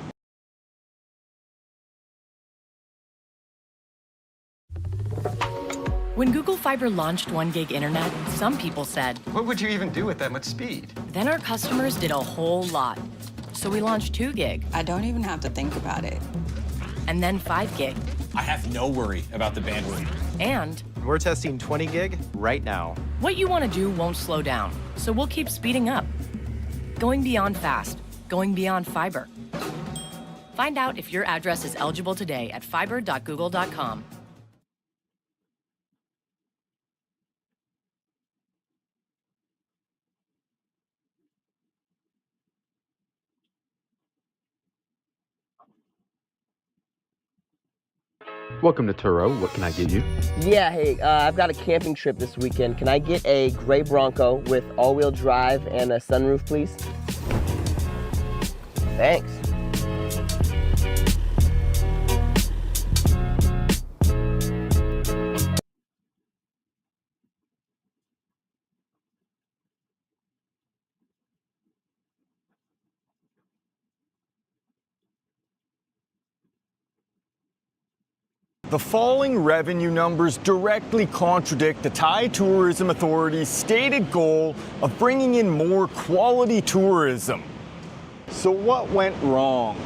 When Google Fiber launched 1 gig internet, some people said, "What would you even do with that much speed?" Then our customers did a whole lot. So we launched 2 gig. I don't even have to think about it. And then 5 gig. I have no worry about the bandwidth. And we're testing 20 gig right now. What you want to do won't slow down, so we'll keep speeding up. Going beyond fast, going beyond fiber. Find out if your address is eligible today at fiber.google.com. Welcome to Turo. What can I get you? Yeah, hey, I've got a camping trip this weekend. Can I get a gray Bronco with all-wheel drive and a sunroof, please? Thanks. The falling revenue numbers directly contradict the Thai Tourism Authority's stated goal of bringing in more quality tourism. So what went wrong?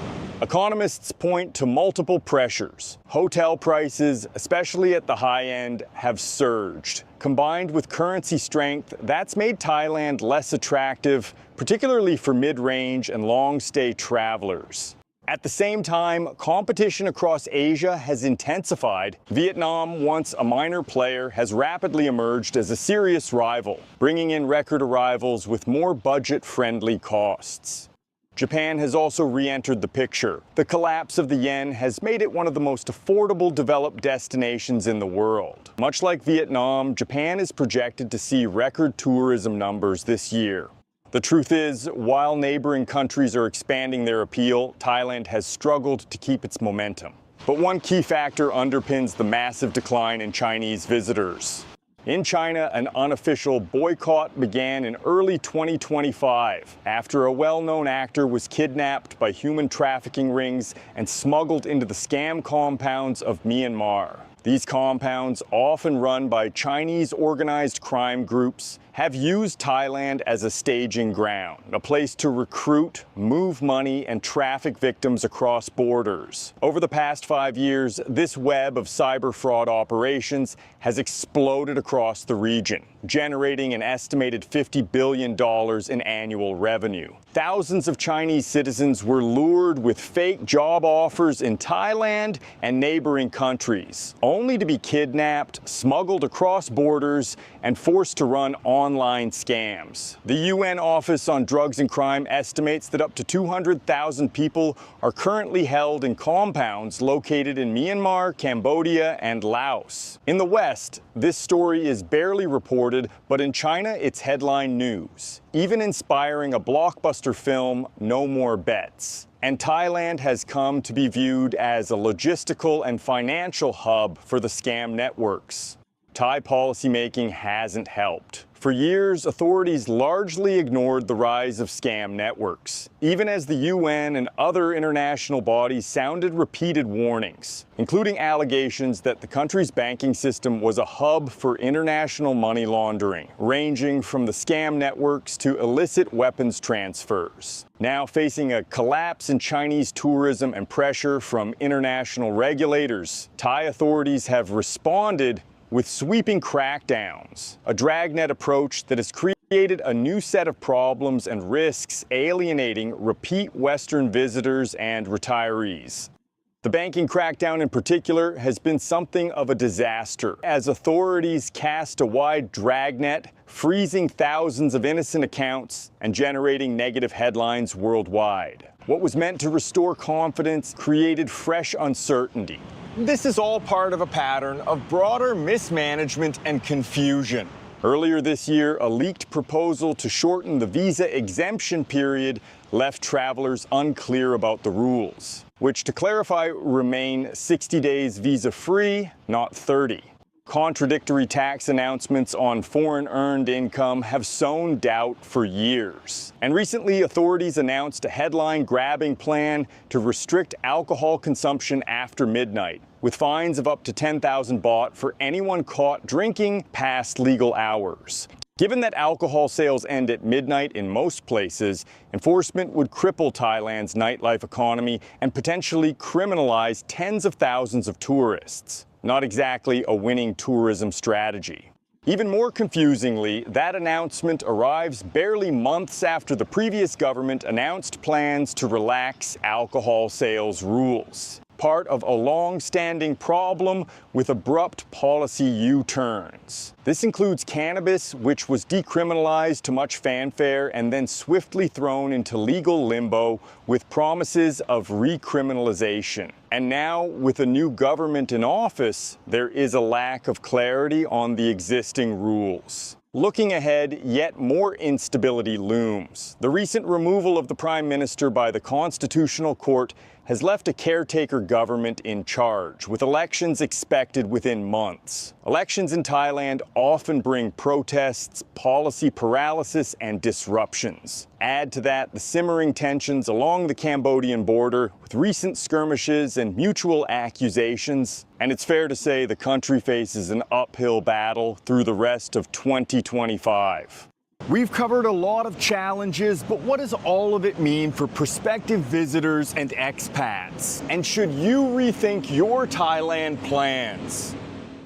Economists point to multiple pressures. Hotel prices, especially at the high end, have surged. Combined with currency strength, that's made Thailand less attractive, particularly for mid-range and long-stay travelers. At the same time, competition across Asia has intensified. Vietnam, once a minor player, has rapidly emerged as a serious rival, bringing in record arrivals with more budget-friendly costs. Japan has also re-entered the picture. The collapse of the yen has made it one of the most affordable developed destinations in the world. Much like Vietnam, Japan is projected to see record tourism numbers this year. The truth is, while neighboring countries are expanding their appeal, Thailand has struggled to keep its momentum. But one key factor underpins the massive decline in Chinese visitors. In China, an unofficial boycott began in early 2025 after a well-known actor was kidnapped by human trafficking rings and smuggled into the scam compounds of Myanmar. These compounds, often run by Chinese organized crime groups, have used Thailand as a staging ground, a place to recruit, move money, and traffic victims across borders. Over the past 5 years, this web of cyber fraud operations has exploded across the region, generating an estimated $50 billion in annual revenue. Thousands of Chinese citizens were lured with fake job offers in Thailand and neighboring countries, only to be kidnapped, smuggled across borders, and forced to run online scams. The UN Office on Drugs and Crime estimates that up to 200,000 people are currently held in compounds located in Myanmar, Cambodia, and Laos. In the West, this story is barely reported, but in China, it's headline news, even inspiring a blockbuster film, No More Bets. And Thailand has come to be viewed as a logistical and financial hub for the scam networks. Thai policymaking hasn't helped. For years, authorities largely ignored the rise of scam networks, even as the UN and other international bodies sounded repeated warnings, including allegations that the country's banking system was a hub for international money laundering, ranging from the scam networks to illicit weapons transfers. Now facing a collapse in Chinese tourism and pressure from international regulators, Thai authorities have responded with sweeping crackdowns, a dragnet approach that has created a new set of problems and risks alienating repeat Western visitors and retirees. The banking crackdown in particular has been something of a disaster, as authorities cast a wide dragnet, freezing thousands of innocent accounts and generating negative headlines worldwide. What was meant to restore confidence created fresh uncertainty. This is all part of a pattern of broader mismanagement and confusion. Earlier this year, a leaked proposal to shorten the visa exemption period left travelers unclear about the rules, which, to clarify, remain 60 days visa-free, not 30. Contradictory tax announcements on foreign earned income have sown doubt for years. And recently, authorities announced a headline-grabbing plan to restrict alcohol consumption after midnight, with fines of up to 10,000 baht for anyone caught drinking past legal hours. Given that alcohol sales end at midnight in most places, enforcement would cripple Thailand's nightlife economy and potentially criminalize tens of thousands of tourists. Not exactly a winning tourism strategy. Even more confusingly, that announcement arrives barely months after the previous government announced plans to relax alcohol sales rules. part of a long-standing problem with abrupt policy U-turns. This includes cannabis, which was decriminalized to much fanfare and then swiftly thrown into legal limbo with promises of recriminalization. And now, with a new government in office, there is a lack of clarity on the existing rules. Looking ahead, yet more instability looms. The recent removal of the Prime Minister by the Constitutional Court has left a caretaker government in charge, with elections expected within months. Elections in Thailand often bring protests, policy paralysis, and disruptions. Add to that the simmering tensions along the Cambodian border, with recent skirmishes and mutual accusations, and it's fair to say the country faces an uphill battle through the rest of 2025. We've covered a lot of challenges, but what does all of it mean for prospective visitors and expats? And should you rethink your Thailand plans?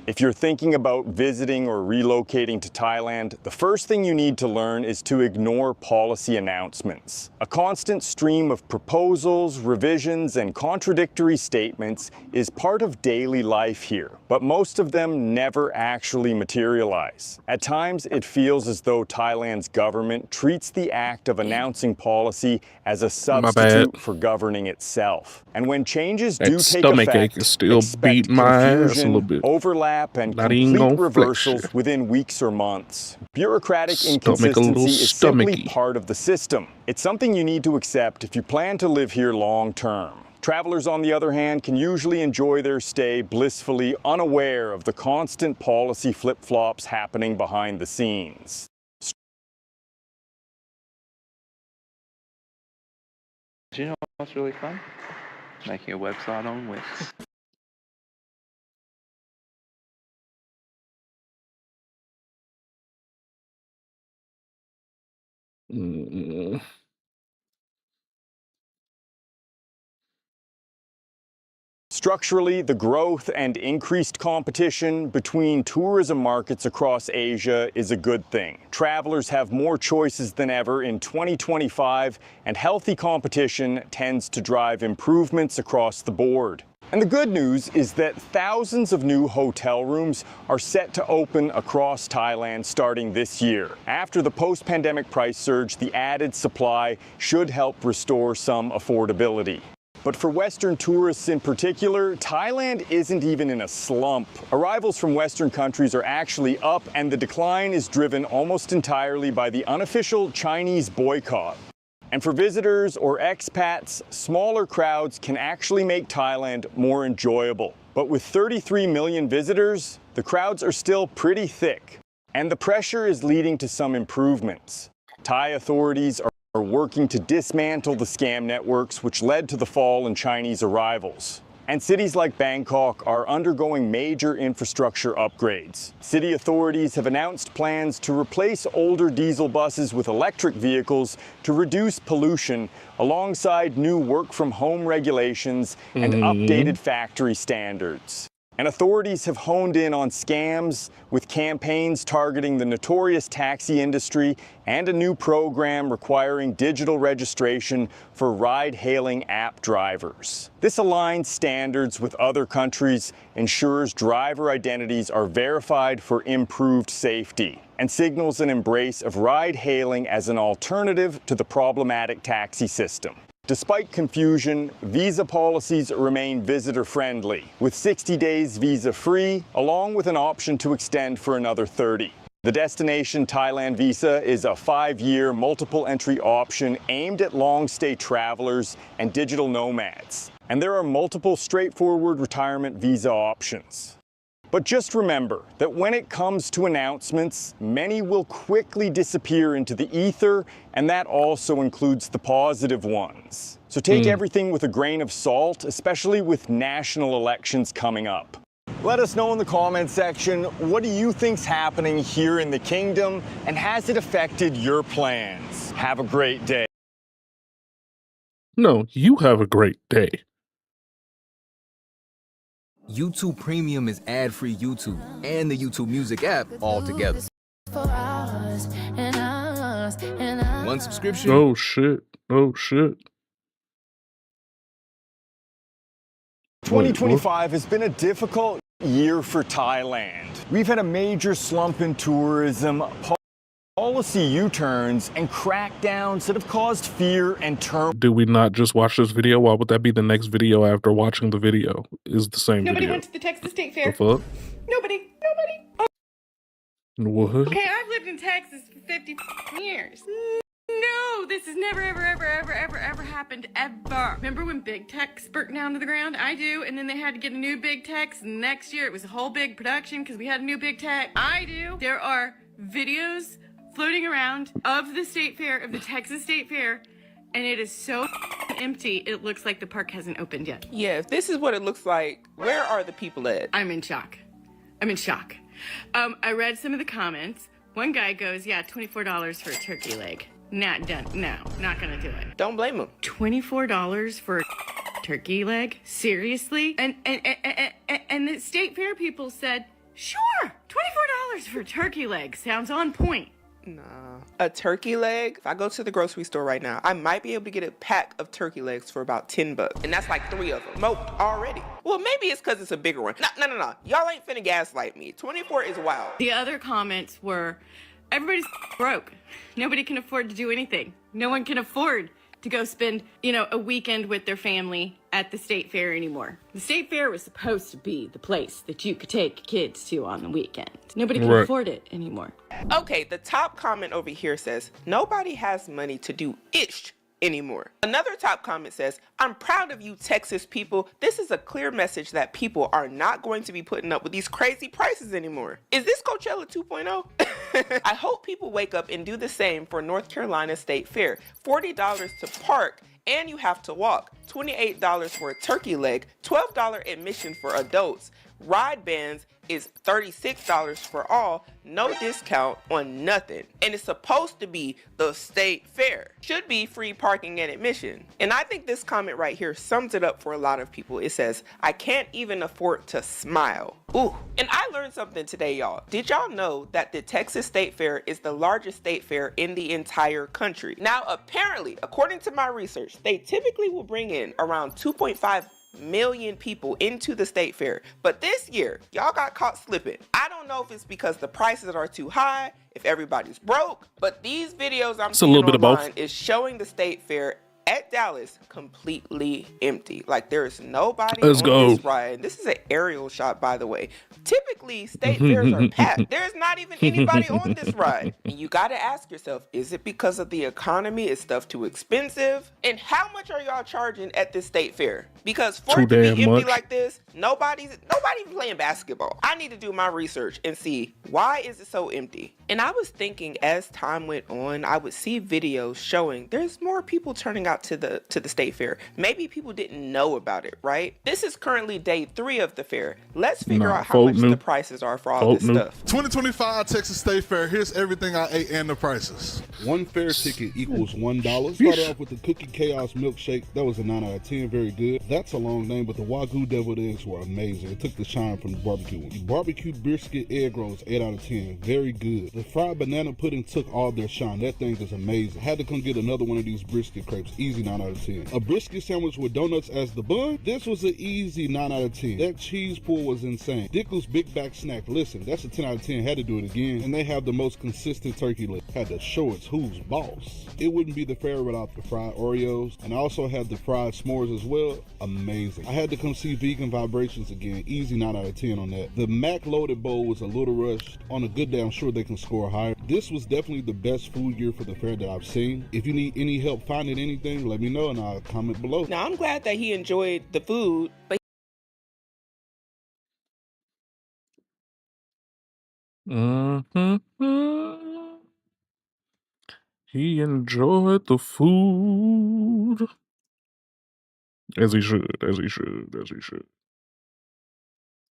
If you're thinking about visiting or relocating to Thailand, the first thing you need to learn is to ignore policy announcements. A constant stream of proposals, revisions, and contradictory statements is part of daily life here, but most of them never actually materialize. At times, it feels as though Thailand's government treats the act of announcing policy as a substitute for governing itself. And when changes do take effect, is still beat my ass a little bit. Overlap, and complete reversals within weeks or months. Bureaucratic inconsistency is simply part of the system. It's something you need to accept if you plan to live here long term. Travelers, on the other hand, can usually enjoy their stay blissfully unaware of the constant policy flip-flops happening behind the scenes. Do you know what's really fun? Making a website on Wix. Structurally, the growth and increased competition between tourism markets across Asia is a good thing. Travelers have more choices than ever in 2025, and healthy competition tends to drive improvements across the board. And the good news is that thousands of new hotel rooms are set to open across Thailand starting this year. After the post-pandemic price surge, the added supply should help restore some affordability. But for Western tourists in particular, Thailand isn't even in a slump. Arrivals from Western countries are actually up, and the decline is driven almost entirely by the unofficial Chinese boycott. And for visitors or expats, smaller crowds can actually make Thailand more enjoyable. But with 33 million visitors, the crowds are still pretty thick. And the pressure is leading to some improvements. Thai authorities are working to dismantle the scam networks which led to the fall in Chinese arrivals. And cities like Bangkok are undergoing major infrastructure upgrades. City authorities have announced plans to replace older diesel buses with electric vehicles to reduce pollution, alongside new work-from-home regulations and updated factory standards. And authorities have honed in on scams, with campaigns targeting the notorious taxi industry and a new program requiring digital registration for ride-hailing app drivers. This aligns standards with other countries, ensures driver identities are verified for improved safety, and signals an embrace of ride-hailing as an alternative to the problematic taxi system. Despite confusion, visa policies remain visitor-friendly, with 60 days visa-free, along with an option to extend for another 30. The Destination Thailand visa is a 5-year multiple-entry option aimed at long-stay travelers and digital nomads. And there are multiple straightforward retirement visa options. But just remember that when it comes to announcements, many will quickly disappear into the ether, and that also includes the positive ones. So take everything with a grain of salt, especially with national elections coming up. Let us know in the comments section, what do you think's happening here in the kingdom, and has it affected your plans? Have a great day. No, you have a great day. YouTube Premium is ad-free YouTube and the YouTube Music app all together. One subscription. Oh shit. Oh shit. 2025 has been a difficult year for Thailand. We've had a major slump in tourism, policy U-turns, and crackdowns that have caused fear and turmoil. Did we not just watch this video? Why would that be the next video after watching the video? Is the same Nobody video. went to the Texas State Fair. The fuck? Nobody. What? Okay, I've lived in Texas for 50 years. No, this has never, ever happened, ever. Remember when big techs burnt down to the ground? I do, and then they had to get a new big techs, and next year it was a whole big production because we had a new big tech. I do. There are videos floating around of the state fair, of the Texas State Fair, and it is so empty, it looks like the park hasn't opened yet. Yeah, if this is what it looks like, where are the people at? I'm in shock. I read some of the comments. One guy goes, yeah, $24 for a turkey leg. Not done. No, not gonna do it. Don't blame him. $24 for a turkey leg? Seriously? And the state fair people said, sure, $24 for a turkey leg. Sounds on point. Nah. A turkey leg? If I go to the grocery store right now, I might be able to get a pack of turkey legs for about $10. And that's like 3 of them. Smoked already. Well, maybe it's because it's a bigger one. No. Y'all ain't finna gaslight me. 24 is wild. The other comments were, everybody's broke. Nobody can afford to do anything. No one can afford to go spend, a weekend with their family at the state fair anymore. The state fair was supposed to be the place that you could take kids to on the weekend. Nobody can afford it anymore. Okay, the top comment over here says, nobody has money to do ish anymore. Another top comment says, I'm proud of you, Texas people. This is a clear message that people are not going to be putting up with these crazy prices anymore. Is this Coachella 2.0? I hope people wake up and do the same for North Carolina State Fair. $40 to park, and you have to walk. $28 for a turkey leg, $12 admission for adults. Ride bands is $36 for all, no discount on nothing. And it's supposed to be the state fair. Should be free parking and admission. And I think this comment right here sums it up for a lot of people. It says, I can't even afford to smile. Ooh, and I learned something today, y'all. Did y'all know that the Texas State Fair is the largest state fair in the entire country? Now, apparently, according to my research, they typically will bring in around 2.5 million people into the state fair. But this year, y'all got caught slipping. I don't know if it's because the prices are too high, if everybody's broke, but these videos I'm seeing online is showing the state fair at Dallas completely empty. Like there is nobody on this ride. This is an aerial shot, by the way. Typically, state fairs are packed. There's not even anybody on this ride. And you got to ask yourself, is it because of the economy? Is stuff too expensive? And how much are y'all charging at this state fair? Because for it to be empty like this, nobody playing basketball. I need to do my research and see why is it so empty. And I was thinking as time went on, I would see videos showing there's more people turning out to the state fair. Maybe people didn't know about it, right? This is currently day 3 of the fair. Let's figure out how much the prices are for all this stuff. 2025 Texas State Fair. Here's everything I ate and the prices. One fair ticket equals $1. Started off with the Cookie Chaos milkshake. That was a 9 out of 10. Very good. That's a long name, but the Wagyu deviled eggs were amazing. It took the shine from the barbecue one. The barbecue brisket egg rolls, 8 out of 10. Very good. The fried banana pudding took all their shine. That thing is amazing. Had to come get another one of these brisket crepes. Easy 9 out of 10. A brisket sandwich with donuts as the bun. This was an easy 9 out of 10. That cheese pull was insane. Dickles Big Back Snack. Listen, that's a 10 out of 10. Had to do it again. And they have the most consistent turkey leg. Had to show it's who's boss. It wouldn't be the fair without the fried Oreos. And I also had the fried s'mores as well. Amazing. I had to come see Vegan Vibrations again. Easy 9 out of 10 on that. The Mac Loaded Bowl was a little rushed. On a good day, I'm sure they can score higher. This was definitely the best food year for the fair that I've seen. If you need any help finding anything, let me know and I'll comment below. Now, I'm glad that he enjoyed the food, but He enjoyed the food. As he should.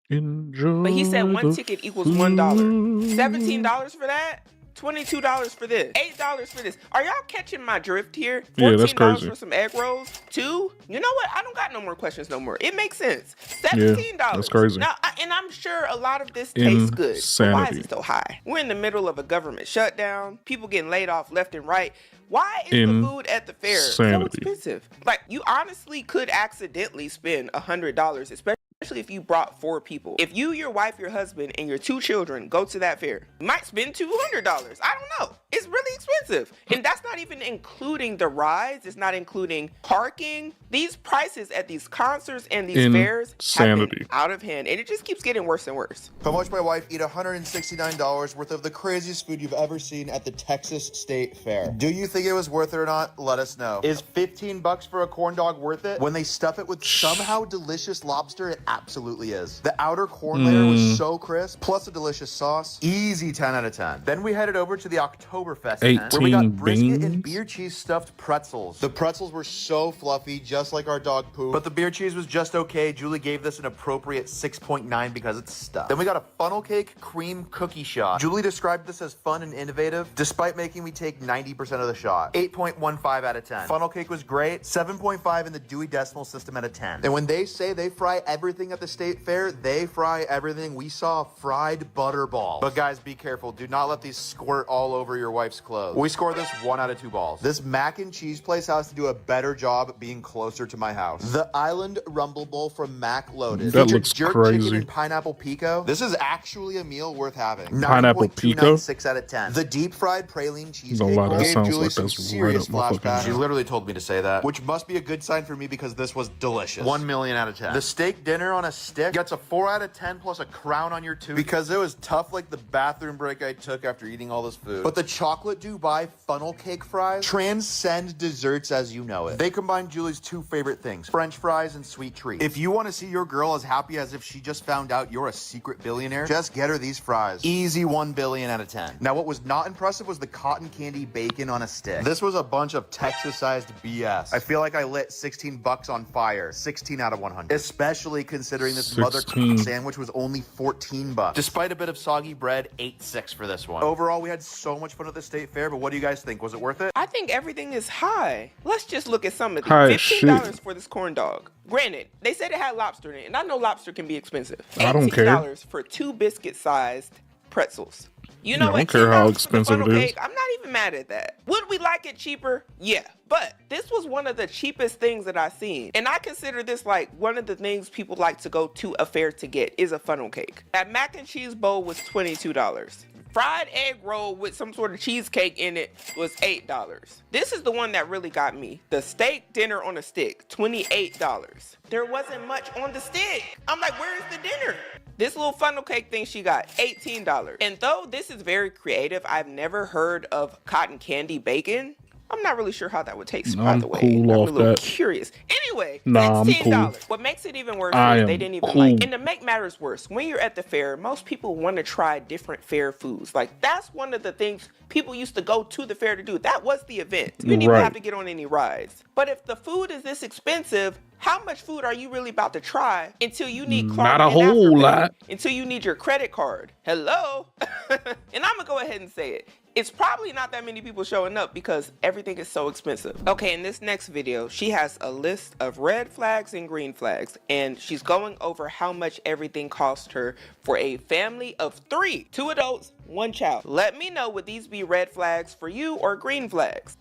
Enjoy. But he said one ticket equals $1. $17 for that? $22 for this, $8 for this. Are y'all catching my drift here? $14 yeah, that's crazy. For some egg rolls, 2. You know what? I don't got no more questions no more. It makes sense. $17. Yeah, that's crazy. Now, and I'm sure a lot of this tastes good. But why is it so high? We're in the middle of a government shutdown. People getting laid off left and right. Why is the food at the fair so Insanity. expensive? Like, you honestly could accidentally spend $100, especially if you brought 4 people. If you, your wife, your husband, and your 2 children go to that fair, you might spend $200. I don't know. It's really expensive. And that's not even including the rides. It's not including parking. These prices at these concerts and these fairs have been out of hand. And it just keeps getting worse and worse. I watched my wife eat $169 worth of the craziest food you've ever seen at the Texas State Fair. Do you think it was worth it or not? Let us know. Is $15 for a corn dog worth it? When they stuff it with somehow delicious lobster, it absolutely is. The outer corn layer was so crisp, plus a delicious sauce. Easy 10 out of 10. Then we headed over to the Oktoberfest tent, where we got brisket and beer cheese stuffed pretzels. The pretzels were so fluffy, just like our dog poop. But the beer cheese was just okay. Julie gave this an appropriate 6.9 because it's stuffed. Then we got a funnel cake cream cookie shot. Julie described this as fun and innovative, despite making me take 90% of the shot. 8.15 out of 10. Funnel cake was great. 7.5 in the Dewey Decimal System out of 10. And when they say they fry everything at the state fair, they fry everything. We saw fried butter balls. But guys, be careful. Do not let these squirt all over your wife's clothes. We scored this 1 out of 2 balls. This mac and cheese place has to do a better job being closer to my house. The Island Rumble Bowl from Mac Loaded. That looks jerk crazy. chicken and pineapple pico. This is actually a meal worth having. Pineapple pico? 6 out of 10. The deep fried praline cheesecake Don't lie, that gave sounds Julie like some that's right serious up my fucking flashbacks. She alley. literally told me to say that, which must be a good sign for me because this was delicious. 1 million out of 10. The steak dinner on a stick gets a 4 out of 10 plus a crown on your tooth because it was tough like the bathroom break I took after eating all this food. But the chocolate Dubai funnel cake fries transcend desserts as you know it. They combine Julie's 2 favorite things, French fries and sweet treats. If you want to see your girl as happy as if she just found out you're a secret billionaire, just get her these fries. Easy 1 billion out of 10. Now what was not impressive was the cotton candy bacon on a stick. This was a bunch of Texas-sized BS. I feel like I lit $16 on fire. 16 out of 100. Especially considering this mother sandwich was only $14. Despite a bit of soggy bread, 8.6 for this one. Overall, we had so much fun at the state fair, but what do you guys think? Was it worth it? I think everything is high. Let's just look at some of these. High $15 shit. for this corn dog. Granted, they said it had lobster in it, and I know lobster can be expensive. I don't care. $18 for 2 biscuit-sized pretzels. You know I what? don't care how $10 for the expensive funnel it is. cake, I'm not even mad at that. Would we like it cheaper? Yeah. But this was one of the cheapest things that I've seen. And I consider this like one of the things people like to go to a fair to get is a funnel cake. That mac and cheese bowl was $22. Fried egg roll with some sort of cheesecake in it was $8. This is the one that really got me. The steak dinner on a stick, $28. There wasn't much on the stick. I'm like, where is the dinner? This little funnel cake thing she got, $18. And though this is very creative, I've never heard of cotton candy bacon. I'm not really sure how that would taste, by the way. Cool I'm off a little that. curious. Anyway, Nah, I'm $16. cool. What makes it even worse I is am they didn't even cool. like. And to make matters worse, when you're at the fair, most people want to try different fair foods. Like, that's one of the things people used to go to the fair to do. That was the event. You didn't even Right. have to get on any rides. But if the food is this expensive, how much food are you really about to try until you need Not a Clark and whole Afterpay? lot. Until you need your credit card. Hello? And I'm gonna go ahead and say it. It's probably not that many people showing up because everything is so expensive. Okay, in this next video, she has a list of red flags and green flags, and she's going over how much everything cost her for a family of 3, 2 adults, 1 child. Let me know, would these be red flags for you or green flags?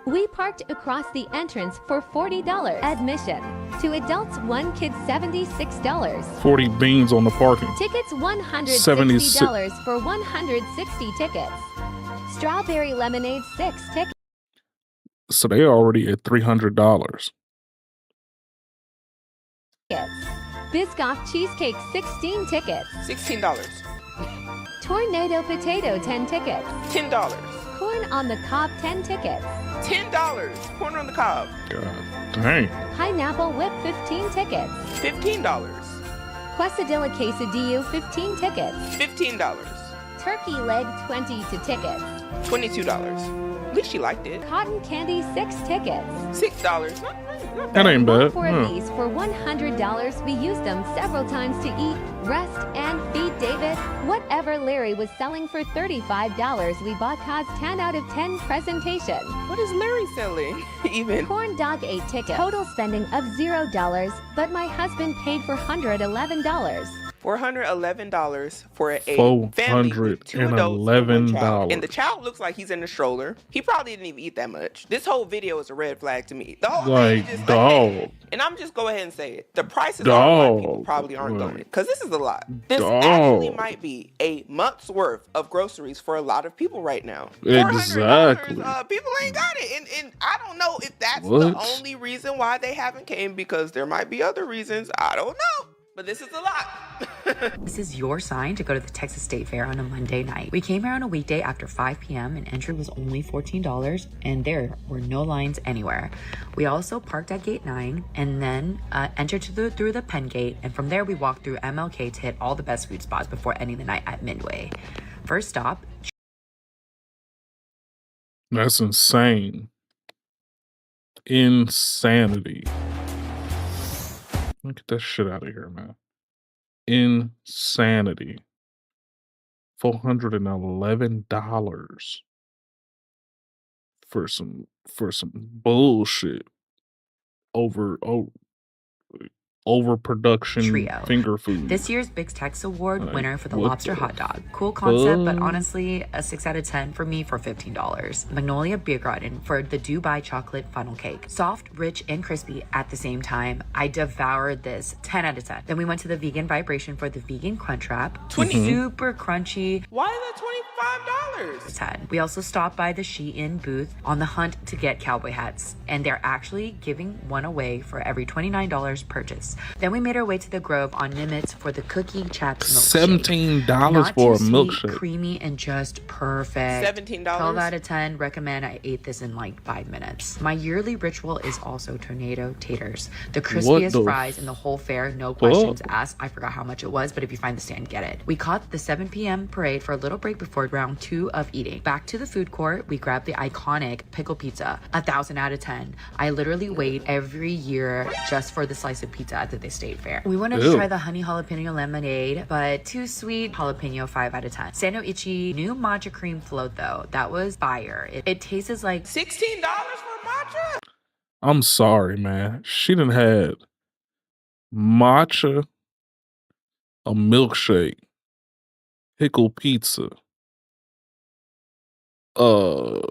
We parked across the entrance for $40 admission. To adults, 1 kid $76. 40 beans on the parking. Tickets $160 76. for 160 tickets. Strawberry lemonade 6 tickets. So they already at $300. Biscoff cheesecake 16 tickets. $16. Tornado potato 10 tickets. $10. Corn on the cob 10 tickets. $10. Corn on the cob. God dang. Pineapple whip 15 tickets. $15. Quesadilla quesadillo 15 tickets. $15. Turkey leg 20 to tickets. $22. At least she liked it. Cotton candy 6 tickets. $6. That ain't bad. For these for $100, we used them several times to eat, rest, and feed David. Whatever Larry was selling for $35, we bought cause 10 out of 10 presentation. What is Larry selling? Even. Corn dog 8 tickets. Total spending of $0, but my husband paid for $111. $411 for a family with 2 adults and 1 child. And the child looks like he's in a stroller. He probably didn't even eat that much. This whole video is a red flag to me. The whole thing is just like, and I'm just go ahead and say it. The prices are why people probably aren't going. Because this is a lot. This actually might be a month's worth of groceries for a lot of people right now. Exactly. People ain't got it. And I don't know if that's the only reason why they haven't came, because there might be other reasons. I don't know. But this is a lot. This is your sign to go to the Texas State Fair on a Monday night. We came here on a weekday after 5 p.m. and entry was only $14 and there were no lines anywhere. We also parked at gate 9 and then entered through the Penn gate, and from there we walked through MLK to hit all the best food spots before ending the night at Midway. First stop. That's insane. Insanity. Get that shit out of here, man. Insanity. $411 for some bullshit. Overproduction Trio. Finger food. This year's Big Tex Award winner for the lobster hot dog. Cool concept, but honestly, a 6 out of 10 for me for $15. Magnolia Beer Garden for the Dubai chocolate funnel cake. Soft, rich, and crispy at the same time. I devoured this. 10 out of 10. Then we went to the Vegan Vibration for the vegan crunch wrap. Super crunchy. Why is that $25? 10. We also stopped by the Shein booth on the hunt to get cowboy hats, and they're actually giving one away for every $29 purchase. Then we made our way to the Grove on Nimitz for the Cookie Chaps milkshake. $17 for a milkshake. Creamy and just perfect. $17. 12 out of 10. Recommend. I ate this in like 5 minutes. My yearly ritual is also tornado taters. The crispiest fries in the whole fair. No questions asked. I forgot how much it was, but if you find the stand, get it. We caught the 7 p.m. parade for a little break before round 2 of eating. Back to the food court, we grabbed the iconic pickle pizza. 1,000 out of 10. I literally wait every year just for the slice of pizza at the State Fair. We wanted to try the honey jalapeno lemonade, but too sweet. Jalapeno 5 out of 10. Sano Ichi new matcha cream float though. That was fire. It tastes like $16 for matcha. I'm sorry, man. She done had matcha, a milkshake, pickle pizza, a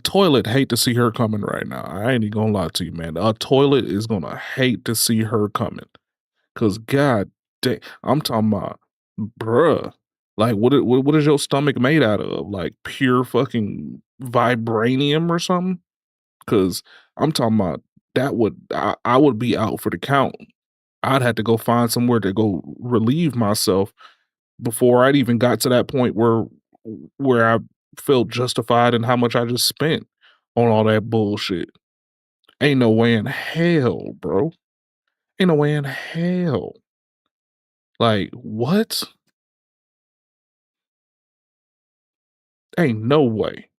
toilet hate to see her coming right now. I ain't even gonna lie to you, man. A toilet is gonna hate to see her coming. Cause god damn, I'm talking about, bruh. Like what is your stomach made out of? Like pure fucking vibranium or something? Cause I'm talking about I would be out for the count. I'd have to go find somewhere to go relieve myself before I'd even got to that point where I felt justified in how much I just spent on all that bullshit. Ain't no way in hell, bro. Ain't no way in hell. Like, what? Ain't no way.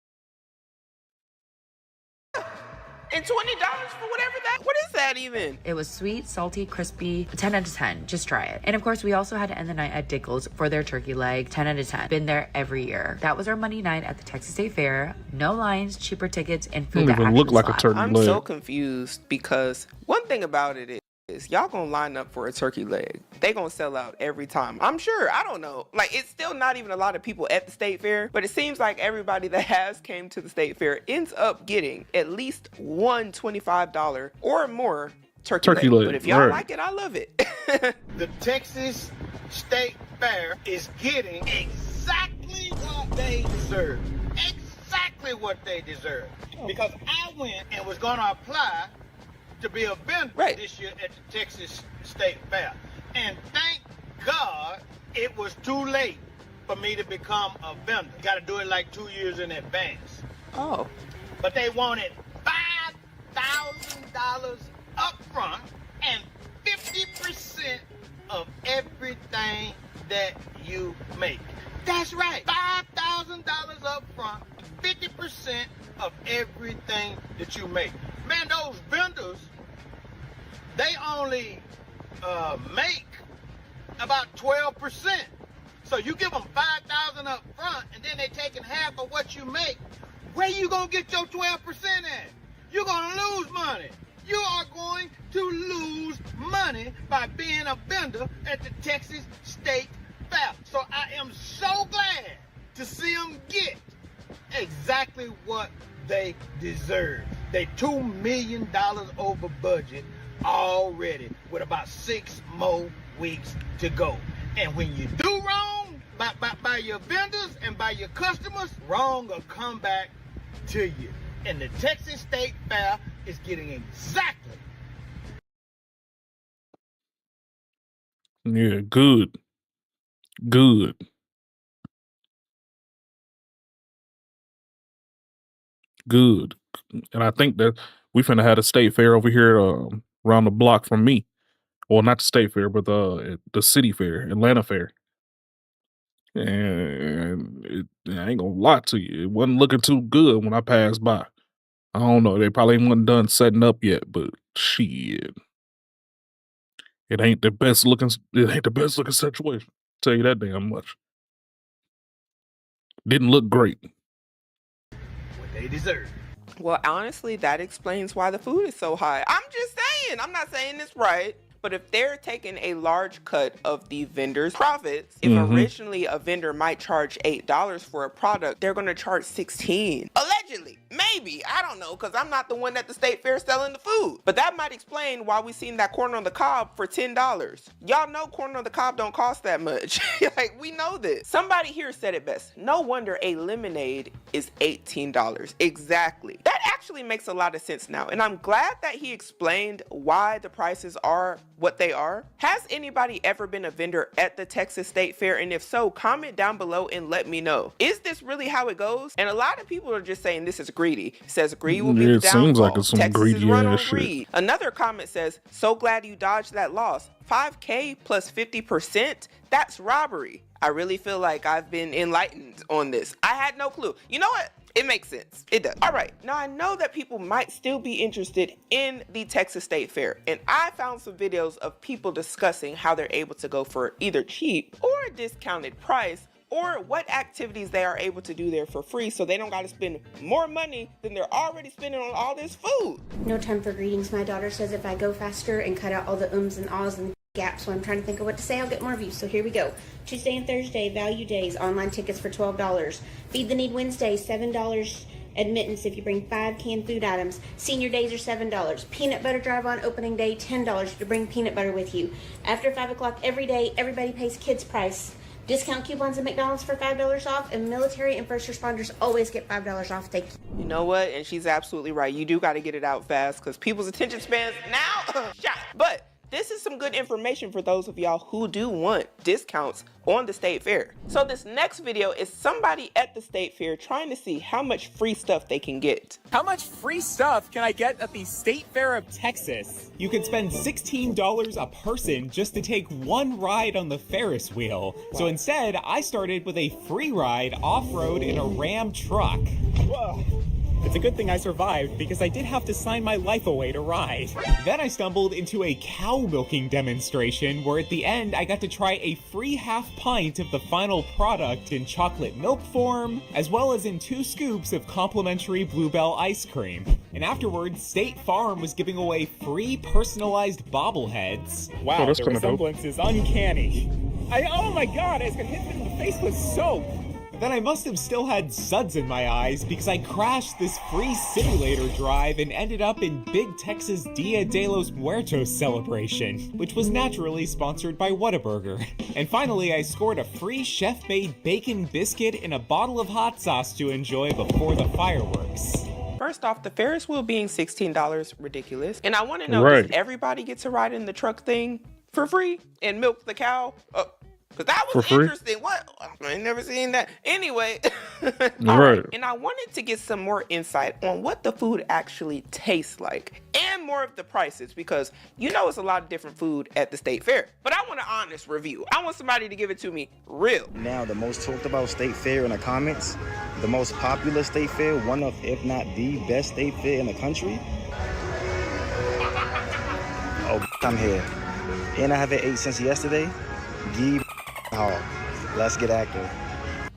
And $20 for whatever that, what is that even? it was sweet, salty, crispy, 10 out of 10. Just try it. And of course, we also had to end the night at Dickles for their turkey leg, 10 out of 10. Been there every year. That was our Monday night at the Texas State Fair. No lines, cheaper tickets, and food that actually look like a turkey I'm leg. so confused because one thing about it is y'all gonna line up for a turkey leg. They gonna sell out every time. I'm sure. I don't know. Like, it's still not even a lot of people at the state fair, but it seems like everybody that has came to the state fair ends up getting at least one $25 or more turkey leg. But if y'all like it, I love it. The Texas State Fair is getting exactly what they deserve. Exactly what they deserve. Because I went and was gonna apply to be a vendor this year at the Texas State Fair. And thank God it was too late for me to become a vendor. You got to do it like 2 years in advance. Oh. But they wanted $5,000 up front and 50% of everything that you make. That's right. $5,000 up front, 50% of everything that you make. Man, those vendors, they only make about 12%. So you give them $5,000 up front, and then they taking half of what you make. Where you gonna get your 12% at? You're gonna lose money. You are going to lose money by being a vendor at the Texas State Fair. So I am so glad to see them get exactly what they deserve. They $2 million over budget already with about 6 more weeks to go. And when you do wrong by your vendors and by your customers, wrong will come back to you. And the Texas State Fair is getting exactly. Yeah, good. Good. Good. And I think that we finna have a state fair over here around the block from me. Well, not the state fair, but the city fair, Atlanta fair. And I ain't gonna lie to you, it wasn't looking too good when I passed by. I don't know, they probably wasn't done setting up yet, but shit. It ain't the best looking situation. Tell you that damn much. Didn't look great. What they deserve. Well, honestly, that explains why the food is so high. I'm just saying, I'm not saying this right. But if they're taking a large cut of the vendor's profits, if originally a vendor might charge $8 for a product, they're going to charge $16. Allegedly. Maybe. I don't know, because I'm not the one at the state fair selling the food. But that might explain why we seen that corn on the cob for $10. Y'all know corn on the cob don't cost that much. Like, we know this. Somebody here said it best. No wonder a lemonade is $18. Exactly. That actually makes a lot of sense now. And I'm glad that he explained why the prices are what they are. Has anybody ever been a vendor at the Texas State Fair? And if so, comment down below and let me know. Is this really how it goes? And a lot of people are just saying this is greedy. It says greed will be the downfall. Seems like it's some Texas greedy is run ass on shit. greed. Another comment says, so glad you dodged that loss. 5K plus 50%? That's robbery. I really feel like I've been enlightened on this. I had no clue. You know what? It makes sense. It does. All right. Now I know that people might still be interested in the Texas State Fair, and I found some videos of people discussing how they're able to go for either cheap or a discounted price, or what activities they are able to do there for free so they don't got to spend more money than they're already spending on all this food. No time for greetings. My daughter says if I go faster and cut out all the ums and ahs and gaps when I'm trying to think of what to say, I'll get more views. So here we go. Tuesday and Thursday, value days, online tickets for $12. Feed the Need Wednesday, $7 admittance if you bring 5 canned food items. Senior days are $7. Peanut butter drive on opening day, $10 to bring peanut butter with you. After 5 o'clock every day, everybody pays kids price. Discount coupons at McDonald's for $5 off, and military and first responders always get $5 off. Thank you. You know what? And she's absolutely right. You do got to get it out fast because people's attention spans now shot. But this is some good information for those of y'all who do want discounts on the state fair. So this next video is somebody at the state fair trying to see how much free stuff they can get. How much free stuff can I get at the State Fair of Texas? You can spend $16 a person just to take one ride on the Ferris wheel. Wow. So instead, I started with a free ride off-road in a Ram truck. Whoa. It's a good thing I survived because I did have to sign my life away to ride. Then I stumbled into a cow milking demonstration where at the end I got to try a free half pint of the final product in chocolate milk form, as well as in 2 scoops of complimentary Bluebell ice cream. And afterwards, State Farm was giving away free personalized bobbleheads. Wow, the resemblance is uncanny. Oh my god, I was gonna hit them in the face with soap. Then I must have still had suds in my eyes because I crashed this free simulator drive and ended up in Big Texas Dia de los Muertos celebration, which was naturally sponsored by Whataburger. And finally, I scored a free chef-made bacon biscuit and a bottle of hot sauce to enjoy before the fireworks. First off, the Ferris wheel being $16, ridiculous. And I want to know, does everybody get to ride in the truck thing for free and milk the cow? Because that was interesting. What? I ain't never seen that. Anyway. All right. And I wanted to get some more insight on what the food actually tastes like. And more of the prices. Because you know it's a lot of different food at the state fair. But I want an honest review. I want somebody to give it to me real. Now, the most talked about state fair in the comments. The most popular state fair. One of, if not the best state fair in the country. Oh, I'm here. And I haven't ate since yesterday. Let's get active.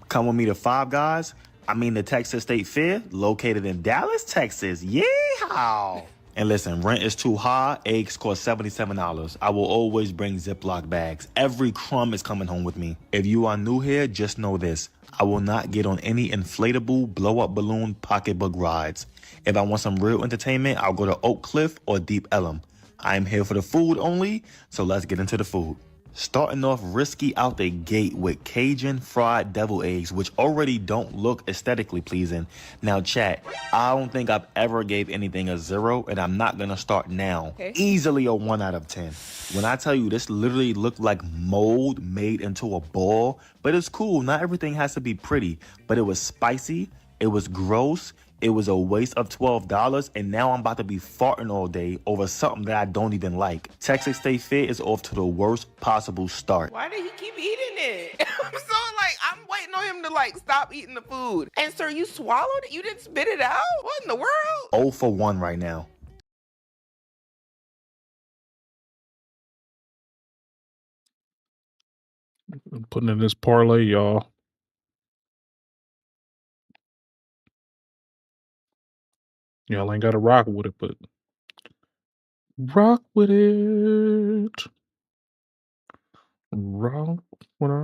Come with me to Five Guys. I mean the Texas State Fair, located in Dallas, Texas. Yeehaw! And listen, rent is too high. Eggs cost $77. I will always bring Ziploc bags. Every crumb is coming home with me. If you are new here, just know this. I will not get on any inflatable blow-up balloon pocketbook rides. If I want some real entertainment, I'll go to Oak Cliff or Deep Ellum. I am here for the food only, so let's get into the food. Starting off risky out the gate with Cajun fried devil eggs, which already don't look aesthetically pleasing. Now, chat, I don't think I've ever gave anything a 0, and I'm not gonna start now. Okay. Easily a 1 out of 10. When I tell you this literally looked like mold made into a ball, but it's cool. Not everything has to be pretty, but it was spicy, it was gross, it was a waste of $12, and now I'm about to be farting all day over something that I don't even like. Texas State Fair is off to the worst possible start. Why did he keep eating it? I'm waiting on him to stop eating the food. And sir, you swallowed it? You didn't spit it out? What in the world? 0 for 1 right now. I'm putting in this parlay, y'all. Y'all ain't got to rock with it, but rock with it. Rock with it.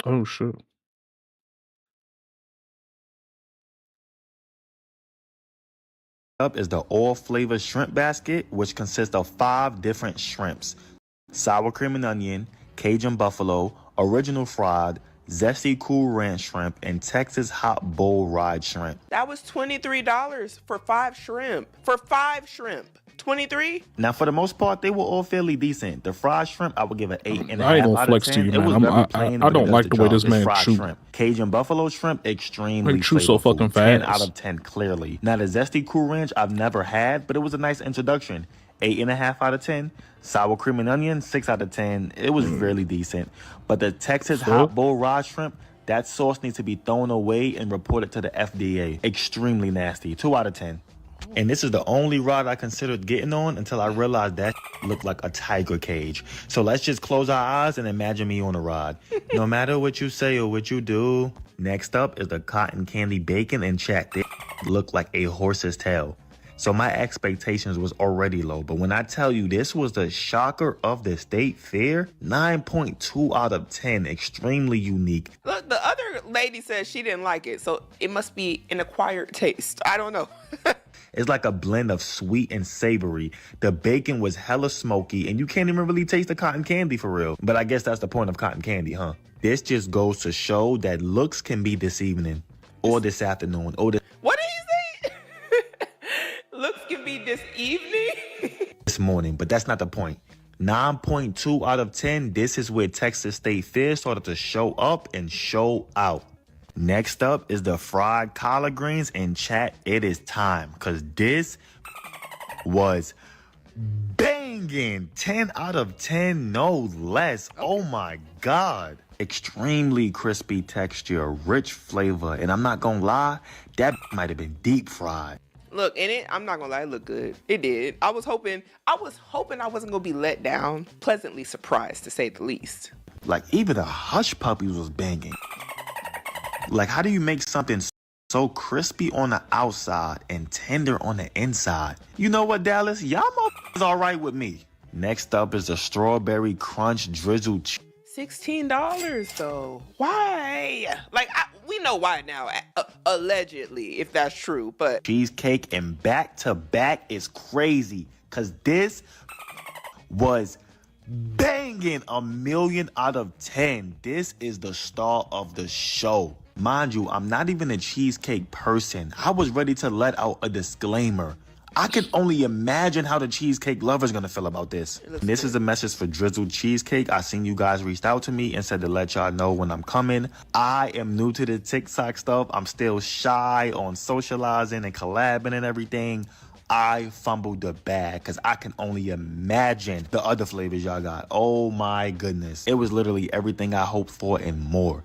Oh, shit. Up is the all-flavor shrimp basket, which consists of 5 different shrimps: sour cream and onion, Cajun buffalo, original fried, zesty cool ranch shrimp, and Texas hot bowl ride shrimp. That was $23 for 5 shrimp. For 5 shrimp. 23? Now, for the most part, they were all fairly decent. The fried shrimp, I would give an 8.5 I ain't gonna out flex of to 10. you, man. I don't like the way this man shoot. Shrimp. Cajun buffalo shrimp, extremely chew so flavorful. fucking 10 fast. out of 10, clearly. Now, the zesty cool ranch, I've never had, but it was a nice introduction. 8.5 out of 10. Sour cream and onion, 6 out of 10. It was really decent. But the Texas hot bowl rod shrimp, that sauce needs to be thrown away and reported to the FDA. Extremely nasty. 2 out of 10. And this is the only rod I considered getting on until I realized that looked like a tiger cage. So let's just close our eyes and imagine me on a rod. No matter what you say or what you do. Next up is the cotton candy bacon, and chat, they look like a horse's tail. So my expectations was already low, but when I tell you this was the shocker of the state fair, 9.2 out of 10, extremely unique. Look, the other lady said she didn't like it, so it must be an acquired taste. I don't know. It's like a blend of sweet and savory. The bacon was hella smoky, and you can't even really taste the cotton candy for real. But I guess that's the point of cotton candy, huh? This just goes to show that looks can be this evening, or this afternoon, or this... What did he say? Looks can be this evening? this morning, but that's not the point. 9.2 out of 10, this is where Texas State Fair started to show up and show out. Next up is the fried collard greens, and chat, it is time, because this was banging. 10 out of 10, no less. Oh my God. Extremely crispy texture, rich flavor, and I'm not gonna lie, that might have been deep fried. Look, in it, I'm not gonna lie, it looked good. It did. I was hoping I wasn't gonna be let down. Pleasantly surprised, to say the least. Like, even the hush puppies was banging. Like, how do you make something so crispy on the outside and tender on the inside? You know what, Dallas? Y'all motherfuckers all right with me. Next up is the strawberry crunch drizzle $16 though. Why? Like, we know why now, allegedly, if that's true, but... cheesecake, and back to back is crazy, because this was banging. 1,000,000 out of 10. This is the star of the show. Mind you, I'm not even a cheesecake person. I was ready to let out a disclaimer. I can only imagine how the cheesecake lover's gonna feel about this. This is a message for Drizzled Cheesecake. I seen you guys reached out to me and said to let y'all know when I'm coming. I am new to the TikTok stuff. I'm still shy on socializing and collabing and everything. I fumbled the bag because I can only imagine the other flavors y'all got. Oh my goodness. It was literally everything I hoped for and more.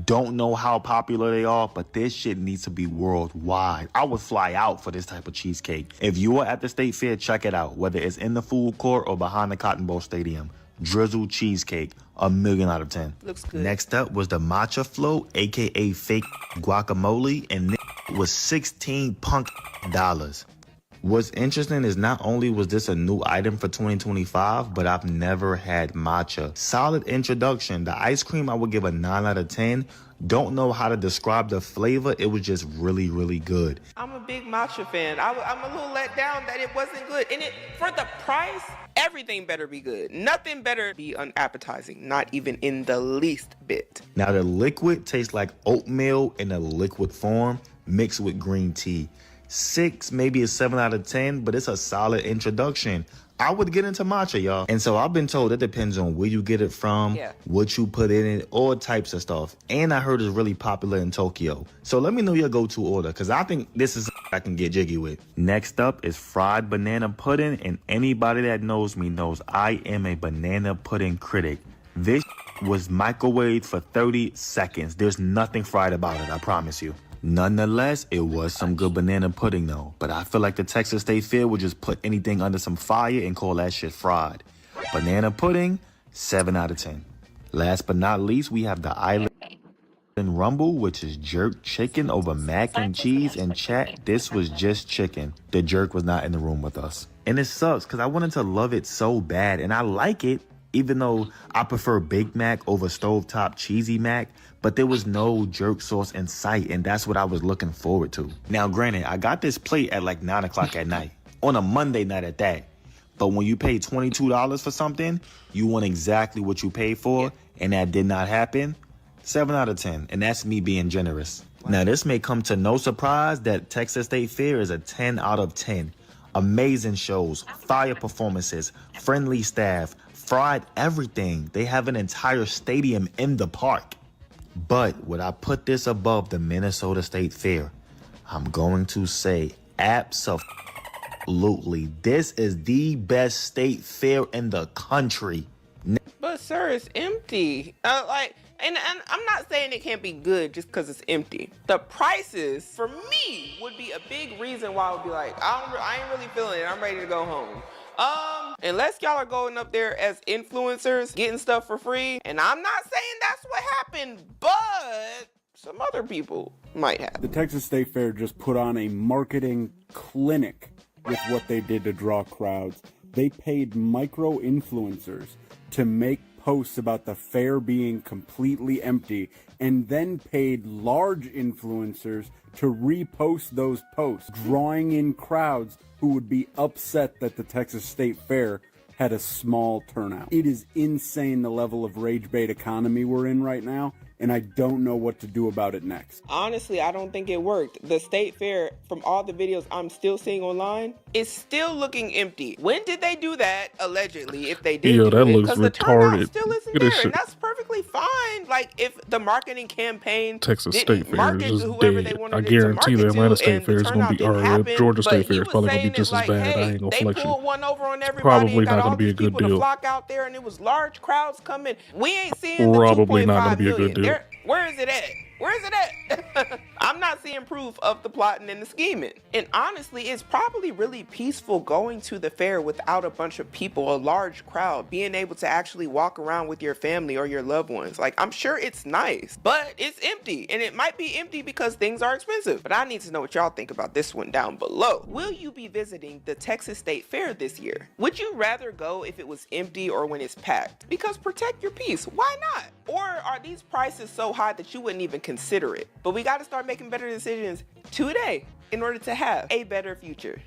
Don't know how popular they are, but this shit needs to be worldwide. I would fly out for this type of cheesecake. If you are at the state fair, check it out, whether it's in the food court or behind the Cotton Bowl Stadium. Drizzle cheesecake, 1,000,000 out of 10. Looks good. Next up was the matcha float, aka fake guacamole, and this was $16 What's interesting is not only was this a new item for 2025, but I've never had matcha. Solid introduction. The ice cream I would give a 9 out of 10. Don't know how to describe the flavor. It was just really, really good. I'm a big matcha fan. I'm a little let down that it wasn't good. And for the price, everything better be good. Nothing better be unappetizing, not even in the least bit. Now the liquid tastes like oatmeal in a liquid form mixed with green tea. 6, maybe a 7 out of 10, but it's a solid introduction. I would get into matcha, y'all. And so I've been told it depends on where you get it from, what you put in it, all types of stuff. And I heard it's really popular in Tokyo. So let me know your go-to order, because I think this is I can get jiggy with. Next up is fried banana pudding, and anybody that knows me knows I am a banana pudding critic. This was microwaved for 30 seconds. There's nothing fried about it, I promise you. Nonetheless, it was some good banana pudding though, but I feel like the Texas State Fair would just put anything under some fire and call that shit fried. Banana pudding, 7 out of 10. Last but not least, we have the Island Rumble, which is jerk chicken over mac and cheese. And chat, this was just chicken. The jerk was not in the room with us. And it sucks because I wanted to love it so bad, and I like it, even though I prefer Big Mac over stovetop cheesy mac, but there was no jerk sauce in sight, and that's what I was looking forward to. Now, granted, I got this plate at like 9 o'clock at night, on a Monday night at that. But when you pay $22 for something, you want exactly what you paid for, and that did not happen. 7 out of 10, and that's me being generous. Now, this may come to no surprise that Texas State Fair is a 10 out of 10. Amazing shows, fire performances, friendly staff, fried everything. They have an entire stadium in the park. But would I put this above the Minnesota State Fair? I'm going to say absolutely. This is the best state fair in the country. But sir, it's empty. And I'm not saying it can't be good just because it's empty. The prices, for me, would be a big reason why I would be like, I ain't really feeling it. I'm ready to go home. Unless y'all are going up there as influencers, getting stuff for free, and I'm not saying that's what happened, but some other people might have. The Texas State Fair just put on a marketing clinic with what they did to draw crowds. They paid micro-influencers to make posts about the fair being completely empty, and then paid large influencers to repost those posts, drawing in crowds who would be upset that the Texas State Fair had a small turnout. It is insane the level of rage bait economy we're in right now, and I don't know what to do about it next. Honestly, I don't think it worked. The state fair, from all the videos I'm still seeing online, is still looking empty. When did they do that? Allegedly, if they did. Yeah, that looks because the turnout retarded. still isn't there, and that's perfectly fine. Like, if the marketing campaign Texas didn't State Fair market is to whoever they dead. wanted I it to guarantee the market Atlanta to, State and Fair the is going to be, turnout or didn't the happen, Georgia but State Fair he is was probably going to saying be just it's as bad. like, I hey, ain't going to they flex you. pulled one over on everybody Probably and got not all going to be these a good people to deal. flock out there, and it was large crowds coming. We ain't seeing the Probably not going 2.5 to be a good million. deal. Where is it at? Where is it at? I'm not seeing proof of the plotting and the scheming. And honestly, it's probably really peaceful going to the fair without a bunch of people, a large crowd, being able to actually walk around with your family or your loved ones. Like, I'm sure it's nice, but it's empty. And it might be empty because things are expensive. But I need to know what y'all think about this one down below. Will you be visiting the Texas State Fair this year? Would you rather go if it was empty or when it's packed? Because protect your peace. Why not? Or are these prices so high that you wouldn't even consider it? But we got to start making better decisions today in order to have a better future.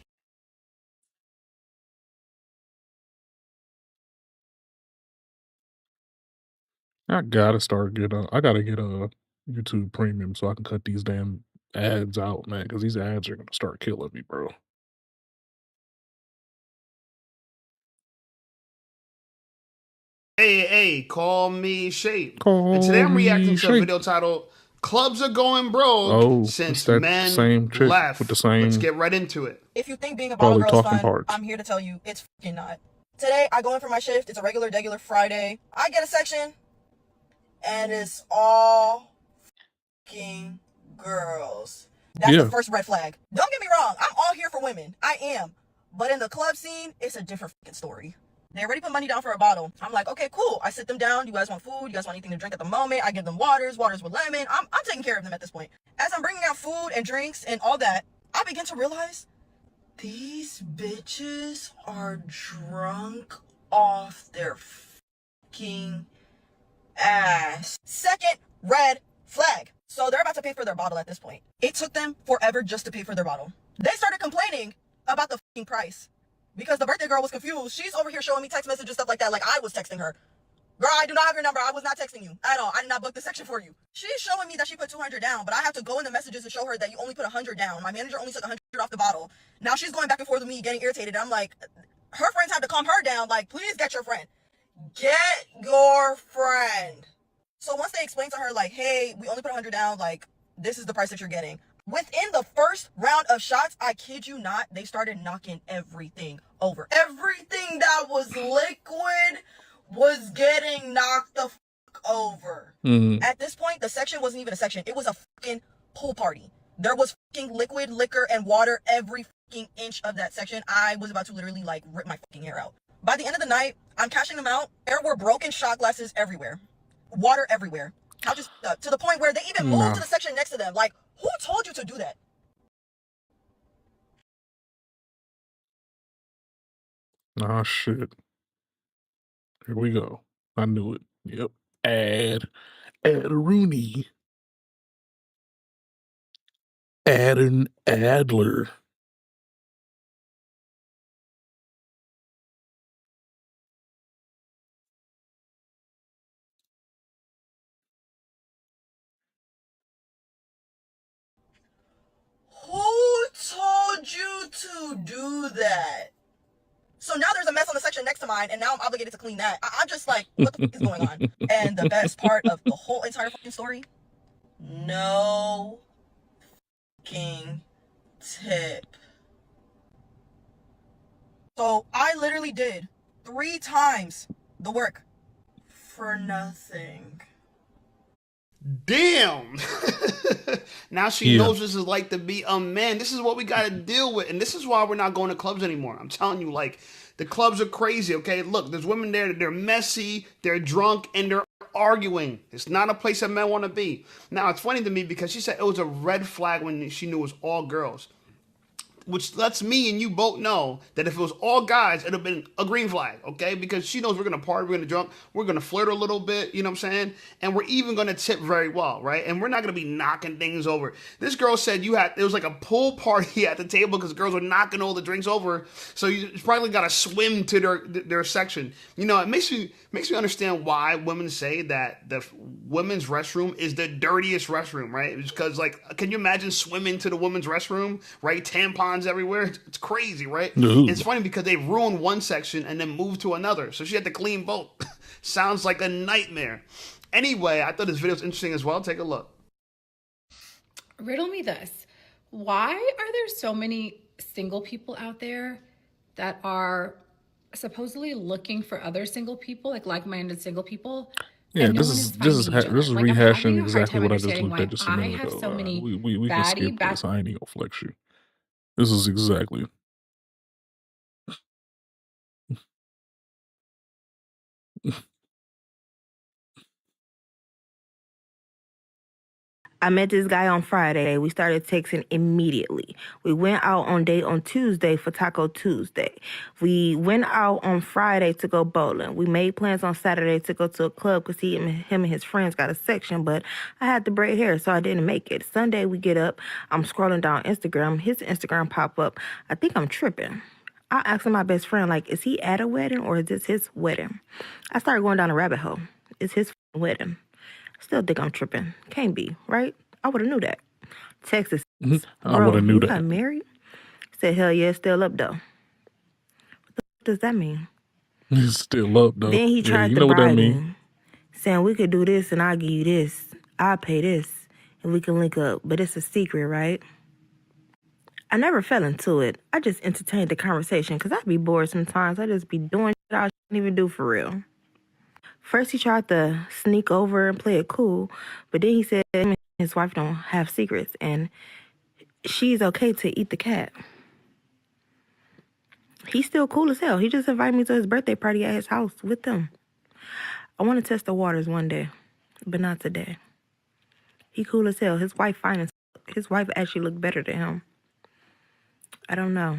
I gotta start getting. I gotta get a YouTube Premium so I can cut these damn ads out, man. Because these ads are gonna start killing me, bro. Hey, call me Shape. Call And today I'm reacting me to a Shape. video titled "Clubs Are Going Broke Oh, Since it's that Men same chick Left." with the same. Let's get right into it. If you think being a bottle Probably girl is talking fun, parts. I'm here to tell you it's fucking not. Today, I go in for my shift. It's a regular Friday. I get a section, and it's all fucking girls. That's the first red flag. Don't get me wrong, I'm all here for women. I am. But in the club scene, it's a different fucking story. They already put money down for a bottle. I'm like, okay, cool. I sit them down. You guys want food? You guys want anything to drink at the moment? I give them waters with lemon. I'm taking care of them at this point. As I'm bringing out food and drinks and all that, I begin to realize these bitches are drunk off their fucking ass. Second red flag. So they're about to pay for their bottle at this point. It took them forever just to pay for their bottle. They started complaining about the fucking price because the birthday girl was confused. She's over here showing me text messages, stuff like that, like I was texting her. Girl, I do not have your number. I was not texting you at all. I did not book the section for you. She's showing me that she put 200 down, but I have to go in the messages and show her that you only put 100 down. My manager only took 100 off the bottle. Now she's going back and forth with me, getting irritated. I'm like, her friends had to calm her down. Like, please get your friend. Get your friend. So once they explained to her, like, hey, we only put 100 down, like, this is the price that you're getting. Within the first round of shots, I kid you not, they started knocking everything over. Everything that was liquid was getting knocked the fuck over. At this point, the section wasn't even a section. It was a fucking pool party. There was fucking liquid, liquor, and water every fucking inch of that section. I was about to literally, like, rip my fucking hair out. By the end of the night, I'm cashing them out. There were broken shot glasses everywhere. Water everywhere. How just to the point where they even moved to the section next to them. Like, who told you to do that? Oh shit. Here we go. I knew it. Yep. Add Rooney. Add an Adler. Who told you to do that? So now there's a mess on the section next to mine, and now I'm obligated to clean that. I'm just like, what the fuck is going on? And the best part of the whole entire fucking story, no fucking tip. So I literally did 3 times the work for nothing. Damn. Now she knows this is like to be a man. This is what we got to deal with. And this is why we're not going to clubs anymore. I'm telling you, like, the clubs are crazy, okay? Look, there's women there, they're messy, they're drunk, and they're arguing. It's not a place that men want to be. Now, it's funny to me because she said it was a red flag when she knew it was all girls. Which lets me and you both know that if it was all guys, it'd have been a green flag, okay? Because she knows we're going to party, we're going to drunk, we're going to flirt a little bit, you know what I'm saying? And we're even going to tip very well, right? And we're not going to be knocking things over. This girl said it was like a pool party at the table because girls were knocking all the drinks over. So you probably got to swim to their section. You know, it makes me understand why women say that the women's restroom is the dirtiest restroom, right? It's because, like, can you imagine swimming to the women's restroom, right? Tampons everywhere. It's crazy, right? It's funny because they ruined one section and then moved to another. So she had to clean both. Sounds like a nightmare. Anyway, I thought this video was interesting as well. Take a look. Riddle me this. Why are there so many single people out there that are supposedly looking for other single people, like-minded single people? Yeah, this is rehashing exactly what I just looked at just a minute ago. So many we can skip this. I ain't even gonna flex you. This is exactly. I met this guy on Friday. We started texting immediately. We went out on date on Tuesday for Taco Tuesday. We went out on Friday to go bowling. We made plans on Saturday to go to a club because him and his friends got a section, but I had to braid hair, so I didn't make it. Sunday, we get up. I'm scrolling down Instagram. His Instagram pop up. I think I'm tripping. I asked my best friend, like, is he at a wedding or is this his wedding? I started going down a rabbit hole. It's his wedding. Still think I'm tripping. Can't be, right? I would have knew that. Texas. I would have knew that. Got married? Said, hell yeah, still up though. What the fuck does that mean? It's still up though. Then he tried to bribe me, saying we could do this and I'll give you this. I'll pay this and we can link up. But it's a secret, right? I never fell into it. I just entertained the conversation because I'd be bored sometimes. I just be doing shit I shouldn't even do for real. First, he tried to sneak over and play it cool, but then he said him and his wife don't have secrets, and she's okay to eat the cat. He's still cool as hell. He just invited me to his birthday party at his house with them. I want to test the waters one day, but not today. He cool as hell. His wife fine as his wife actually looked better than him. I don't know.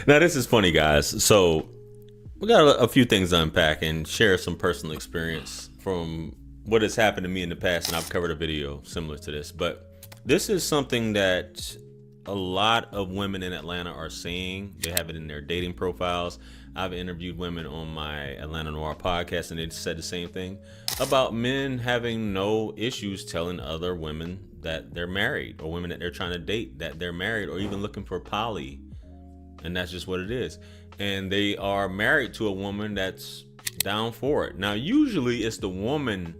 Now this is funny, guys. So we got a few things to unpack and share some personal experience from what has happened to me in the past, and I've covered a video similar to this, but this is something that a lot of women in Atlanta are seeing. They have it in their dating profiles. I've interviewed women on my Atlanta Noir podcast, and they said the same thing about men having no issues telling other women that they're married, or women that they're trying to date that they're married, or even looking for poly. And that's just what it is. And they are married to a woman that's down for it. Now, usually it's the woman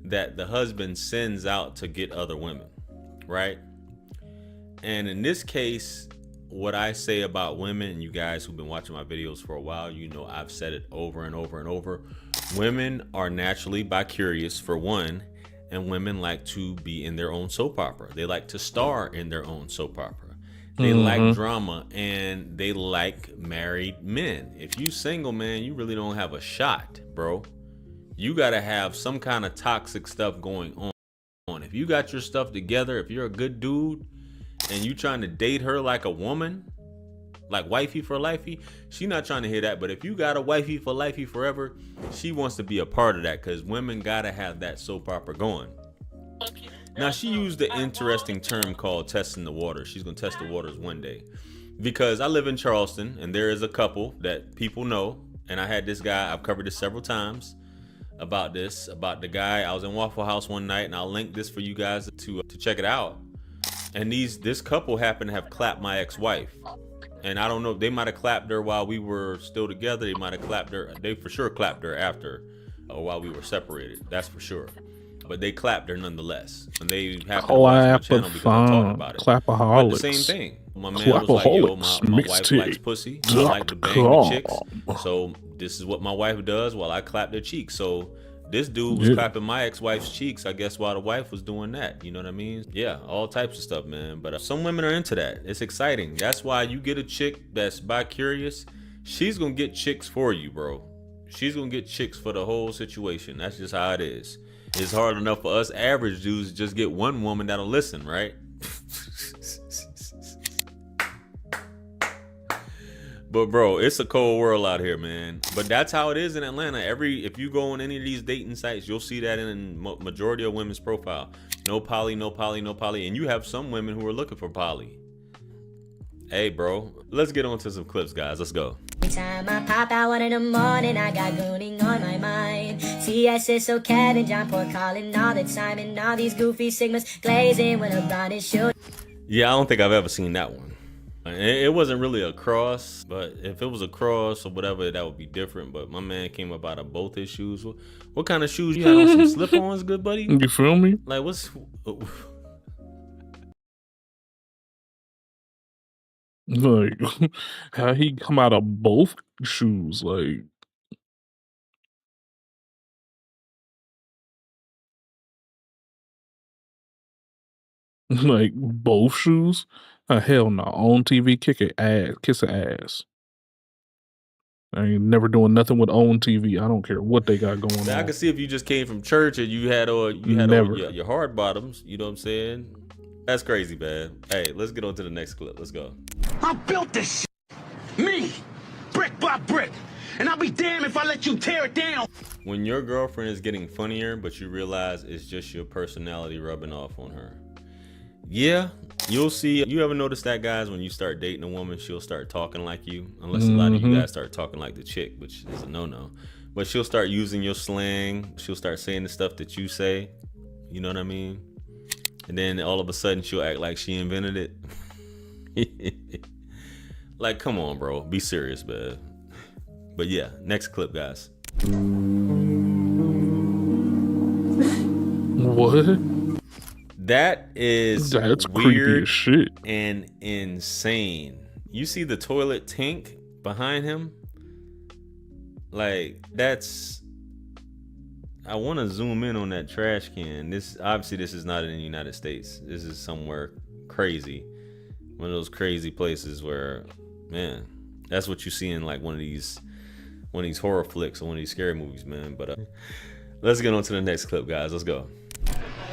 that the husband sends out to get other women, right? And in this case, what I say about women, and you guys who've been watching my videos for a while, you know I've said it over and over and over. Women are naturally bi-curious, for one, and women like to be in their own soap opera. They like to star in their own soap opera. They like drama, and they like married men. If you single, man, you really don't have a shot, bro. You gotta have some kind of toxic stuff going on. If you got your stuff together, if you're a good dude, and you trying to date her like a woman, like wifey for lifey, she not trying to hear that. But if you got a wifey for lifey forever, she wants to be a part of that, because women gotta have that soap opera going. Now, she used the interesting term called testing the waters. She's gonna test the waters one day, because I live in Charleston, and there is a couple that people know, and I had this guy, I've covered this several times, about the guy. I was in Waffle House one night, and I'll link this for you guys to check it out. And this couple happened to have clapped my ex-wife. And I don't know, they might have clapped her while we were still together. They might have clapped her. They for sure clapped her after, or while we were separated. That's for sure. But they clapped her nonetheless. And they happened to watch my channel because I talked about it. Clapaholics. But the same thing. My man was like, yo, my wife likes pussy. I like to bang with chicks. So this is what my wife does while I clap their cheeks. So this dude was clapping my ex-wife's cheeks, I guess, while the wife was doing that. You know what I mean? Yeah, all types of stuff, man. But some women are into that. It's exciting. That's why you get a chick that's bi-curious. She's going to get chicks for you, bro. She's going to get chicks for the whole situation. That's just how it is. It's hard enough for us average dudes to just get one woman that'll listen, right? But bro, it's a cold world out here, man. But that's how it is in Atlanta. If you go on any of these dating sites, you'll see that in majority of women's profile. No poly, no poly, no poly. And you have some women who are looking for poly. Hey, bro, let's get on to some clips, guys. Let's go. Every time I pop out 1 in the morning, I got gooning on my mind. CSSO Kevin, John Paul calling all the time, and all these goofy Sigmas glazing when LeBron is shooting. Yeah, I don't think I've ever seen that one. It wasn't really a cross, but if it was a cross or whatever, that would be different. But my man came up out of both his shoes. What kind of shoes you had on? Some slip-ons, good buddy? You feel me? Like, what's... Like, how he come out of both shoes? Like, like both shoes? Hell no. On TV, kiss an ass. I ain't never doing nothing with on TV. I don't care what they got going Now, on. I can see if you just came from church and you had your hard bottoms. You know what I'm saying? That's crazy, man. Hey, let's get on to the next clip. Let's go. I built this shit. Me. Brick by brick. And I'll be damned if I let you tear it down. When your girlfriend is getting funnier, but you realize it's just your personality rubbing off on her. Yeah, you'll see. You ever notice that, guys? When you start dating a woman, she'll start talking like you. Unless a lot of you guys start talking like the chick, which is a no-no. But she'll start using your slang. She'll start saying the stuff that you say. You know what I mean? And then all of a sudden, she'll act like she invented it. Like, come on, bro. Be serious, man. But yeah, next clip, guys. What? That's weird as shit. And insane. You see the toilet tank behind him? Like, that's I want to zoom in on that trash can. This obviously this is not in the United States. This is somewhere crazy. One of those crazy places where, man, that's what you see in like one of these horror flicks or one of these scary movies, man. But let's get on to the next clip, guys. Let's go.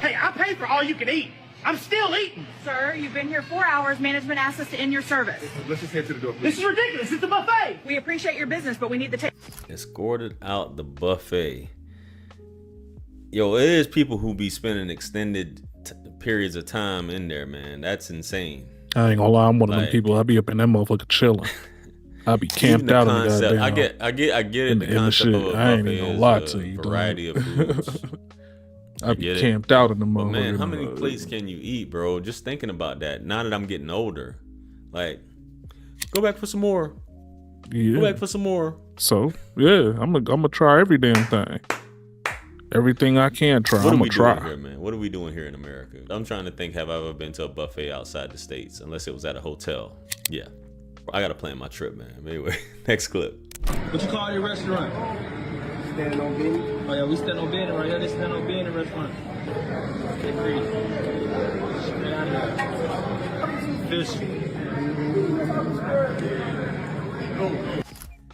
Hey, I paid for all you can eat. I'm still eating. Sir, you've been here 4 hours. Management asked us to end your service. Let's just head to the door, please. This is ridiculous. It's a buffet. We appreciate your business, but we need the table. Escorted out the buffet. Yo, it is people who be spending extended periods of time in there, man. That's insane. I ain't gonna lie, I'm one of them people. I be up in that motherfucker chilling. I be camped out in the goddamn. I get it. The concept of a I ain't buffet even gonna is lie a to you, variety of foods. I be camped out in the motherfucker. But man, how many plates can you eat, bro? Just thinking about that. Now that I'm getting older, like, go back for some more. Yeah. Go back for some more. So yeah, I'm gonna try every damn thing. Everything I can try, I'm gonna try. Doing here, man? What are we doing here in America? I'm trying to think, have I ever been to a buffet outside the States? Unless it was at a hotel. Yeah. I gotta plan my trip, man. Anyway, next clip. What you call your restaurant? Standing on business. Oh yeah, we stand on business right here. They stand on business restaurant. Get free. Fish.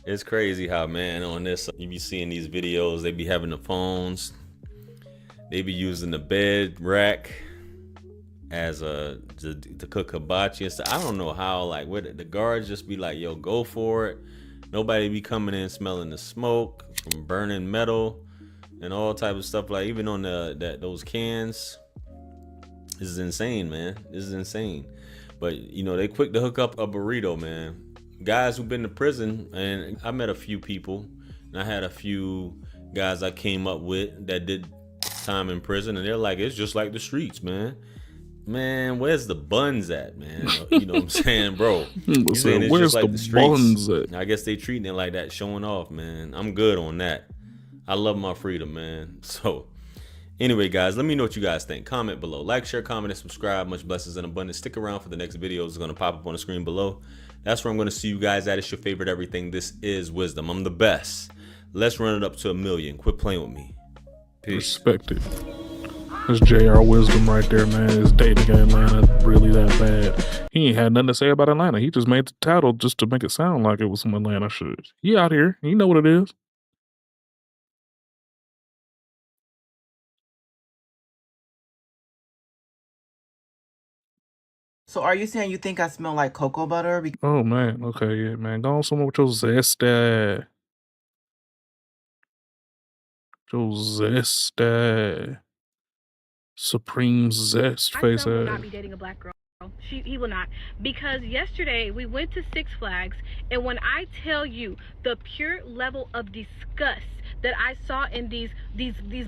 It's crazy how, man, on this, you be seeing these videos, they be having the phones, they be using the bed rack as to cook hibachi and stuff. I don't know how, like, the guards just be like, yo, go for it. Nobody be coming in smelling the smoke from burning metal and all type of stuff, like even on those cans. This is insane, man. This is insane. But, you know, they quick to hook up a burrito, man. Guys who've been to prison, and I met a few people, and I had a few guys I came up with that did time in prison, and they're like, it's just like the streets, man. Man, where's the buns at, man? You know what I'm saying, bro? You saying it's just like the streets. I guess they treating it like that, showing off, man. I'm good on that. I love my freedom, man. So anyway, guys, let me know what you guys think. Comment below. Like, share, comment, and subscribe. Much blessings and abundance. Stick around for the next video. It's going to pop up on the screen below. That's where I'm going to see you guys at. It's your favorite everything. This is Wisdom. I'm the best. Let's run it up to 1 million. Quit playing with me. Peace. Respect it. That's JR Wisdom right there, man. His dating in Atlanta really that bad. He ain't had nothing to say about Atlanta. He just made the title just to make it sound like it was some Atlanta shit. He out here. You know what it is. So are you saying you think I smell like cocoa butter? Oh, man. Okay, yeah, man. Go on somewhere with your zesty. Your zesty. Supreme zest face My son will ass. not be dating a black girl. He will not. Because yesterday we went to Six Flags, and when I tell you the pure level of disgust that I saw in these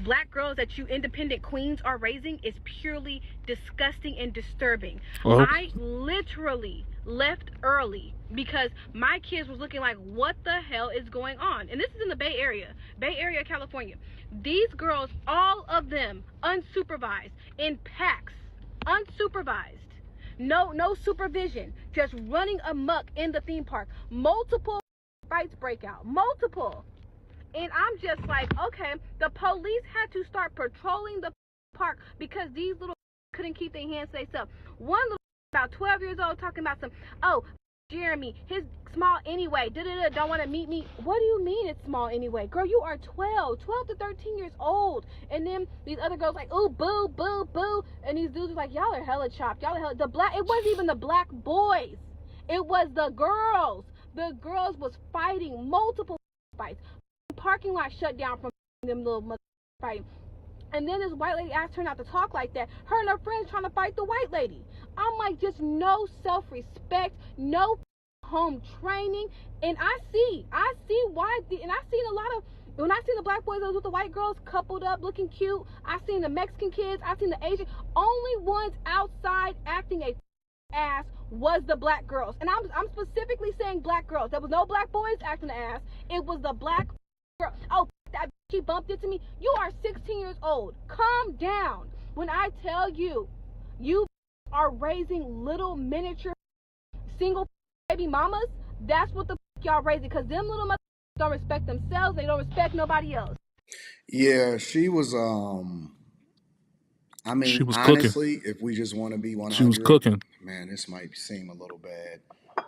black girls that you independent queens are raising is purely disgusting and disturbing. Well, I literally left early because my kids was looking like, what the hell is going on? And this is in the Bay Area, California. These girls, all of them unsupervised, in packs, unsupervised. No supervision, just running amok in the theme park. Multiple fights break out, multiple. And I'm just like, okay, the police had to start patrolling the park because these little couldn't keep their hands safe up. One little about 12 years old talking about some, oh, Jeremy, his small anyway, don't want to meet me. What do you mean it's small anyway? Girl, you are 12 to 13 years old. And then these other girls like, ooh, boo, boo, boo. And these dudes are like, y'all are hella chopped. Y'all are hella, it wasn't even the black boys. It was the girls. The girls was fighting multiple fights. Parking lot shut down from them little mother fighting. And then this white lady asked her not to talk like that. Her and her friends trying to fight the white lady. I'm like, just no self-respect, no home training. And I see why. And I seen a lot of, when I seen the black boys with the white girls coupled up looking cute, I seen the Mexican kids, I seen the Asian. Only ones outside acting a ass was the black girls. And I'm specifically saying black girls. There was no black boys acting the ass. It was the black girl. Oh, that she bumped into me. You are 16 years old. Calm down. When I tell you, you are raising little miniature single baby mamas, that's what the y'all raising. Because them little mothers don't respect themselves. They don't respect nobody else. Yeah, she was. I She mean, was cooking. honestly, if we just want to be She was 100, cooking. man, this might seem a little bad,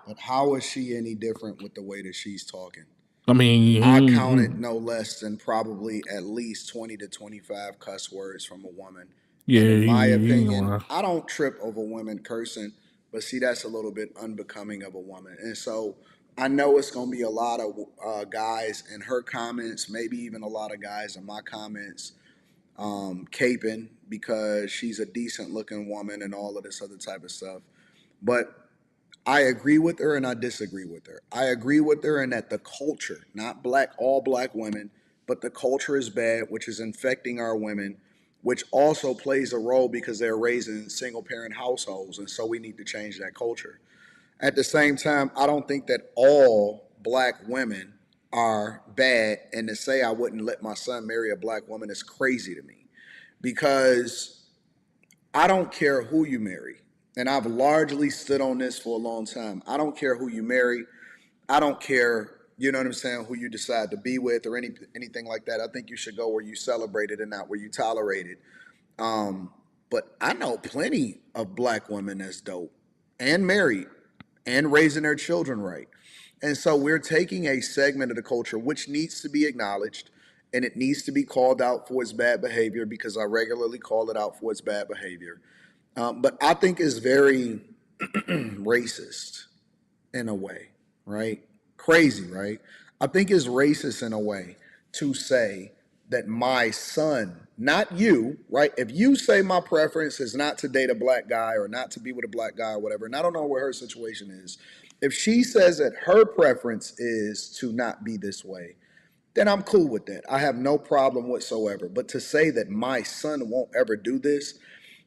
but how is she any different with the way that she's talking? I mean, I counted no less than probably at least 20 to 25 cuss words from a woman. yeah, And in my he ain't opinion, gonna lie. I don't trip over women cursing, but see, that's a little bit unbecoming of a woman. And so I know it's going to be a lot of guys in her comments, maybe even a lot of guys in my comments, caping because she's a decent looking woman and all of this other type of stuff. But I agree with her and I disagree with her. I agree with her in that the culture, not all black women, but the culture is bad, which is infecting our women, which also plays a role because they're raised in single parent households. And so we need to change that culture. At the same time, I don't think that all black women are bad. And to say I wouldn't let my son marry a black woman is crazy to me because I don't care who you marry. And I've largely stood on this for a long time. I don't care who you marry. I don't care, you know what I'm saying, who you decide to be with or anything like that. I think you should go where you celebrate it and not where you tolerate it. But I know plenty of black women that's dope and married and raising their children right. And so we're taking a segment of the culture which needs to be acknowledged and it needs to be called out for its bad behavior because I regularly call it out for its bad behavior. But I think it's very racist in a way, right? Crazy, right? I think it's racist in a way to say that my son, not you, right? If you say my preference is not to date a black guy or not to be with a black guy or whatever, and I don't know where her situation is, if she says that her preference is to not be this way, then I'm cool with that. I have no problem whatsoever. But to say that my son won't ever do this,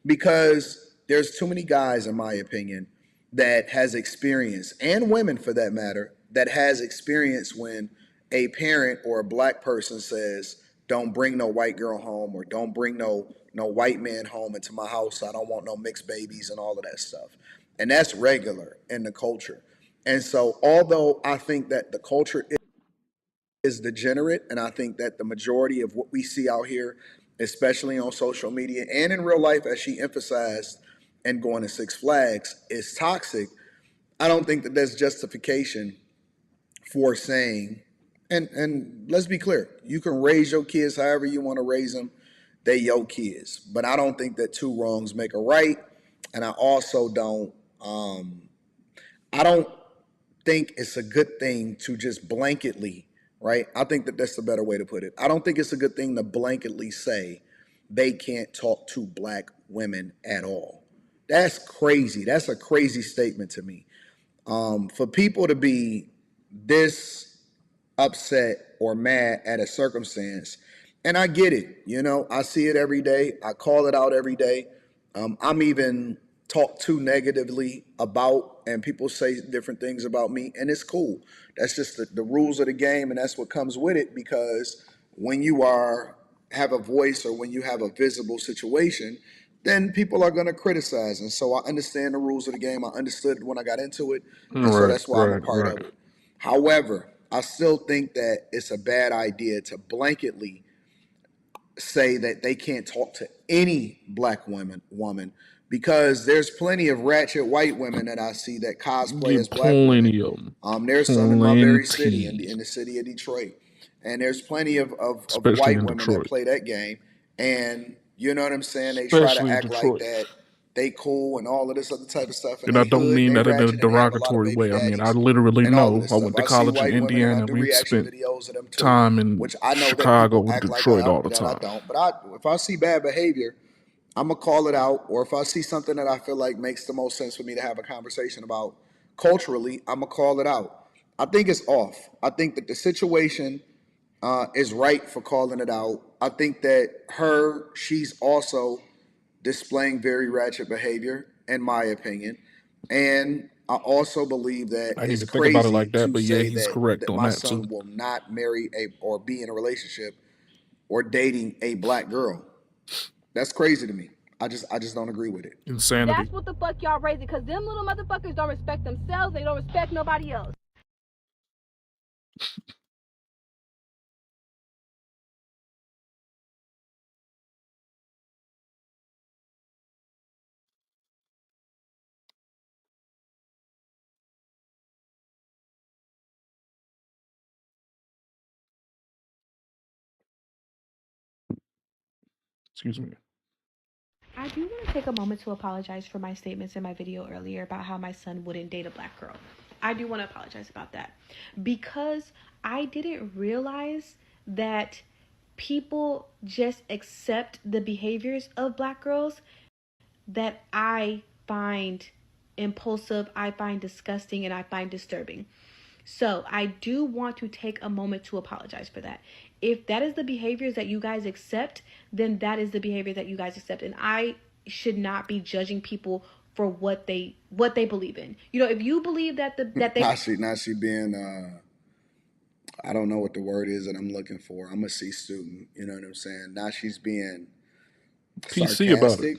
because there's too many guys, in my opinion, that has experience, and women for that matter, that has experience when a parent or a black person says, don't bring no white girl home or don't bring no white man home into my house. I don't want no mixed babies and all of that stuff. And that's regular in the culture. And so although I think that the culture is degenerate, and I think that the majority of what we see out here, especially on social media and in real life, as she emphasized, and going to Six Flags, is toxic. I don't think that there's justification for saying, and let's be clear, you can raise your kids however you want to raise them. They your kids. But I don't think that two wrongs make a right. And I also don't think it's a good thing to just blanketly, right? I think that that's the better way to put it. I don't think it's a good thing to blanketly say they can't talk to black women at all. That's crazy. That's a crazy statement to me. For people to be this upset or mad at a circumstance, and I get it, you know, I see it every day. I call it out every day. I'm even talked too negatively about, and people say different things about me, and it's cool. That's just the rules of the game, and that's what comes with it, because when you have a voice or when you have a visible situation, then people are going to criticize. And so I understand the rules of the game. I understood when I got into it, and so that's why I'm a part of it. However, I still think that it's a bad idea to blanketly say that they can't talk to any black woman, because there's plenty of ratchet white women that I see that cosplay as black Plenty women. of them. There's some in my very city, in the city of Detroit, and there's plenty of Especially white in women Detroit. that play that game, and you know what I'm saying? They Especially try to act Detroit. like that they cool and all of this other type of stuff. And I don't mean that in a derogatory way. I mean, I literally know. I went to college in Indiana. We spent time in Chicago and Detroit all the time. But if I see bad behavior, I'm going to call it out. Or if I see something that I feel like makes the most sense for me to have a conversation about culturally, I'm going to call it out. I think it's off. I think that the situation is right for calling it out. I think that she's also displaying very ratchet behavior, in my opinion. And I also believe that I didn't it's even think about it crazy like that, to but yeah, say he's that correct on my that son too. will not marry or be in a relationship or dating a black girl. That's crazy to me. I just don't agree with it. Insanity. That's what the fuck y'all raising, because them little motherfuckers don't respect themselves. They don't respect nobody else. Excuse me. I do want to take a moment to apologize for my statements in my video earlier about how my son wouldn't date a black girl. I do want to apologize about that because I didn't realize that people just accept the behaviors of black girls that I find impulsive, I find disgusting, and I find disturbing. So I do want to take a moment to apologize for that. If that is the behaviors that you guys accept, then that is the behavior that you guys accept. And I should not be judging people for what they believe in. You know, if you believe that they not she being I don't know what the word is that I'm looking for. I'm a C student, you know what I'm saying? Now she's being PC about it.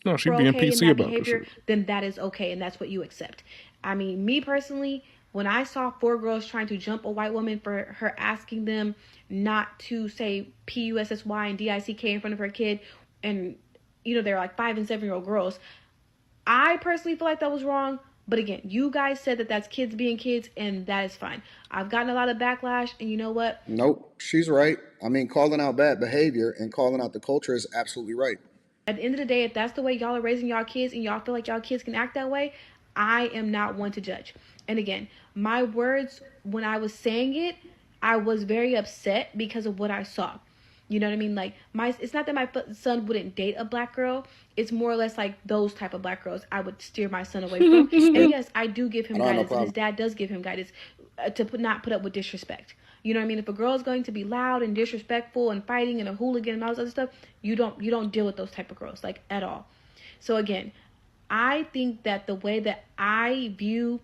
No, she's being okay PC in that about behavior, this shit. then that is okay, and that's what you accept. I mean, me personally, when I saw 4 girls trying to jump a white woman for her asking them not to say PUSSY and DICK in front of her kid, and you know, they're like 5 and 7-year-old girls, I personally feel like that was wrong. But again, you guys said that that's kids being kids, and that is fine. I've gotten a lot of backlash, and you know what? Nope, she's right. I mean, calling out bad behavior and calling out the culture is absolutely right. At the end of the day, if that's the way y'all are raising y'all kids and y'all feel like y'all kids can act that way, I am not one to judge. And again, my words, when I was saying it, I was very upset because of what I saw. You know what I mean? Like, it's not that my son wouldn't date a black girl. It's more or less like those type of black girls I would steer my son away from. And yes, I do give him guidance, and his dad does give him guidance to not put up with disrespect. You know what I mean? If a girl is going to be loud and disrespectful and fighting and a hooligan and all this other stuff, you don't deal with those type of girls, like, at all. So again, I think that the way that I viewed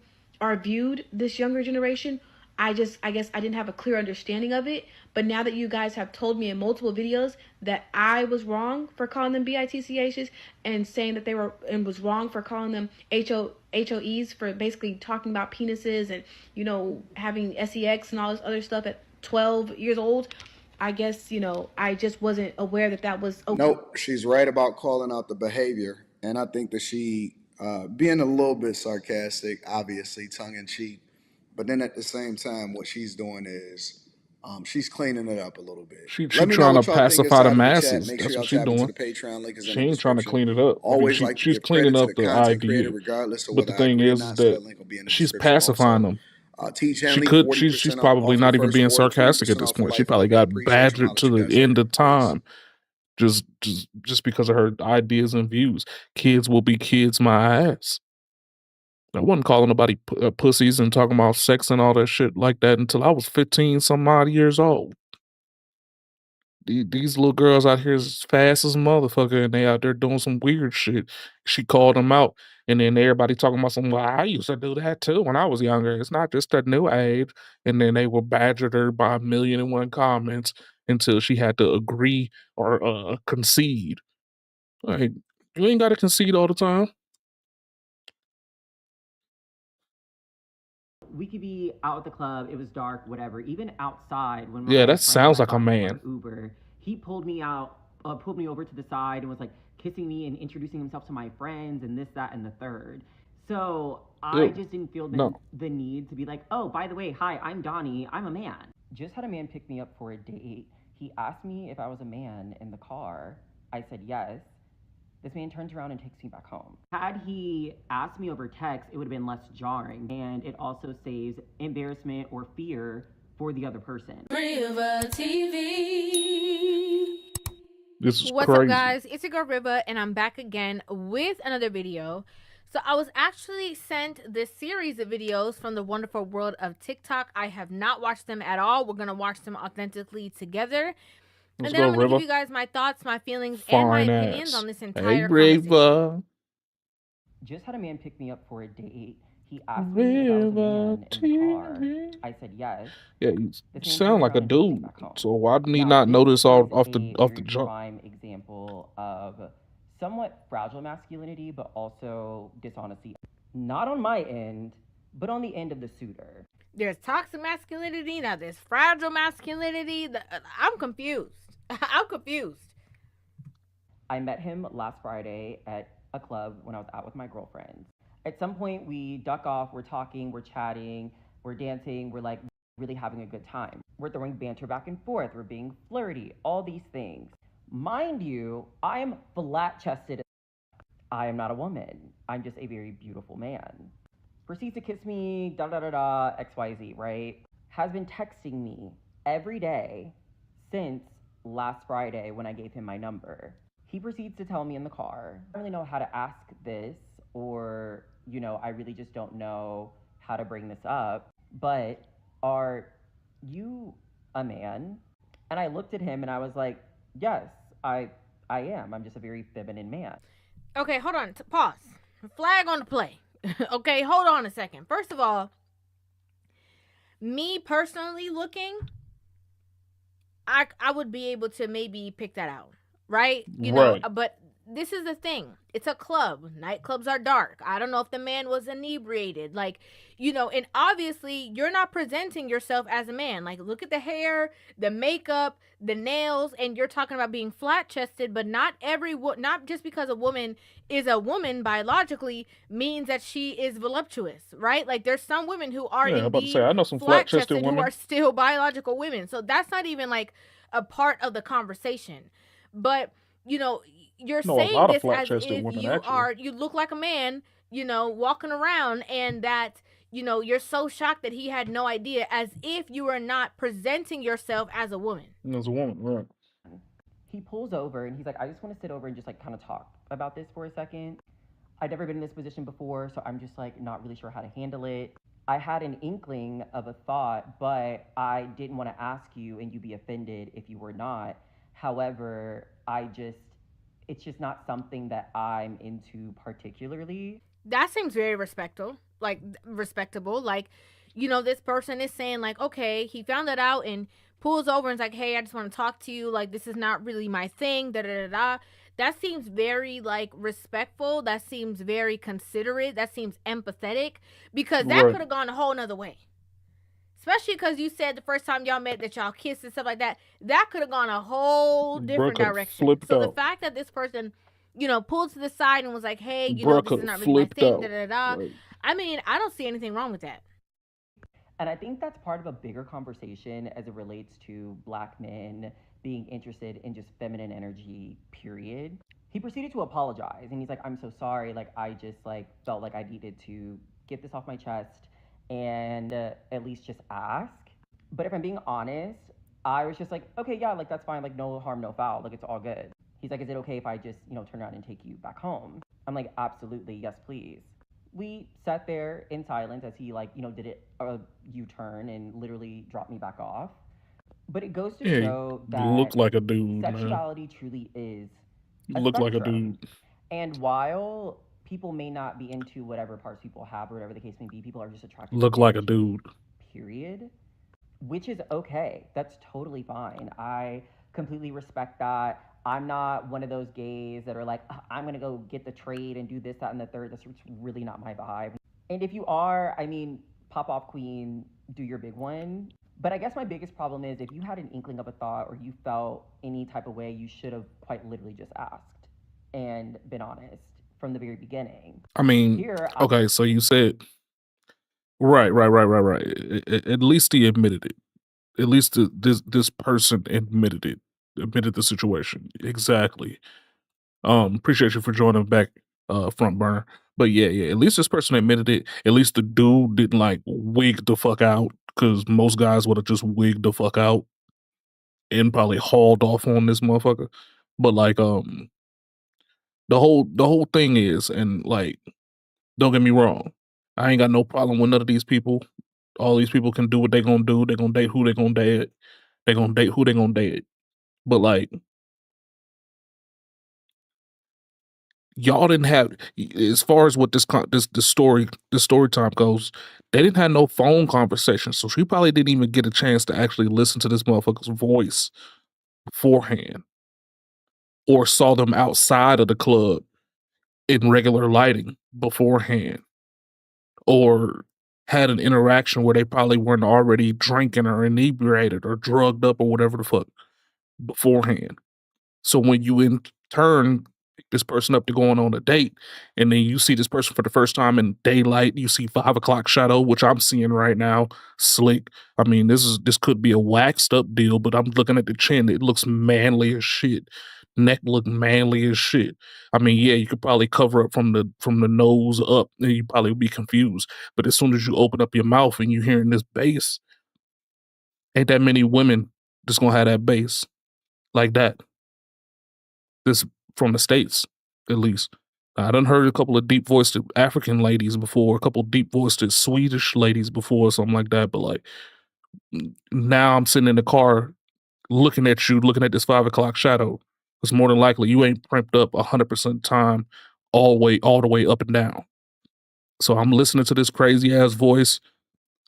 this younger generation, I guess I didn't have a clear understanding of it. But now that you guys have told me in multiple videos that I was wrong for calling them BITCHs and saying that they were, and was wrong for calling them HOEs for basically talking about penises and, you know, having sex and all this other stuff at 12 years old, I guess, you know, I just wasn't aware that that was okay. Nope, she's right about calling out the behavior. And I think that she, being a little bit sarcastic, obviously tongue-in-cheek, but then at the same time, what she's doing is she's cleaning it up a little bit. She trying to pacify the masses. Make That's sure what y'all she's tap into doing. the Patreon link is in She the ain't trying to description. clean it up. Always I mean, she's cleaning credit up to the the content creator, idea. regardless of But whether the thing I agree or is not. So that that link will be in the she's description pacifying also. them. Teach She's Henley, she's 40% probably off not your even first being order, sarcastic at 40% this off for point. She life. probably I got appreciate you. badgered to the end of time just because of her ideas and views. Kids will be kids, my ass. I wasn't calling nobody pussies and talking about sex and all that shit like that until I was 15 some odd years old. These little girls out here is fast as a motherfucker, and they out there doing some weird shit. She called them out, and then everybody talking about something. Well, I used to do that too when I was younger. It's not just a new age. And then they were badgered her by 1,000,001 comments until she had to agree or concede. Like, you ain't got to concede all the time. We could be out at the club, it was dark, whatever. Even outside, when Yeah, my that friend sounds and I like a got into man. our Uber, he pulled me over to the side and was like kissing me and introducing himself to my friends and this, that, and the third. So I Ew. just didn't feel No. the need to be like, oh, by the way, hi, I'm Donnie, I'm a man. Just had a man pick me up for a date. He asked me if I was a man in the car. I said yes. This man turns around and takes me back home. Had he asked me over text, it would have been less jarring, and it also saves embarrassment or fear for the other person. Riva TV. This is What's crazy. up, guys? It's your girl Riva, and I'm back again with another video. So I was actually sent this series of videos from the wonderful world of TikTok. I have not watched them at all. We're gonna watch them authentically together. Let's And then go, I'm going to Riva. give you guys my thoughts, my feelings, and my Fine opinions ass. on this Hey, entire conversation. Riva. Just had a man pick me up for a date. He asked me if I was a man in the car. I said yes. Yeah, you This man sound turned like a around and takes me dude. back home. So why didn't he Now, not this notice is off a the very jump? prime example of somewhat fragile masculinity, but also dishonesty. Not on my end, but on the end of the suitor. There's toxic masculinity, now there's fragile masculinity. I'm confused. I'm confused. I met him last Friday at a club when I was out with my girlfriends. At some point, we duck off, we're talking, we're chatting, we're dancing, we're like really having a good time. We're throwing banter back and forth, we're being flirty, all these things. Mind you, I am flat-chested. I am not a woman. I'm just a very beautiful man. Proceeds to kiss me, XYZ, right? Has been texting me every day since last Friday when I gave him my number. He proceeds to tell me in the car, I don't really know how to ask this, or, I really just don't know how to bring this up, but are you a man? And I looked at him and I was like, yes, I am. I'm just a very feminine man. Okay, hold on. Pause. Flag on the play. Okay, hold on a second. First of all, me personally looking, I would be able to maybe pick that out, right? But this is the thing. It's a club. Nightclubs are dark. I don't know if the man was inebriated. And obviously you're not presenting yourself as a man. Look at the hair, the makeup, the nails, and you're talking about being flat-chested, but not just because a woman is a woman biologically means that she is voluptuous, right? There's some women who are indeed I know some flat-chested women who are still biological women. So that's not even a part of the conversation. But you're saying this as if you look like a man, walking around, and that you're so shocked that he had no idea, as if you are not presenting yourself as a woman. As a woman, right? He pulls over and he's like, I just want to sit over and just kind of talk about this for a second. I've never been in this position before, so I'm just not really sure how to handle it. I had an inkling of a thought, but I didn't want to ask you and you be offended if you were not. However, it's just not something that I'm into particularly. That seems very respectable. This person is saying okay, he found that out and pulls over and is like, hey, I just want to talk to you. This is not really my thing. That seems very respectful. That seems very considerate. That seems empathetic, because that could have gone a whole nother way. Especially because you said the first time y'all met that y'all kissed and stuff like that. That could have gone a whole different direction. So the fact that this person, pulled to the side and was like, hey, this is not really my thing. Right. I mean, I don't see anything wrong with that. And I think that's part of a bigger conversation as it relates to Black men being interested in just feminine energy, period. He proceeded to apologize and he's like, I'm so sorry. I just felt like I needed to get this off my chest and at least just ask. But if I'm being honest, I was just like, okay, yeah, that's fine. No harm, no foul. It's all good. He's like, is it okay if I just, turn around and take you back home? I'm like, absolutely. Yes, please. We sat there in silence as he did a U-turn and literally dropped me back off. But it goes to show that you look like a dude, sexuality man. truly is You look like a dude. And while people may not be into whatever parts people have or whatever the case may be, people are just attracted look to like a dude. Period. Which is okay. That's totally fine. I completely respect that. I'm not one of those gays that are like, I'm going to go get the trade and do this, that, and the third. That's really not my vibe. And if you are, I mean, pop off queen, do your big one. But I guess my biggest problem is if you had an inkling of a thought or you felt any type of way, you should have quite literally just asked and been honest from the very beginning. I mean, okay, so you said, right. At least he admitted it. At least this person admitted the situation. Exactly. Appreciate you for joining back, front burner. But yeah, at least this person admitted it. At least the dude didn't wig the fuck out, because most guys would have just wigged the fuck out and probably hauled off on this motherfucker. But the whole thing is, and don't get me wrong, I ain't got no problem with none of these people. All these people can do what they gonna do. They gonna date who they gonna date. They gonna date who they gonna date. But y'all didn't have, as far as what this story time goes, they didn't have no phone conversation, so she probably didn't even get a chance to actually listen to this motherfucker's voice beforehand, or saw them outside of the club in regular lighting beforehand, or had an interaction where they probably weren't already drinking or inebriated or drugged up or whatever the fuck beforehand. So when you in turn pick this person up to going on a date, and then you see this person for the first time in daylight, you see 5 o'clock shadow, which I'm seeing right now, slick. I mean, this could be a waxed up deal, but I'm looking at the chin. It looks manly as shit. Neck look manly as shit. I mean, yeah, you could probably cover up from the nose up, and you probably be confused. But as soon as you open up your mouth and you hearing this bass, ain't that many women just gonna have that bass like that. This from the States, at least. I done heard a couple of deep voiced African ladies before, a couple deep voiced Swedish ladies before, something like that. But like now I'm sitting in the car looking at you, looking at this 5 o'clock shadow. It's more than likely you ain't primped up 100% time all the way up and down. So I'm listening to this crazy ass voice.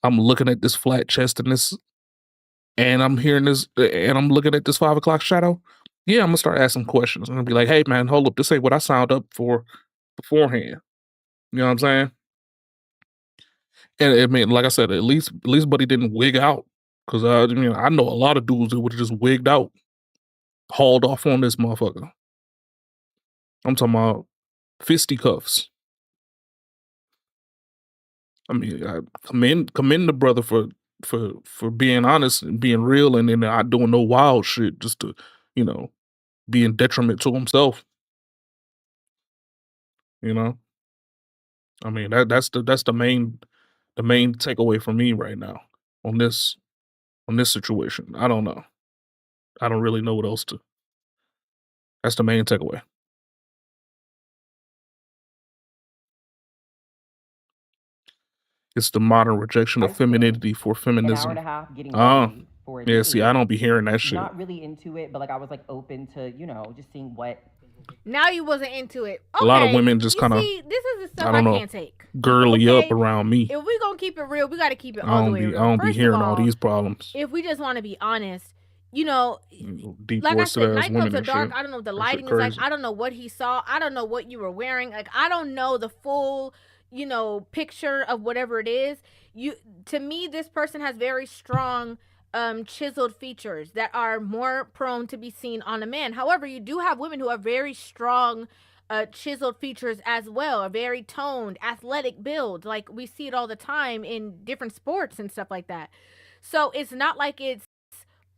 I'm looking at this flat chest and this, and I'm hearing this, and I'm looking at this 5 o'clock shadow. Yeah, I'm gonna start asking questions. I'm gonna be like, "Hey, man, hold up, this ain't what I signed up for beforehand." You know what I'm saying? And I mean, like I said, at least Buddy didn't wig out, because I know a lot of dudes that would have just wigged out, hauled off on this motherfucker. I'm talking about fisticuffs. I mean, I commend the brother for being honest and being real, and then not doing no wild shit just to, you know, be in detriment to himself. You know, I mean that's the main takeaway for me right now on this situation. I don't know. I don't really know what else to. That's the main takeaway. It's the modern rejection of femininity for An hour and feminism. a half getting Ah, ready for a yeah. See, I date. don't be hearing that shit. Not really into it, but like I was like open to, just seeing what. Now you wasn't into it. A lot of Okay, women just you kind of, see, this is the I stuff I don't know, can't take. girly Okay? up around me. If we gonna keep it real, we got to keep it I all the don't way be, real. I don't be First of hearing all all, these problems. if we just want to be honest, you know, Deep like I voiced said, ass nightclubs women are and dark. shit. I don't know what the That shit lighting is like. crazy. I don't know what he saw. I don't know what you were wearing. Like, I don't know the full, picture of whatever it is. To me, this person has very strong chiseled features that are more prone to be seen on a man. However, you do have women who have very strong chiseled features as well, a very toned, athletic build. Like, we see it all the time in different sports and stuff like that. So it's not like it's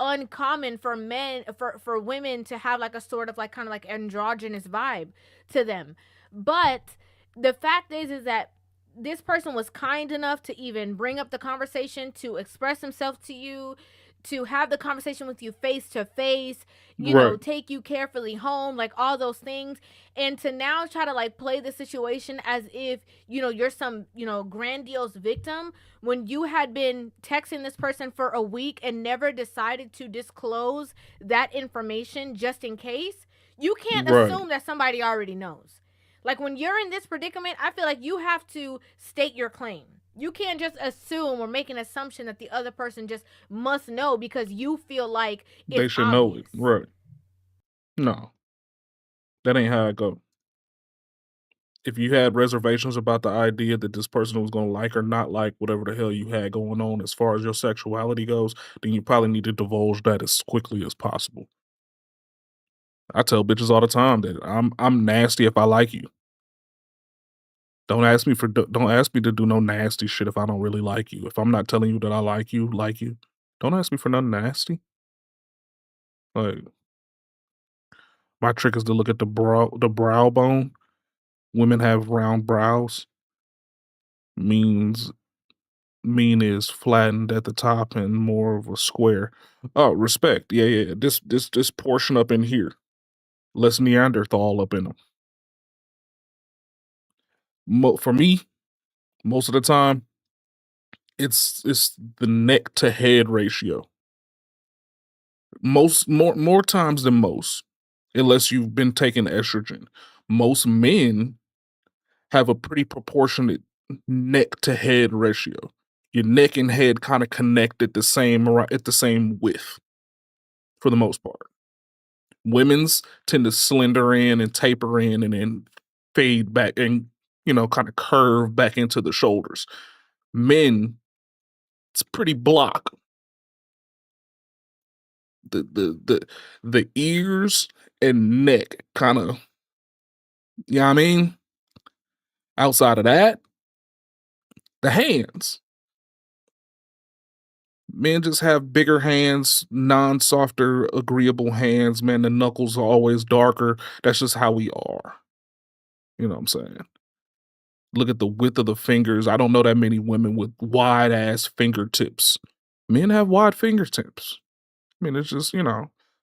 uncommon for women to have like a sort of like kind of like androgynous vibe to them. But the fact is that this person was kind enough to even bring up the conversation, to express himself to you, to have the conversation with you face to face, Right. take you carefully home, like all those things. And to now try to like play the situation as if, you're some, grandiose victim, when you had been texting this person for a week and never decided to disclose that information just in case. You can't Right. assume that somebody already knows. Like, when you're in this predicament, I feel like you have to state your claim. You can't just assume or make an assumption that the other person just must know because you feel like it's They should know it. Right. No, that ain't how it go. If you had reservations about the idea that this person was gonna like or not like whatever the hell you had going on as far as your sexuality goes, then you probably need to divulge that as quickly as possible. I tell bitches all the time that I'm nasty if I like you. Don't ask me to do no nasty shit if I don't really like you. If I'm not telling you that I like you, don't ask me for nothing nasty. Like, my trick is to look at the brow bone. Women have round brows. Means mean is flattened at the top and more of a square. Oh, respect. Yeah, yeah. This portion up in here. Less Neanderthal up in them. For me, most of the time, it's the neck to head ratio. More times than most, unless you've been taking estrogen. Most men have a pretty proportionate neck to head ratio. Your neck and head kind of connect at the same width for the most part. Women's tend to slender in and taper in and then fade back and kind of curve back into the shoulders. Men, it's pretty block. The ears and neck kind of, you know what I mean? Outside of that, the hands. Men just have bigger hands, non-softer, agreeable hands, man. The knuckles are always darker. That's just how we are. You know what I'm saying? Look at the width of the fingers. I don't know that many women with wide ass fingertips. Men have wide fingertips. I mean, it's just,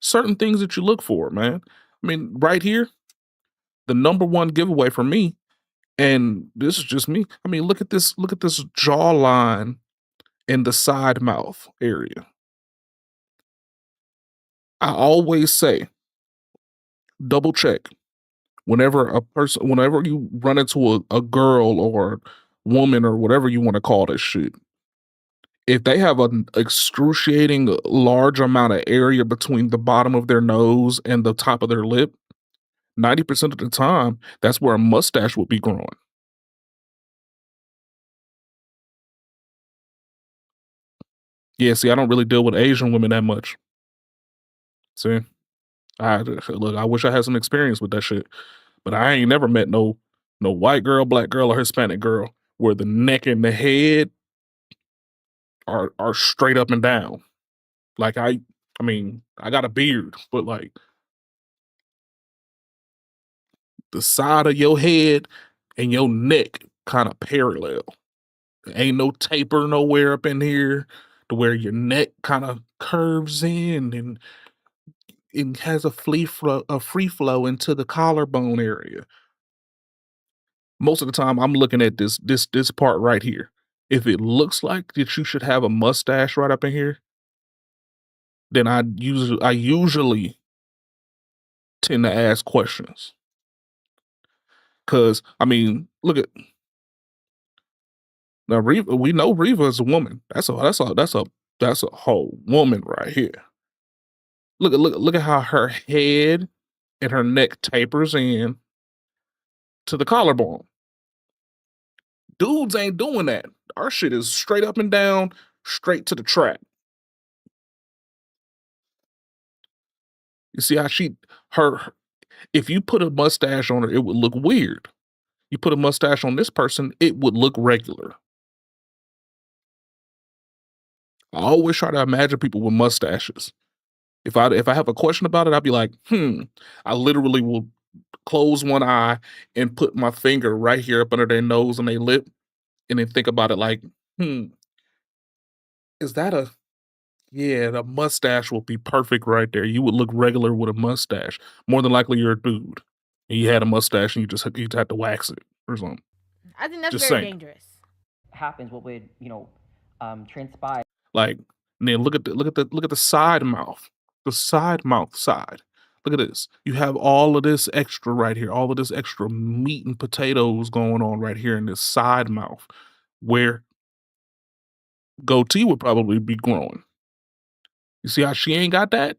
certain things that you look for, man. I mean, right here, the number one giveaway for me, and this is just me. I mean, look at this jawline in the side mouth area. I always say, double check whenever you run into a girl or woman or whatever you want to call this shit. If they have an excruciating large amount of area between the bottom of their nose and the top of their lip, 90% of the time, that's where a mustache would be growing. Yeah, see, I don't really deal with Asian women that much. See, I wish I had some experience with that shit, but I ain't never met no white girl, black girl, or Hispanic girl where the neck and the head are straight up and down. Like I mean, I got a beard, but like the side of your head and your neck kind of parallel. Ain't no taper nowhere up in here to where your neck kind of curves in and it has a free flow into the collarbone area. Most of the time I'm looking at this part right here. If it looks like that you should have a mustache right up in here, then I usually tend to ask questions. Cause I mean, look at now Reva. We know Reva is a woman. That's a whole woman right here. Look at how her head and her neck tapers in to the collarbone. Dudes ain't doing that. Our shit is straight up and down, straight to the track. You see how if you put a mustache on her, it would look weird. You put a mustache on this person, it would look regular. I always try to imagine people with mustaches. If I have a question about it, I'd be like, I literally will close one eye and put my finger right here up under their nose and their lip, and then think about it like, is that the mustache will be perfect right there. You would look regular with a mustache. More than likely you're a dude. And you had a mustache and you had to wax it or something. I think that's Just very saying. dangerous. Happens, what would, transpire. Like, and then look at the side mouth. The side mouth side. Look at this. You have all of this extra right here, all of this extra meat and potatoes going on right here in this side mouth, where goatee would probably be growing. You see how she ain't got that?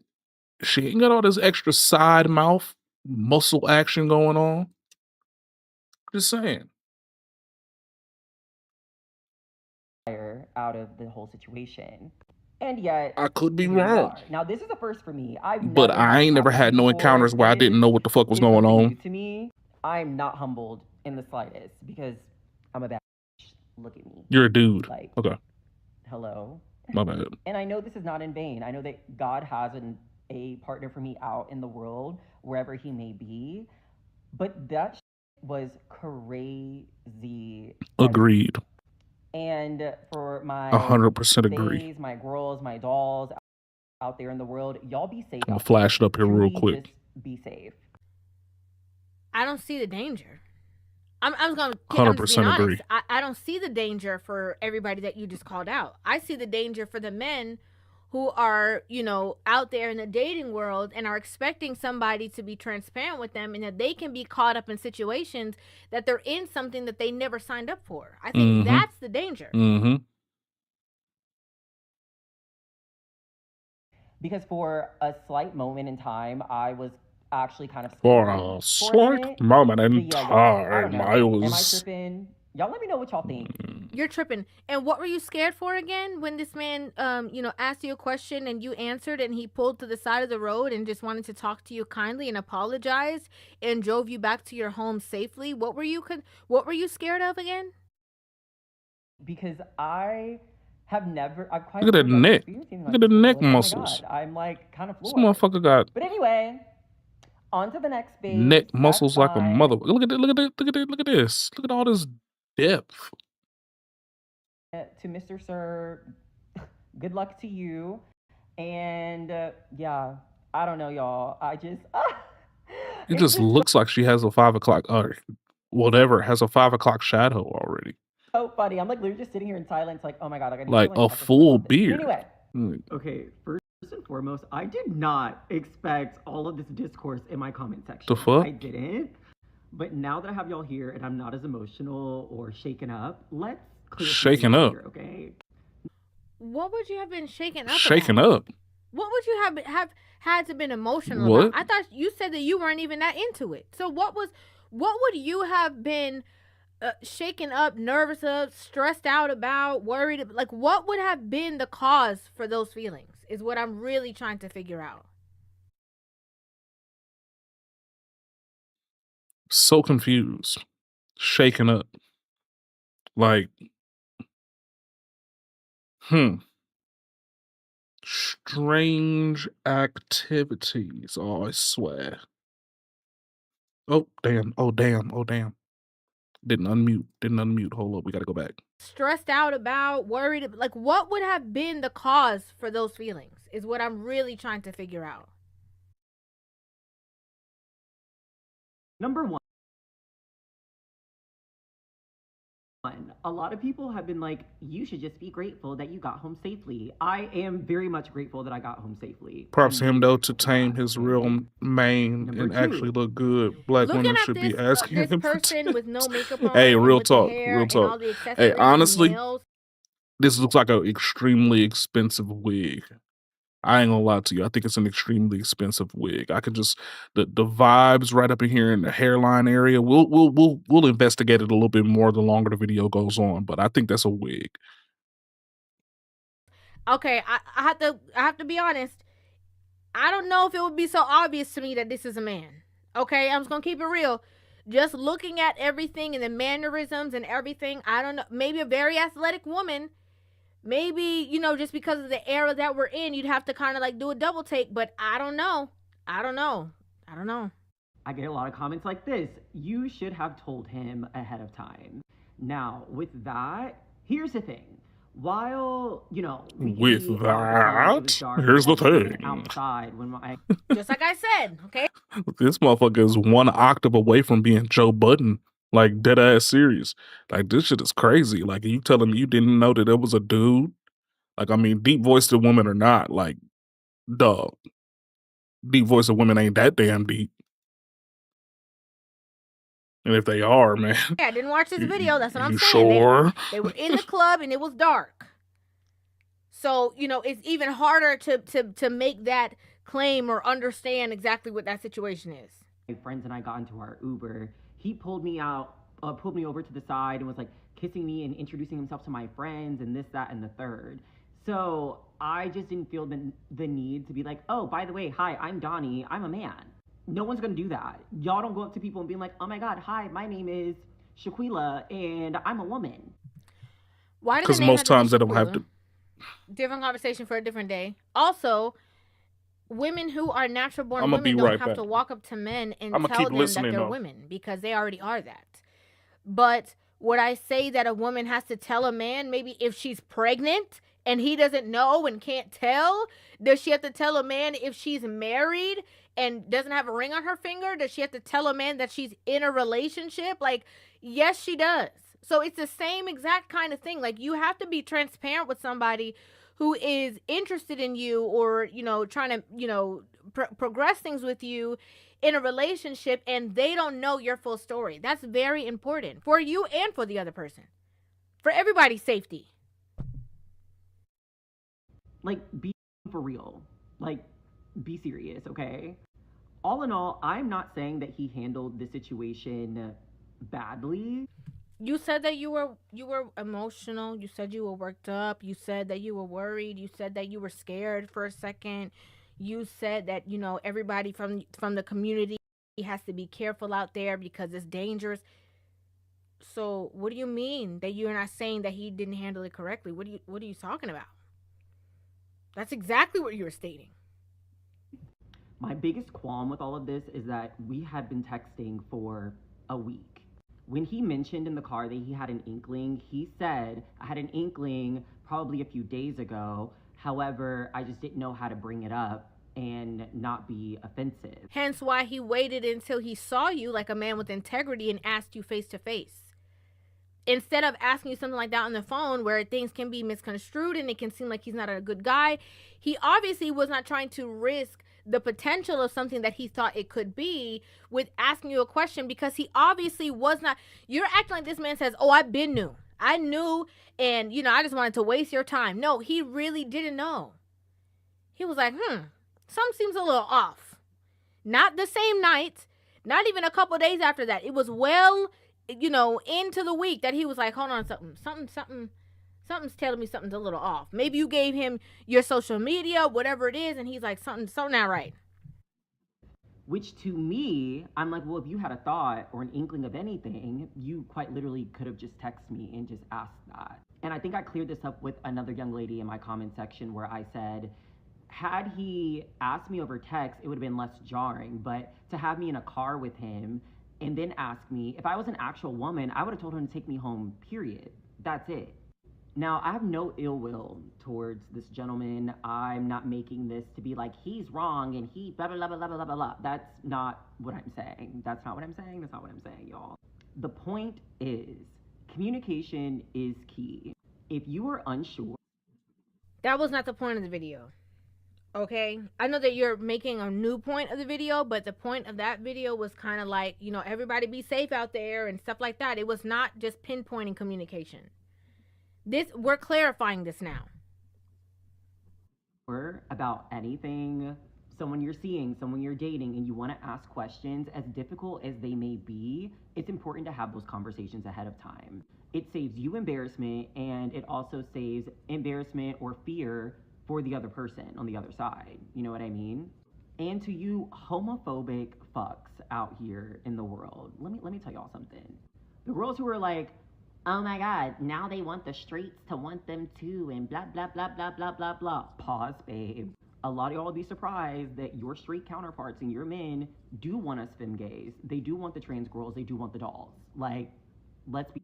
She ain't got all this extra side mouth muscle action going on. Just saying. Out of the whole situation. And yet, I could be here we wrong. are. Now, this is a first for me. But I ain't never had no encounters where I didn't know what the fuck was going on. To me, I'm not humbled in the slightest because I'm a bad bitch. Look at me. You're a dude. Like, okay. Hello. My bad. And I know this is not in vain. I know that God has a partner for me out in the world, wherever he may be. But that was crazy. Agreed. And for my 100% agree. my girls, my dolls out there in the world, y'all be safe. I'm gonna flash it up here real quick. Just be safe. I don't see the danger. I'm just 100% agree. I don't see the danger for everybody that you just called out. I see the danger for the men who are, out there in the dating world and are expecting somebody to be transparent with them and that they can be caught up in situations that they're in something that they never signed up for. I think that's the danger. Mm-hmm. Because for a slight moment in time, I was actually kind of for a slight moment in time, I was. Am I tripping? Y'all let me know what y'all think. You're tripping. And what were you scared for again when this man, asked you a question and you answered and he pulled to the side of the road and just wanted to talk to you kindly and apologize and drove you back to your home safely? What were you scared of again? Because I have never, I've quite Look at that literally never neck. experienced anything Look like at the this neck before. Oh my muscles. God, I'm like kind of This floored. motherfucker got But anyway, on to the next babes. neck That's muscles like a fine. mother. Look at it. Look at it. Look at it. Look at this. Look at all this depth. To Mr. Sir, good luck to you. And yeah, I don't know, y'all. I just, It it's just just looks like she has a 5 o'clock or whatever, has a 5 o'clock shadow already. so funny. I'm like literally just sitting here in silence, like, oh my God, like I need Like to a talk to someone full about this. beard. Anyway. Mm. Okay, first and foremost, I did not expect all of this discourse in my comment section. The fuck? I didn't. But now that I have y'all here and I'm not as emotional or shaken up, let's clear some Shaken things up. here, okay? What would you have been shaken up Shaken about? up. What would you have had to been emotional What? about? I thought you said that you weren't even that into it. So what would you have been shaken up, nervous of, stressed out about, worried? Like, what would have been the cause for those feelings is what I'm really trying to figure out. So confused. Shaken up. Like, strange activities. Oh, I swear. Oh, damn. Oh, damn. Oh, damn. Didn't unmute. Hold up. We got to go back. Stressed out about, worried. Like, what would have been the cause for those feelings is what I'm really trying to figure out. Number one, a lot of people have been like, you should just be grateful that you got home safely. I am very much grateful that I got home safely. Props to him, though, to tame his real mane Number and two. actually look good. Black Looking women at should be this asking this him. person with no makeup on, Hey, and real with talk. the hair Real and all talk. the accessories Hey, and honestly, nails. this looks like an extremely expensive wig. I ain't gonna lie to you. I think it's an extremely expensive wig. I could just the vibes right up in here in the hairline area. We'll investigate it a little bit more the longer the video goes on. But I think that's a wig. Okay, I have to be honest. I don't know if it would be so obvious to me that this is a man. Okay, I'm just gonna keep it real. Just looking at everything and the mannerisms and everything, I don't know. Maybe a very athletic woman. Maybe, you know, just because of the era that we're in, you'd have to kind of like do a double take, but I don't know. I get a lot of comments like this. You should have told him ahead of time. Now, with that, here's the thing. While, you know, With that, here's the thing. Outside when my just like I said, okay? This motherfucker is 1 octave away from being Joe Budden. Like, dead ass serious. Like, this shit is crazy. Like, you telling me you didn't know that it was a dude? Like, I mean, deep voiced women or not, like, dog. Deep voiced women ain't that damn deep. And if they are, man. Yeah, I didn't watch this video. That's what I'm saying. Sure? They were in the club and it was dark. So, you know, it's even harder to make that claim or understand exactly what that situation is. My friends and I got into our Uber. He pulled me over to the side and was like kissing me and introducing himself to my friends and this, that, and the third. So I just didn't feel the need to be like, oh, by the way, hi, I'm Donnie. I'm a man. No one's going to do that. Y'all don't go up to people and be like, oh my God, hi, my name is Shaquila and I'm a woman. Why? Because most times they don't have to. Different conversation for a different day. Also, women who are natural born women don't have to walk up to men and I'ma tell keep them that they're women because they already are that. But would I say that a woman has to tell a man maybe if she's pregnant and he doesn't know and can't tell? Does she have to tell a man if she's married and doesn't have a ring on her finger? Does she have to tell a man that she's in a relationship? Like, yes, she does. So it's the same exact kind of thing. Like, you have to be transparent with somebody who is interested in you or, you know, trying to, you know, progress things with you in a relationship and they don't know your full story. That's very important for you and for the other person. For everybody's safety. Like, be for real. Like, be serious, okay? All in all, I'm not saying that he handled the situation badly. You said that you were emotional. You said you were worked up. You said that you were worried. You said that you were scared for a second. You said that, you know, everybody from the community has to be careful out there because it's dangerous. So what do you mean that you're not saying that he didn't handle it correctly? What are you talking about? That's exactly what you were stating. My biggest qualm with all of this is that we had been texting for a week. When he mentioned in the car that he had an inkling, he said, I had an inkling probably a few days ago. However, I just didn't know how to bring it up and not be offensive. Hence why he waited until he saw you like a man with integrity and asked you face to face. Instead of asking you something like that on the phone where things can be misconstrued and it can seem like he's not a good guy, he obviously was not trying to risk the potential of something that he thought it could be with asking you a question, because he obviously was not. You're acting like this man says, oh, I knew, and I just wanted to waste your time. No, he really didn't know. He was like, something seems a little off. Not the same night, not even a couple days after that. It was well, into the week that he was like, hold on, something's telling me something's a little off. Maybe you gave him your social media, whatever it is, and he's like, something's not right. Which to me, I'm like, well, if you had a thought or an inkling of anything, you quite literally could have just texted me and just asked that. And I think I cleared this up with another young lady in my comment section where I said, had he asked me over text, it would have been less jarring, but to have me in a car with him and then ask me, if I was an actual woman, I would have told him to take me home, period. That's it. Now, I have no ill will towards this gentleman. I'm not making this to be like, he's wrong and he blah, blah, blah, blah, blah, blah, blah. That's not what I'm saying. That's not what I'm saying. That's not what I'm saying, y'all. The point is, communication is key. If you are unsure. That was not the point of the video. Okay, I know that you're making a new point of the video, but the point of that video was kind of like, everybody be safe out there and stuff like that. It was not just pinpointing communication. We're clarifying this now. About anything, someone you're seeing, someone you're dating, and you want to ask questions, as difficult as they may be, it's important to have those conversations ahead of time. It saves you embarrassment, and it also saves embarrassment or fear for the other person on the other side. You know what I mean? And to you homophobic fucks out here in the world, let me tell y'all something. The girls who are like, oh my God, now they want the streets to want them too, and blah, blah, blah, blah, blah, blah, blah. Pause, babe. A lot of y'all will be surprised that your straight counterparts and your men do want us femme gays. They do want the trans girls. They do want the dolls. Like, let's be.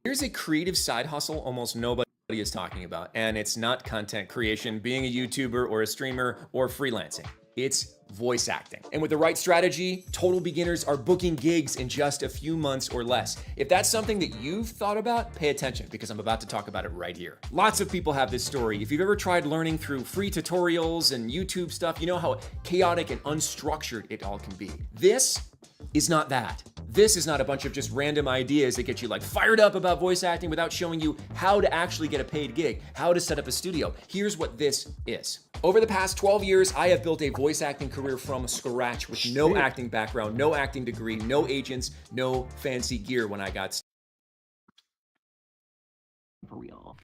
Here's a creative side hustle almost nobody is talking about, and it's not content creation, being a YouTuber or a streamer or freelancing. It's voice acting. And with the right strategy, total beginners are booking gigs in just a few months or less. If that's something that you've thought about, pay attention because I'm about to talk about it right here. Lots of people have this story. If you've ever tried learning through free tutorials and YouTube stuff, you know how chaotic and unstructured it all can be. This is not that. This is not a bunch of just random ideas that get you like fired up about voice acting without showing you how to actually get a paid gig, how to set up a studio. Here's what this is. Over the past 12 years, I have built a voice acting career from scratch with no acting background, no acting degree, no agents, no fancy gear when I got started. For real.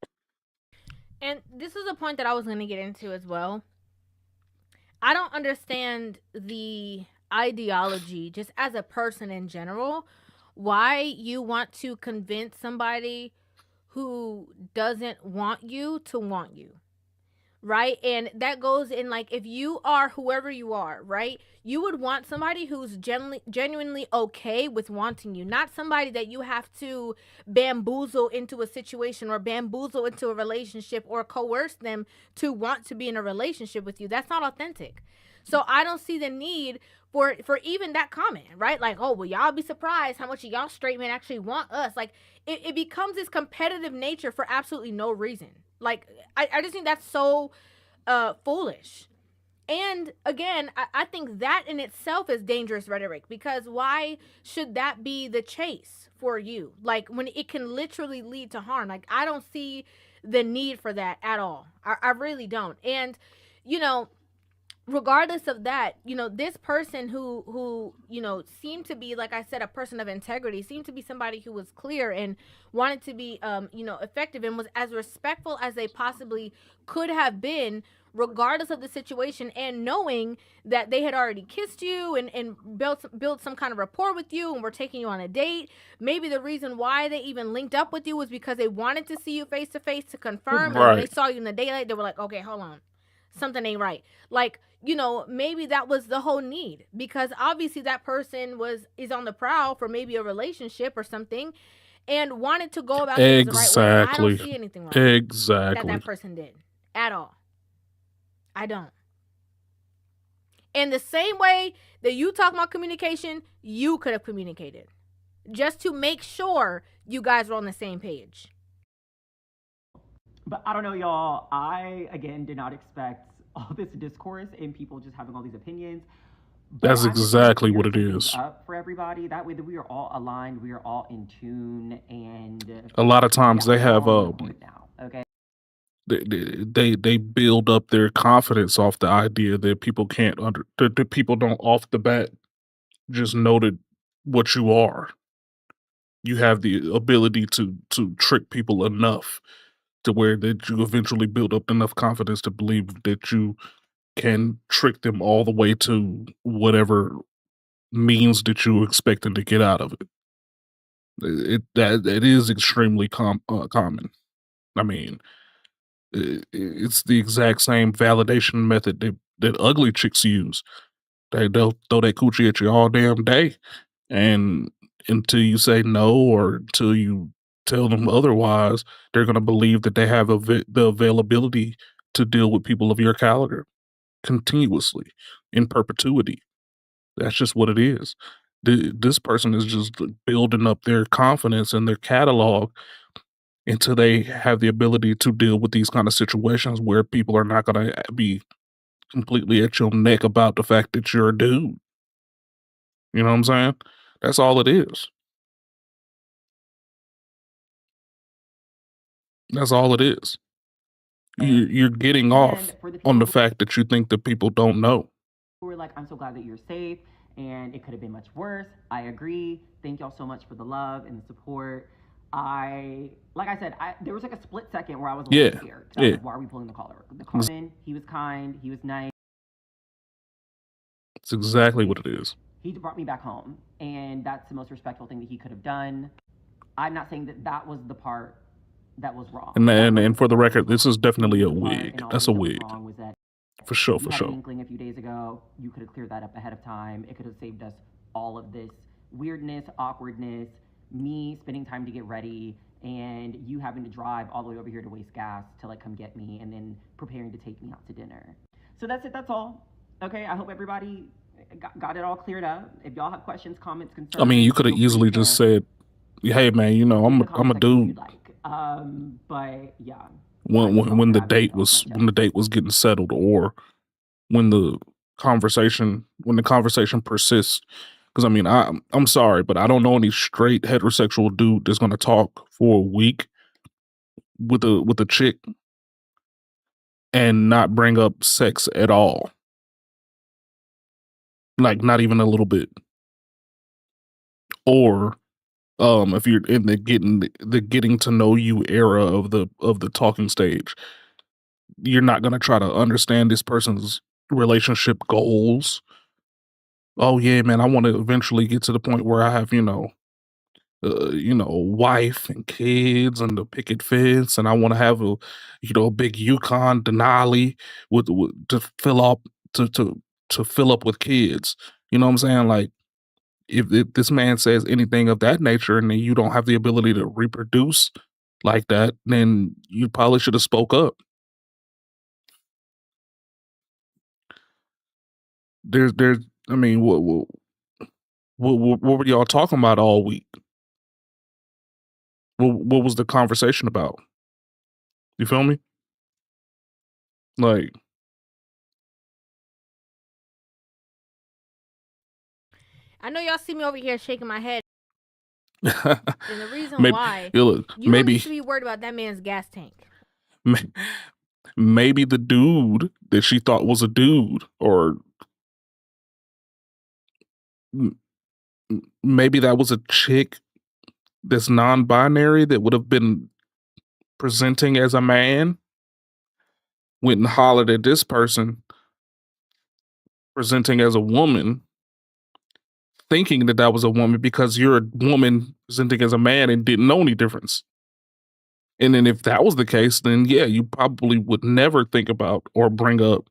And this is a point that I was going to get into as well. I don't understand the ideology just as a person in general, why you want to convince somebody who doesn't want you to want you, right? And that goes in like, if you are whoever you are, right, you would want somebody who's genuinely okay with wanting you, not somebody that you have to bamboozle into a situation or bamboozle into a relationship or coerce them to want to be in a relationship with you. That's not authentic. So I don't see the need for even that comment, right? Like, oh, well, y'all be surprised how much of y'all straight men actually want us. Like, it becomes this competitive nature for absolutely no reason. Like, I just think that's so foolish. And again, I think that in itself is dangerous rhetoric, because why should that be the chase for you? Like, when it can literally lead to harm. Like, I don't see the need for that at all. I really don't. And, regardless of that, this person who seemed to be, like I said, a person of integrity, seemed to be somebody who was clear and wanted to be, effective and was as respectful as they possibly could have been regardless of the situation, and knowing that they had already kissed you and built some kind of rapport with you and were taking you on a date. Maybe the reason why they even linked up with you was because they wanted to see you face to face to confirm. And when they saw you in the daylight, they were like, okay, hold on. Something ain't right. Like, you know, maybe that was the whole need, because obviously that person is on the prowl for maybe a relationship or something and wanted to go about things the right way. I don't see anything wrong that person did at all. I don't. In the same way that you talk about communication, you could have communicated just to make sure you guys were on the same page. But I don't know, y'all. I, again, did not expect all this discourse and people just having all these opinions. That's exactly what it is. Up for everybody. That way that we are all aligned, we are all in tune, and a lot of times they have okay. They build up their confidence off the idea that people can't that people don't off the bat just know that what you are. You have the ability to trick people enough to where that you eventually build up enough confidence to believe that you can trick them all the way to whatever means that you're expecting to get out of it. It is extremely common. I mean, it's the exact same validation method that ugly chicks use. They'll throw that coochie at you all damn day, and until you say no or until you tell them otherwise, they're gonna believe that they have the availability to deal with people of your caliber continuously, in perpetuity. That's just what it is. This person is just building up their confidence and their catalog until they have the ability to deal with these kind of situations where people are not going to be completely at your neck about the fact that you're a dude. You know what I'm saying? That's all it is. That's all it is. You're getting off on the fact that you think that people don't know. We're like, I'm so glad that you're safe, and it could have been much worse. I agree. Thank y'all so much for the love and the support. Like I said, there was like a split second where I was a little scared. I was like, why are we pulling the collar? He was kind. He was nice. It's exactly what it is. He brought me back home, and that's the most respectful thing that he could have done. I'm not saying that was the part that was wrong. And for the record, this is definitely a wig. That's a wig. For sure, for sure. An inkling a few days ago, you could have cleared that up ahead of time. It could have saved us all of this weirdness, awkwardness, me spending time to get ready, and you having to drive all the way over here to waste gas to like come get me, and then preparing to take me out to dinner. So that's it. That's all. Okay. I hope everybody got it all cleared up. If y'all have questions, comments, concerns. I mean, you could have easily just said, "Hey, man, you know, I'm a dude." But yeah. When the date was getting settled, or when the conversation persists, because I mean, I'm sorry, but I don't know any straight heterosexual dude that's gonna talk for a week with a chick and not bring up sex at all, like not even a little bit. Or if you're in the getting to know you era of the talking stage, you're not going to try to understand this person's relationship goals. Oh yeah, man, I want to eventually get to the point where I have, a wife and kids and the picket fence, and I want to have a big Yukon Denali with to fill up to fill up with kids. You know what I'm saying? Like, if this man says anything of that nature, and then you don't have the ability to reproduce like that, then you probably should have spoke up. I mean, what were y'all talking about all week? What was the conversation about? You feel me? Like, I know y'all see me over here shaking my head. And the reason why you don't need to be worried about that man's gas tank. Maybe the dude that she thought was a dude, or maybe that was a chick that's non-binary that would have been presenting as a man. went and hollered at this person presenting as a woman, thinking that that was a woman because you're a woman presenting as a man and didn't know any difference. And then if that was the case, then yeah, you probably would never think about or bring up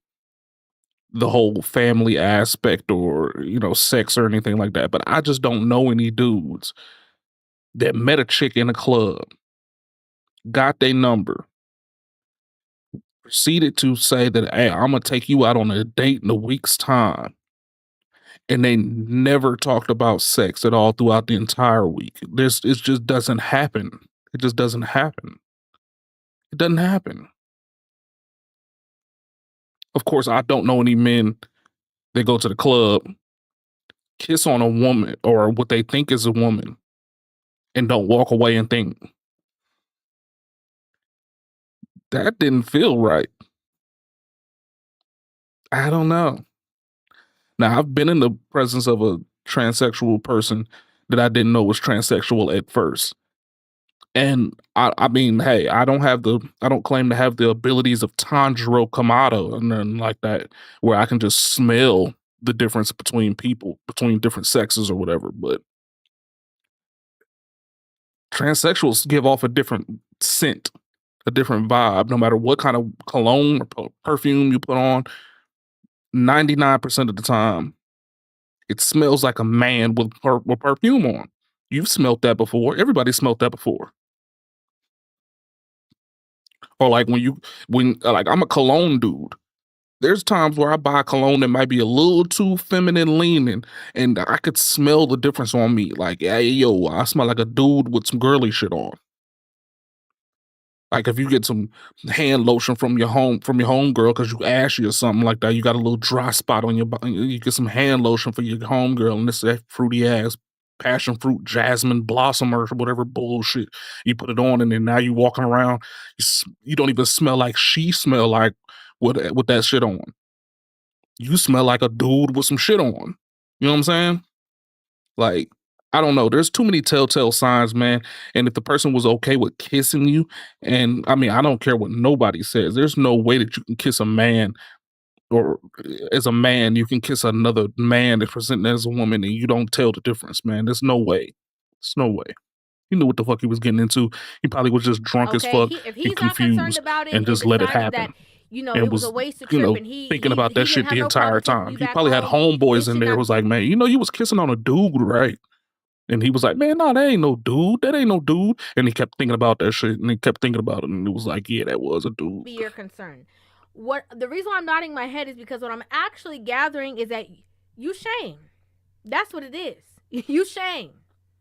the whole family aspect or, sex or anything like that. But I just don't know any dudes that met a chick in a club, got their number, proceeded to say that, hey, I'm gonna take you out on a date in a week's time. And they never talked about sex at all throughout the entire week. It just doesn't happen. It just doesn't happen. It doesn't happen. Of course, I don't know any men that go to the club, kiss on a woman or what they think is a woman, and don't walk away and think, that didn't feel right. I don't know. Now, I've been in the presence of a transsexual person that I didn't know was transsexual at first. And I mean, hey, I don't claim to have the abilities of Tanjiro Kamado and nothing like that, where I can just smell the difference between people, between different sexes or whatever. But transsexuals give off a different scent, a different vibe, no matter what kind of cologne or perfume you put on. 99% of the time, it smells like a man with perfume on. You've smelt that before. Everybody smelt that before. Or like like I'm a cologne dude. There's times where I buy a cologne that might be a little too feminine leaning, and I could smell the difference on me. Like, hey, yo, I smell like a dude with some girly shit on. Like if you get some hand lotion from your home girl because you ashy or something like that, you got a little dry spot on your body. You get some hand lotion for your home girl, and this that fruity ass passion fruit jasmine blossom or whatever bullshit. You put it on, and then now you walking around, you don't even smell like she smell like with that shit on. You smell like a dude with some shit on. You know what I'm saying? Like, I don't know. There's too many telltale signs, man. And if the person was okay with kissing you, and I mean, I don't care what nobody says. There's no way that you can kiss a man, or as a man, you can kiss another man that's presenting as a woman, and you don't tell the difference, man. There's no way. There's no way. He knew what the fuck he was getting into. He probably was just drunk as fuck if and he's not concerned confused about it and just let it decided happen. that, And it was a waste of trip, and thinking about that shit didn't the have no problem entire taking time. you He back probably had home. homeboys in there was like, man, you was kissing on a dude, right? And he was like, man, no, that ain't no dude. That ain't no dude. And he kept thinking about that shit, and he kept thinking about it, and it was like, yeah, that was a dude. Be your concern. What the reason why I'm nodding my head is because what I'm actually gathering is that you shame. That's what it is. You shame.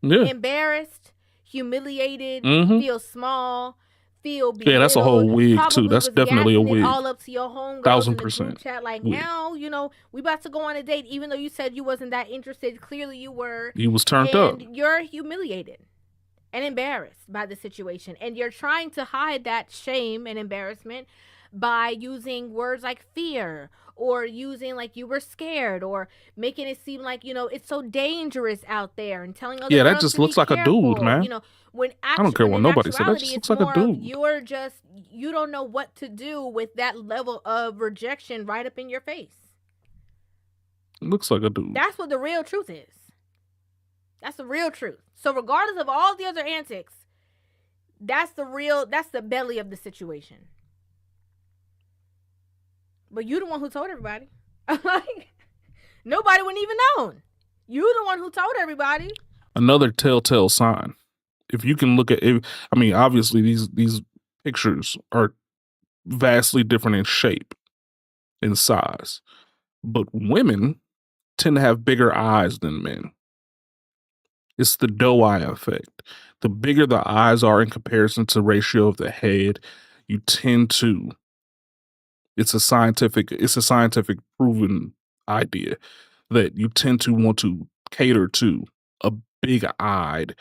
Yeah. Embarrassed, humiliated, Mhm. feel small, feel belittled. Yeah, that's a whole wig too. Probably That's was definitely a gassing it wig. all up to your homegirls in the group 1000% chat, like, wig. now, we about to go on a date, even though you said you wasn't that interested. Clearly you were. He was turned up. And you're humiliated and embarrassed by the situation. And you're trying to hide that shame and embarrassment by using words like fear, or using like you were scared, or making it seem like, it's so dangerous out there, and telling other Yeah, that girls just to be looks like a careful, dude, man. When I don't care what in nobody said. That actuality, just it's looks like a more of dude. you don't know what to do with that level of rejection right up in your face. Looks like a dude. That's what the real truth is. That's the real truth. So regardless of all the other antics, that's the belly of the situation. But you the one who told everybody. Like, nobody wouldn't even known. You the one who told everybody. Another telltale sign. If you can look at it, I mean, obviously these pictures are vastly different in shape, in size. But women tend to have bigger eyes than men. It's the doe eye effect. The bigger the eyes are in comparison to ratio of the head, you tend to. It's a scientific proven idea that you tend to want to cater to a big-eyed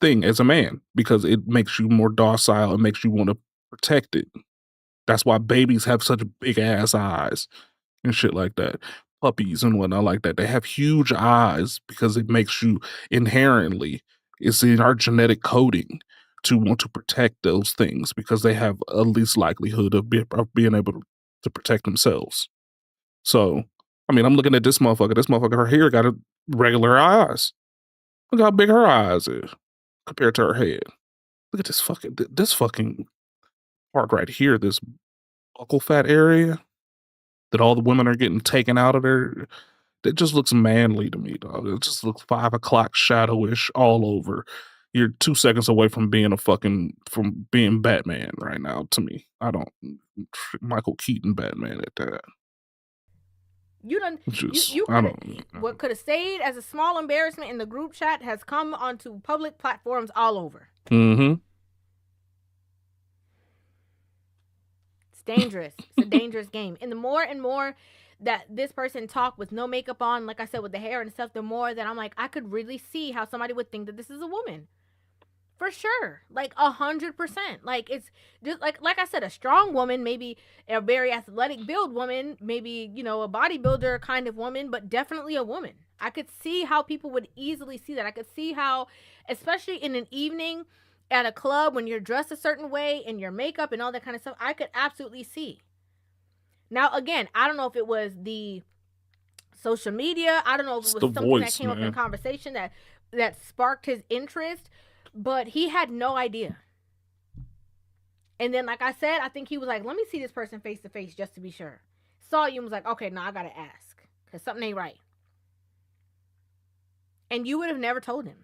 thing as a man because it makes you more docile. It makes you want to protect it. That's why babies have such big ass eyes and shit like that. Puppies and whatnot like that. They have huge eyes because it makes you inherently, it's in our genetic coding to want to protect those things because they have a least likelihood of being able to to protect themselves. So, I mean, I'm looking at this motherfucker. This motherfucker, her hair got a regular eyes. Look how big her eyes is compared to her head. Look at this fucking part right here, this buckle fat area that all the women are getting taken out of there. It just looks manly to me, dog. It just looks 5 o'clock shadowish all over. You're 2 seconds away from being from being Batman right now to me. I don't Michael Keaton Batman at that. You done Just, you I could don't. what could have stayed as a small embarrassment in the group chat has come onto public platforms all over. Mm-hmm. It's dangerous. It's a dangerous game. And the more and more that this person talked with no makeup on, like I said, with the hair and stuff, the more that I'm like, I could really see how somebody would think that this is a woman. For sure. Like 100%. Like it's just like I said, a strong woman, maybe a very athletic build woman, maybe, you know, a bodybuilder kind of woman, but definitely a woman. I could see how people would easily see that. I could see how, especially in an evening at a club when you're dressed a certain way and your makeup and all that kind of stuff, I could absolutely see. Now, again, I don't know if it was the social media. I don't know if it was something that came up in conversation that sparked his interest. But he had no idea. And then, like I said, I think he was like, let me see this person face to face just to be sure. Saw you and was like, okay, no, I got to ask. Because something ain't right. And you would have never told him.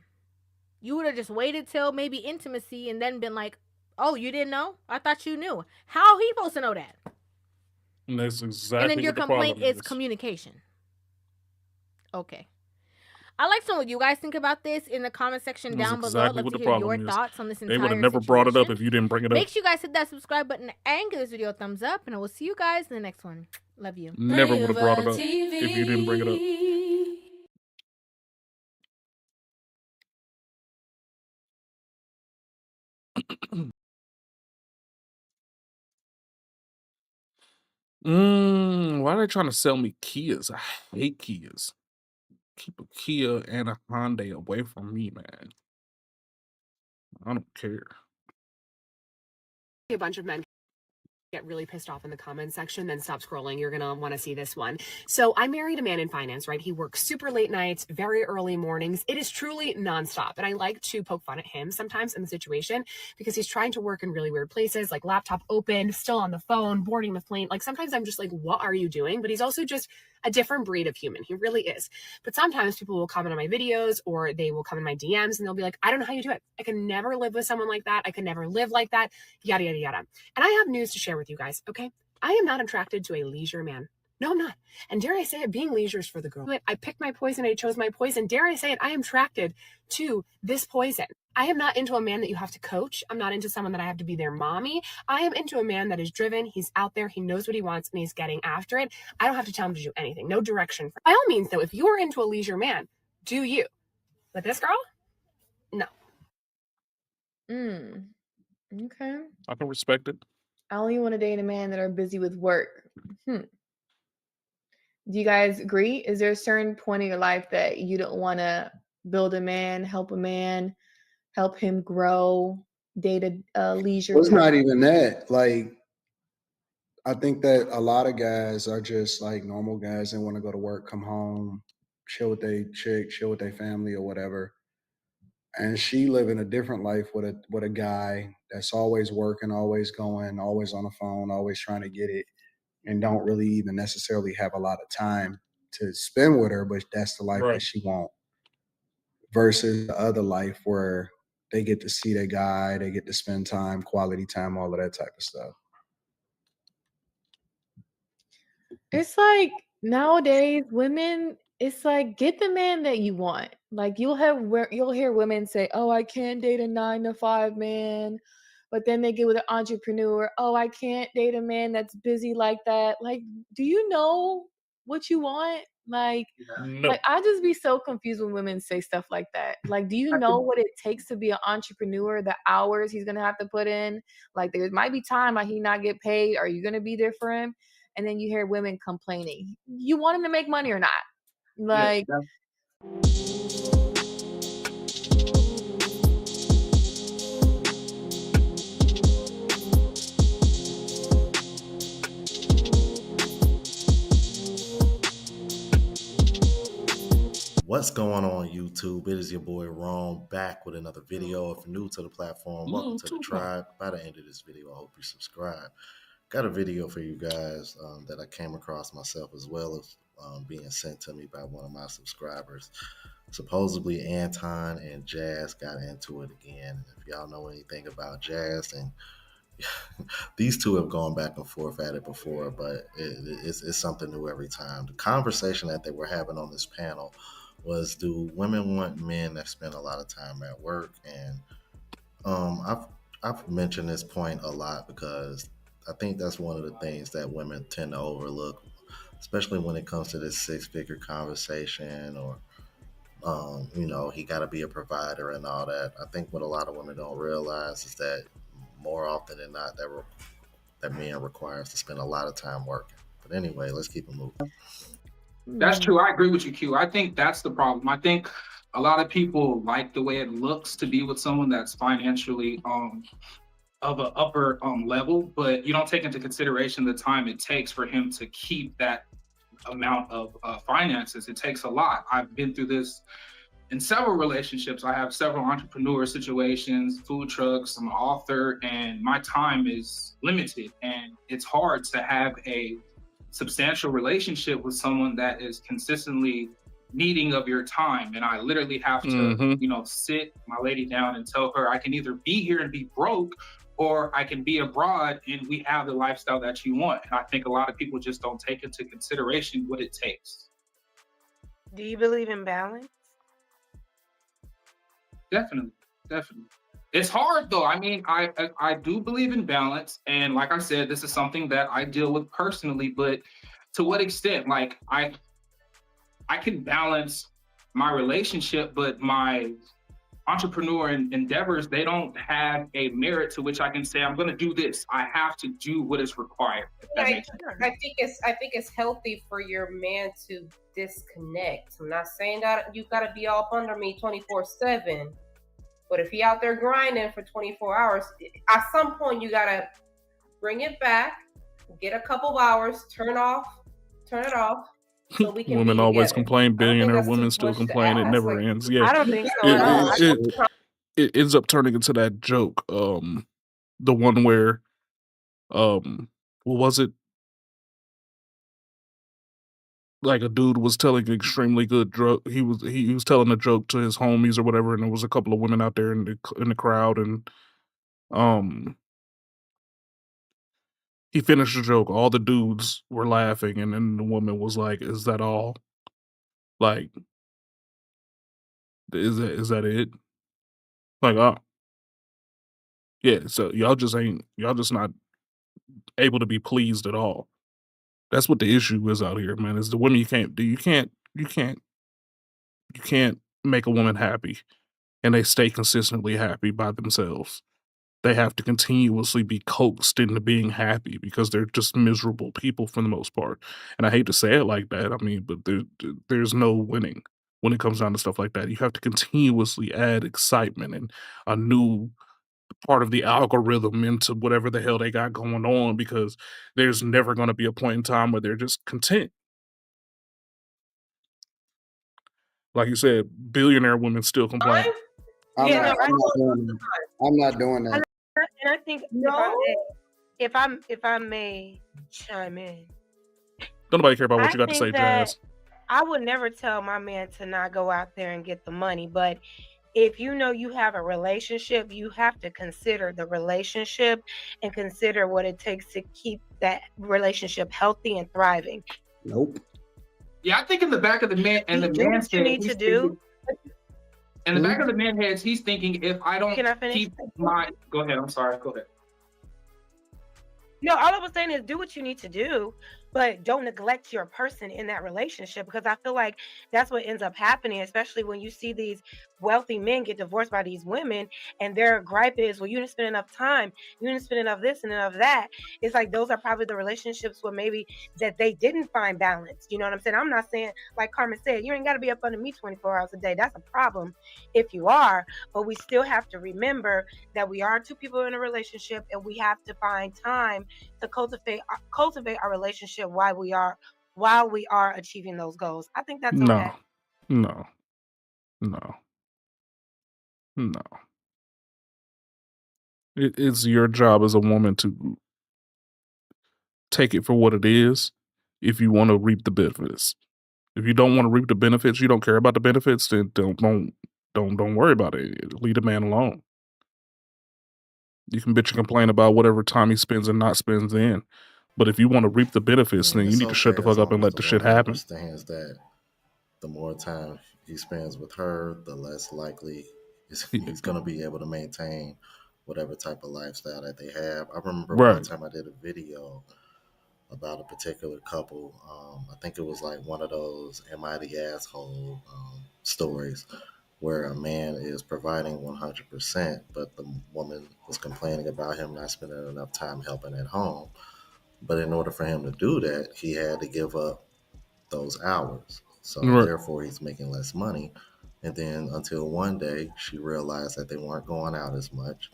You would have just waited till maybe intimacy and then been like, oh, you didn't know? I thought you knew. How he supposed to know that? And that's exactly and then your what the complaint problem is communication. Okay. I'd like to know what you guys think about this in the comment section down below. I'd love to hear your thoughts on this entire situation. They would have never brought it up if you didn't bring it up. Make sure you guys hit that subscribe button and give this video a thumbs up. And I will see you guys in the next one. Love you. Never would have brought it up if you didn't bring it up. Why are they trying to sell me Kias? I hate Kias. Keep a Kia and a Hyundai away from me, man. I don't care. A bunch of men get really pissed off in the comments section, then stop scrolling. You're gonna want to see this one. So I married a man in finance, right? He works super late nights, very early mornings. It is truly nonstop. And I like to poke fun at him sometimes in the situation because he's trying to work in really weird places, like laptop open, still on the phone, boarding the plane. Like sometimes I'm just like, what are you doing? But he's also just a different breed of human. He really is. But sometimes people will comment on my videos or they will come in my DMs and they'll be like, I don't know how you do it. I can never live with someone like that. I can never live like that, yada, yada, yada. And I have news to share with you guys, okay? I am not attracted to a leisure man. No, I'm not. And dare I say it, being leisure is for the girl. I picked my poison. I chose my poison. Dare I say it, I am attracted to this poison. I am not into a man that you have to coach. I'm not into someone that I have to be their mommy. I am into a man that is driven. He's out there. He knows what he wants and he's getting after it. I don't have to tell him to do anything. No direction. By all means, though, if you're into a leisure man, do you. But this girl? No. Okay. I can respect it. I only want to date a man that are busy with work. Do you guys agree? Is there a certain point in your life that you don't want to build a man, help him grow, date a leisure? Well, it's not even that. Like, I think that a lot of guys are just like normal guys. They want to go to work, come home, chill with their chick, chill with their family or whatever. And she living a different life with a guy that's always working, always going, always on the phone, always trying to get it, and don't really even necessarily have a lot of time to spend with her, but that's the life that she wants. Versus the other life where they get to see their guy, they get to spend time, quality time, all of that type of stuff. It's like nowadays, women, it's like get the man that you want. Like you'll hear women say, "Oh, I can't date a 9-to-5 man," but then they get with an entrepreneur. "Oh, I can't date a man that's busy like that." Like, do you know what you want? Like, like I just be so confused when women say stuff like that. Like, do you know what it takes to be an entrepreneur? The hours he's gonna have to put in. Like, there might be time like he not get paid. Are you gonna be there for him? And then you hear women complaining. You want him to make money or not? Like. What's going on YouTube? It is your boy Rome back with another video. If you're new to the platform, welcome to the tribe. By the end of this video, I hope you subscribe. Got a video for you guys that I came across myself, as well as being sent to me by one of my subscribers. Supposedly Anton and Jazz got into it again. If y'all know anything about Jazz, and these two have gone back and forth at it before, but it's something new every time. The conversation that they were having on this panel was, do women want men that spend a lot of time at work? And I've mentioned this point a lot because I think that's one of the things that women tend to overlook, especially when it comes to this six-figure conversation, or he got to be a provider and all that. I think what a lot of women don't realize is that more often than not, that men requires to spend a lot of time working. But anyway, let's keep it moving. That's true. I agree with you, Q. I think that's the problem. I think a lot of people like the way it looks to be with someone that's financially of an upper level, but you don't take into consideration the time it takes for him to keep that amount of finances. It takes a lot. I've been through this in several relationships. I have several entrepreneur situations, food trucks, I'm an author, and my time is limited. And it's hard to have a substantial relationship with someone that is consistently needing of your time. And I literally have to, sit my lady down and tell her I can either be here and be broke, or I can be abroad and we have the lifestyle that you want. And I think a lot of people just don't take into consideration what it takes. Do you believe in balance? Definitely. It's hard though. I mean, I do believe in balance. And like I said, this is something that I deal with personally, but to what extent? Like I can balance my relationship, but my entrepreneur endeavors, they don't have a merit to which I can say, I'm going to do this. I have to do what is required. I think it's healthy for your man to disconnect. I'm not saying that you got to be all up under me 24/7, but if he out there grinding for 24 hours, at some point you got to bring it back, get a couple of hours, turn it off. So we can women always complain. Billionaire women still complain. It never ends. Yeah, I don't think so at all. It ends up turning into that joke. The one where, what was it? Like a dude was telling an extremely good joke. He was telling a joke to his homies or whatever, and there was a couple of women out there in the crowd, and he finished the joke. All the dudes were laughing, and then the woman was like, "Is that all? Like, is that it?" Like, oh, yeah. So y'all just not able to be pleased at all. That's what the issue is out here, man. Is the women you can't make a woman happy, and they stay consistently happy by themselves. They have to continuously be coaxed into being happy because they're just miserable people for the most part. And I hate to say it like that. I mean, but there's no winning when it comes down to stuff like that. You have to continuously add excitement and a new part of the algorithm into whatever the hell they got going on, because there's never going to be a point in time where they're just content. Like you said, billionaire women still complain. I'm not doing that. And I think if I may chime in, Don't nobody care about what you got to say, Jazz. I would never tell my man to not go out there and get the money, but if you know you have a relationship, you have to consider the relationship and consider what it takes to keep that relationship healthy and thriving. Nope. Yeah, I think in the back of the man and the man's head, need to do. In the back of the man's head, he's thinking, if I don't keep my... Go ahead, I'm sorry, go ahead. No, all I was saying is do what you need to do, but don't neglect your person in that relationship, because I feel like that's what ends up happening, especially when you see these wealthy men get divorced by these women and their gripe is, well, you didn't spend enough time, you didn't spend enough this and enough that. It's like those are probably the relationships where maybe that they didn't find balance. You know what I'm saying? I'm not saying, like Carmen said, you ain't got to be up under me 24 hours a day. That's a problem if you are, but we still have to remember that we are two people in a relationship and we have to find time to cultivate our relationship while we are achieving those goals. I think that's okay. No. No. It's your job as a woman to take it for what it is if you want to reap the benefits. If you don't want to reap the benefits, you don't care about the benefits, then don't worry about it. Leave the man alone. You can bitch and complain about whatever time he spends and not spends in. But if you want to reap the benefits, then you It's need to shut the okay as fuck up long and as let the the shit woman happen. understands that the more time he spends with her, the less likely he's going to be able to maintain whatever type of lifestyle that they have. I remember one Right. time I did a video about a particular couple. I think it was like one of those "Am I the asshole" stories where a man is providing 100%, but the woman was complaining about him not spending enough time helping at home. But in order for him to do that, he had to give up those hours. So Right. therefore, he's making less money. And then until one day, she realized that they weren't going out as much.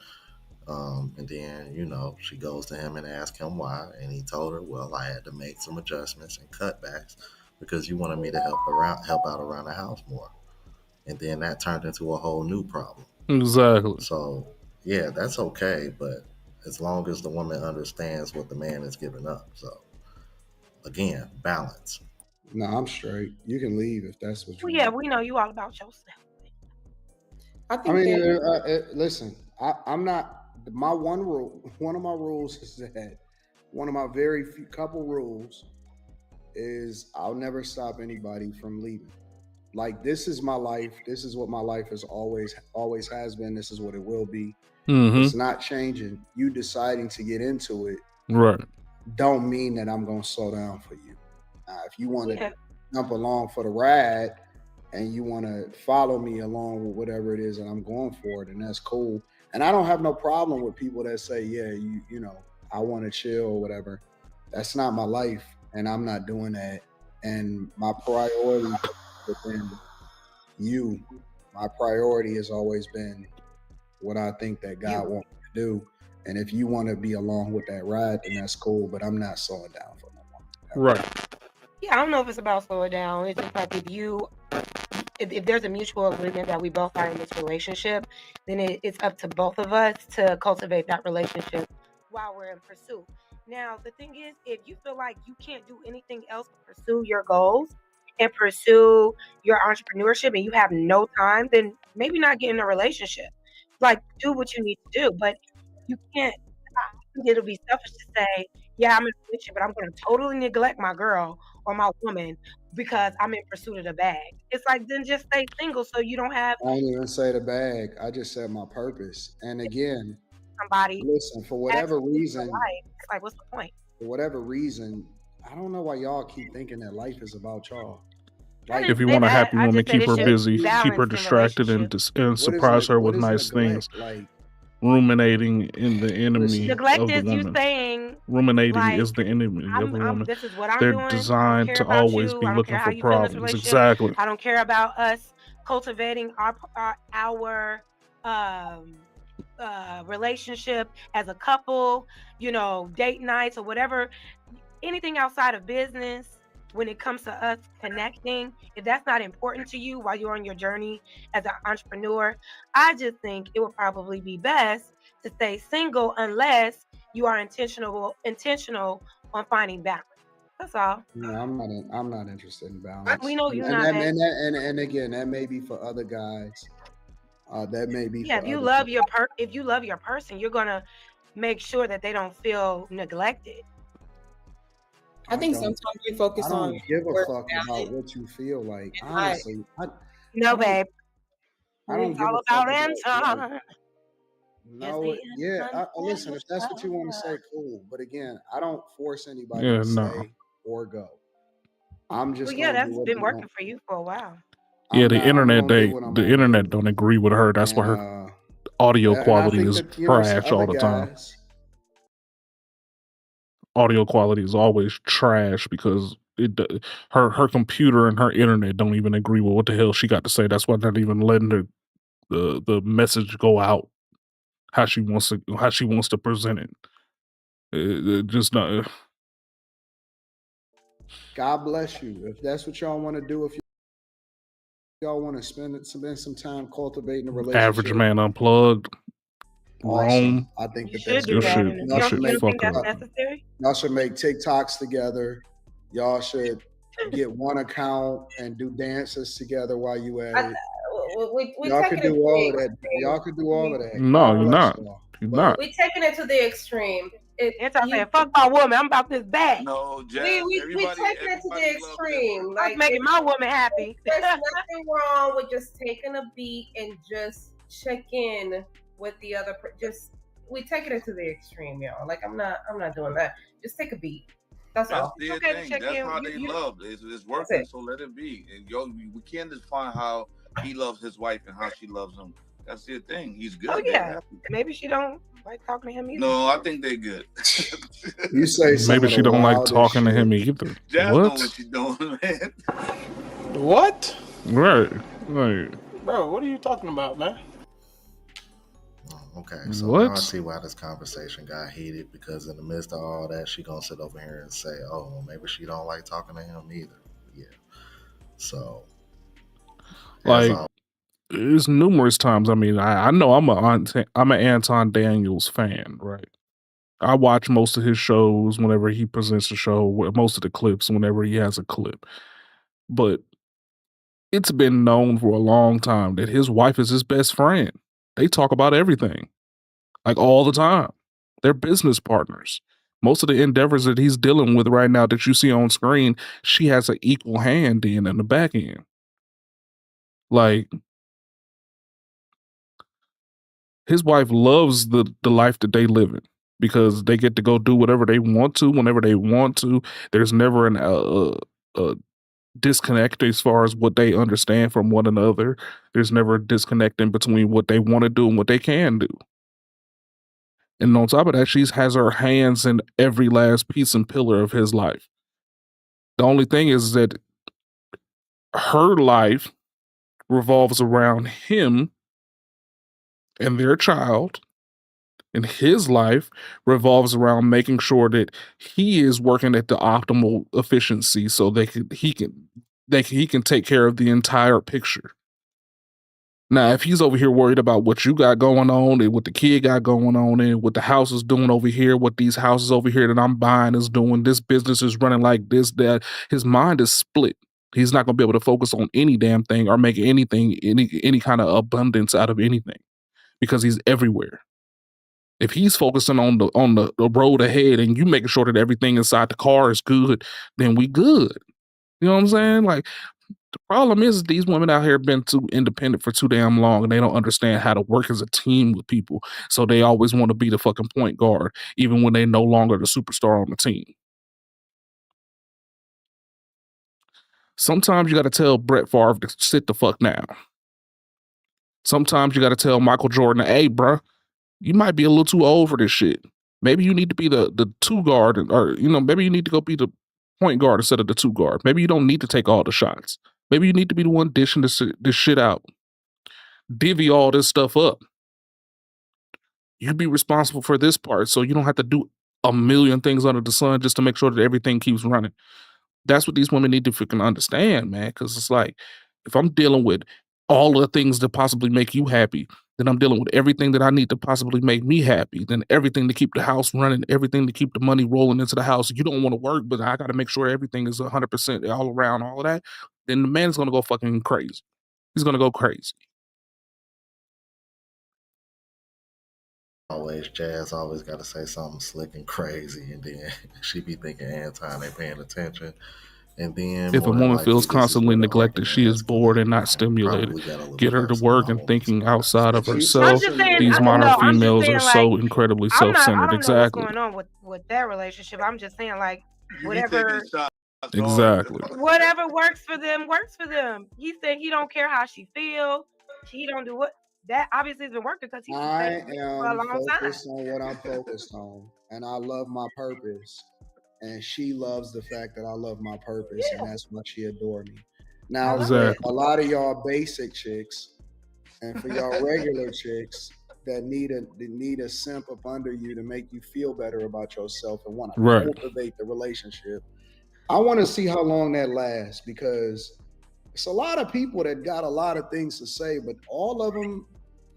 And then, she goes to him and asks him why. And he told her, well, I had to make some adjustments and cutbacks because you wanted me to help out around the house more. And then that turned into a whole new problem. Exactly. So, yeah, that's okay. But as long as the woman understands what the man is giving up. So, again, balance. No, I'm straight. You can leave if that's what you Well, yeah, want. we know you all about yourself. I mean, listen, I'm not. My one rule, one of my rules is that one of my very few couple rules is I'll never stop anybody from leaving. Like, this is my life. This is what my life has always has been. This is what it will be. It's not changing. You deciding to get into it Right. don't mean that I'm gonna slow down for you. If you want to jump along for the ride and you want to follow me along with whatever it is that I'm going for, then that's cool. And I don't have no problem with people that say, yeah, I want to chill or whatever. That's not my life, and I'm not doing that. And my priority within you, my priority has always been what I think that God wants me to do. And if you want to be along with that ride, then that's cool. But I'm not slowing down for no one. Right. Yeah, I don't know if it's about slow it down. It's just like if there's a mutual agreement that we both are in this relationship, then it's up to both of us to cultivate that relationship while we're in pursuit. Now, the thing is, if you feel like you can't do anything else but pursue your goals and pursue your entrepreneurship and you have no time, then maybe not get in a relationship. Like, do what you need to do, but you can't. I think it'll be selfish to say, yeah, I'm in a relationship, but I'm going to totally neglect my girl or my woman because I'm in pursuit of the bag. It's like, then just stay single so you don't have I didn't even say the bag. I just said my purpose. And again, somebody listen, for ask whatever you for reason, life. It's like, what's the point? I don't know why y'all keep thinking that life is about y'all. If you want a happy woman, keep her busy, keep her balanced in distracted, and What is surprise her what with is nice things. neglect? Like, Ruminating in the enemy Neglect of the is you woman. saying, Ruminating like, is the enemy of the woman. this is what I'm They're doing. I don't designed care to about always you. be I don't care looking how for you feel in this problems. relationship. Exactly. I don't care about us cultivating our relationship as a couple, date nights or whatever, anything outside of business. When it comes to us connecting, if that's not important to you while you're on your journey as an entrepreneur, I just think it would probably be best to stay single unless you are intentional on finding balance. That's all. no, I'm not interested in balance. We know you're And not. and again, that may be for other guys. That may be Yeah, for if you other love guys. if you love your person, you're gonna make sure that they don't feel neglected. I think sometimes we I focus on don't give a work fuck about balance. what you feel like. And I Honestly, No, babe. I don't It's give all a fuck about Anton. Anton. No, yeah. Listen, if that's what you want to say, cool. But again, I don't force anybody Yeah, to no. stay or go. I'm Well, just yeah, gonna do that's what been I'm going. working for you for a while. Yeah, the I'm internet gonna do what I'm the gonna internet do. don't agree with her. That's why And her audio and I quality think is that some trash other all the time. guys. Audio quality is always trash because her computer and her internet don't even agree with what the hell she got to say. That's why they're not even letting the message go out how she wants to present it. It just not. God bless you. If that's what y'all want to do, if you y'all want to spend some time cultivating a Average relationship. man unplugged. Awesome. Rome. I think You that should that's do Your great. that. shit. And Your Y'all should shit you make don't think fuck that's up. necessary? y'all should make TikToks together. Y'all should get one account and do dances together while you at it. We Y'all taking could it do to all the of that. Y'all could do all of that. No, God you're bless not. y'all. You're But not. We taking it to the extreme. Anti saying, fuck my woman. I'm about this bag. No, Jazz. We Everybody taking it to the extreme. I was making my woman happy. There's nothing wrong with just taking a beat and just check in with the other. We taking it to the extreme, y'all. Like I'm not doing that. Just take a beat. That's all. Their okay to thing. check That's in. how they love. It's working, so let it be. And we can't define how he loves his wife and how she loves him. That's their thing. He's good. Oh They're yeah. happy. Maybe she don't like talking to him either. No, I think they're good. you say some Maybe of she the don't like wildest talking to shit. him either. Jazz know What? what she's doing, man. What? Right. Right. Bro, what are you talking about, man? Okay, so What? now I see why this conversation got heated, because in the midst of all that, she gonna sit over here and say, "Oh, well, maybe she don't like talking to him either." Yeah. So, Like, there's numerous times. I mean, I know I'm an Anton Daniels fan, right? I watch most of his shows whenever he presents a show, most of the clips whenever he has a clip. But it's been known for a long time that his wife is his best friend. They talk about everything, like all the time. They're business partners. Most of the endeavors that he's dealing with right now that you see on screen, she has an equal hand in the back end. Like, his wife loves the life that they live in because they get to go do whatever they want to whenever they want to. There's never a disconnect as far as what they understand from one another. There's never a disconnect in between what they want to do and what they can do. And on top of that, she has her hands in every last piece and pillar of his life. The only thing is that her life revolves around him and their child, and his life revolves around making sure that he is working at the optimal efficiency so he can take care of the entire picture. Now, if he's over here worried about what you got going on and what the kid got going on and what the house is doing over here, what these houses over here that I'm buying is doing, this business is running like this, that, his mind is split. He's not going to be able to focus on any damn thing or make any kind of abundance out of anything because he's everywhere. If he's focusing on the road ahead and you making sure that everything inside the car is good, then we good. You know what I'm saying? Like, the problem is these women out here have been too independent for too damn long and they don't understand how to work as a team with people. So they always want to be the fucking point guard, even when they no longer the superstar on the team. Sometimes you got to tell Brett Favre to sit the fuck down. Sometimes you got to tell Michael Jordan, hey, bruh, you might be a little too old for this shit. Maybe you need to be the two guard, or maybe you need to go be the point guard instead of the two guard. Maybe you don't need to take all the shots. Maybe you need to be the one dishing this shit out. Divvy all this stuff up. You be responsible for this part, so you don't have to do a million things under the sun just to make sure that everything keeps running. That's what these women need to freaking understand, man. Because it's like, if I'm dealing with all the things that possibly make you happy, then I'm dealing with everything that I need to possibly make me happy. Then everything to keep the house running, everything to keep the money rolling into the house. You don't want to work, but I got to make sure everything is 100% all around, all of that. Then the man's going to go fucking crazy. He's going to go crazy. Always, Jazz always got to say something slick and crazy, and then she be thinking Anton ain't paying attention. And then if a woman feels constantly neglected, she is bored and not stimulated. Get her to work and thinking outside of herself. These modern females are so incredibly self-centered. I don't know Exactly. what's going on with that relationship. I'm just saying, like, whatever. Exactly. Whatever works for them, works for them. He said he don't care how she feel. He don't do what. That obviously has been working because he's I been for a am long time. focused on what I'm focused on, and I love my purpose. And she loves the fact that I love my purpose, and that's why she adore me. Now, for a lot of y'all basic chicks, and for y'all regular chicks that need a simp up under you to make you feel better about yourself and want to cultivate the relationship, I want to see how long that lasts, because It's a lot of people that got a lot of things to say, but all of them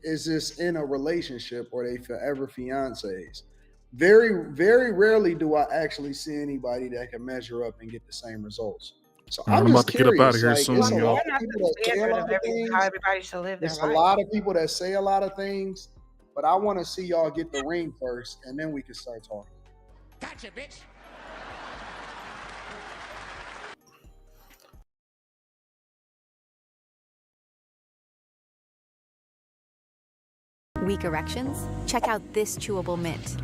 is just in a relationship or they forever fiancés. Very, very rarely do I actually see anybody that can measure up and get the same results. So Man, I'm I'm just about to get up out curious. of here Like, soon, it's a y'all. lot of people that say a lot of things. How everybody should live their It's a life. lot of people that say a lot of things, but I want to see y'all get the ring first, and then we can start talking. Gotcha, bitch. Weak erections? Check out this chewable mint.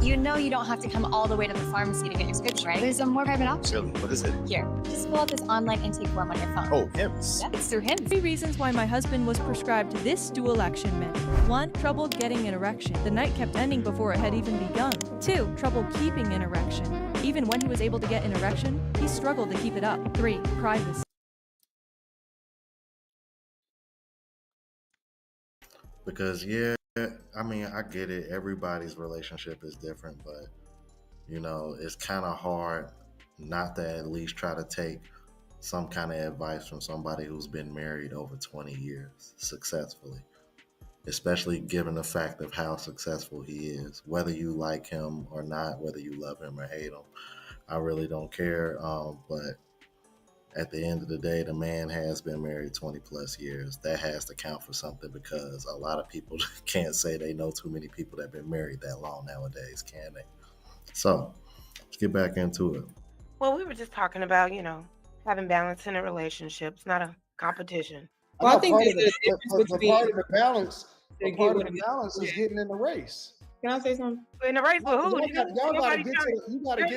You know you don't have to come all the way to the pharmacy to get your scripts, right? There's a more private option. Really? What is it? Here, just pull out this online intake form on your phone. Oh, Hims. Yeah, it's through Hims. 3 reasons why my husband was prescribed this dual action mint. 1, trouble getting an erection. The night kept ending before it had even begun. 2, trouble keeping an erection. Even when he was able to get an erection, he struggled to keep it up. 3, privacy. Because yeah, I mean, I get it. Everybody's relationship is different, but you know, it's kind of hard not to at least try to take some kind of advice from somebody who's been married over 20 years successfully, especially given the fact of how successful he is. Whether you like him or not, whether you love him or hate him, I really don't care. But at the end of the day, the man has been married 20 plus years. That has to count for something, because a lot of people can't say they know too many people that have been married that long nowadays, can they? So let's get back into it. Well, we were just talking about, having balance in a relationship. It's not a competition. Well, I think part of the balance is getting in the race. Can I say something? In the race with who? Y'all gotta get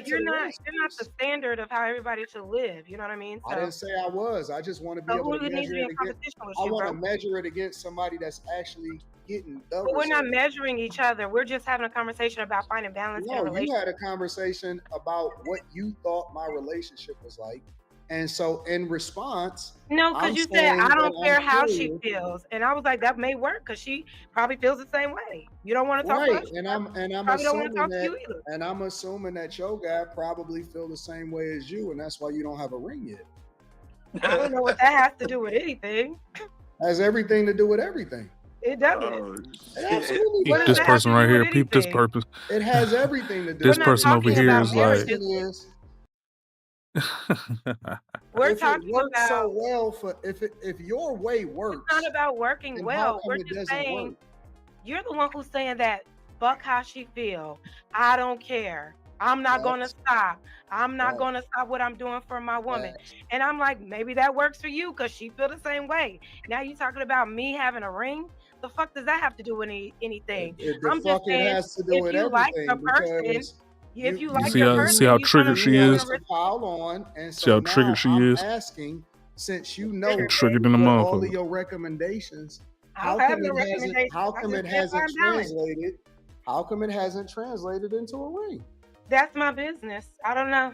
to the race. You're not the standard of how everybody should live. You know what I mean? I didn't say I was. I just want to be able to measure it against. I want to measure it against somebody that's actually getting the But we're not measuring each other. We're just having a conversation about finding balance in a No, relationship. you had a conversation about what you thought my relationship was like. And so in response, No, because you said, I don't care how she feels. And I was like, that may work because she probably feels the same way. You don't want to talk right, about and I'm probably don't want assuming to talk that, to you either. and I'm assuming that your guy probably feel the same way as you, and that's why you don't have a ring yet. I don't know what that has to do with anything. Has everything to do with everything. It does. It absolutely Peep does. this person right here. Peep this purpose. It has everything to do. This person over here is like. We're if talking it works about so well for if your way works. It's not about working then well. how come We're it just doesn't saying work? you're the one who's saying that fuck how she feel. I don't care. I'm not gonna stop. I'm not gonna stop what I'm doing for my woman. And I'm like, maybe that works for you because she feel the same way. Now you talking about me having a ring? The fuck does that have to do with anything? I'm just saying, has to do if with you like the everything, person, because if you like see the how person, how you triggered she is. pile on, and See so how now triggered she I'm is. asking, since you know Triggered in the what all motherfucker. of your recommendations, I how don't have come no it hasn't? recommendations. How I come just it can't hasn't find balance. translated? How come it hasn't translated into a ring? That's my business. I don't know.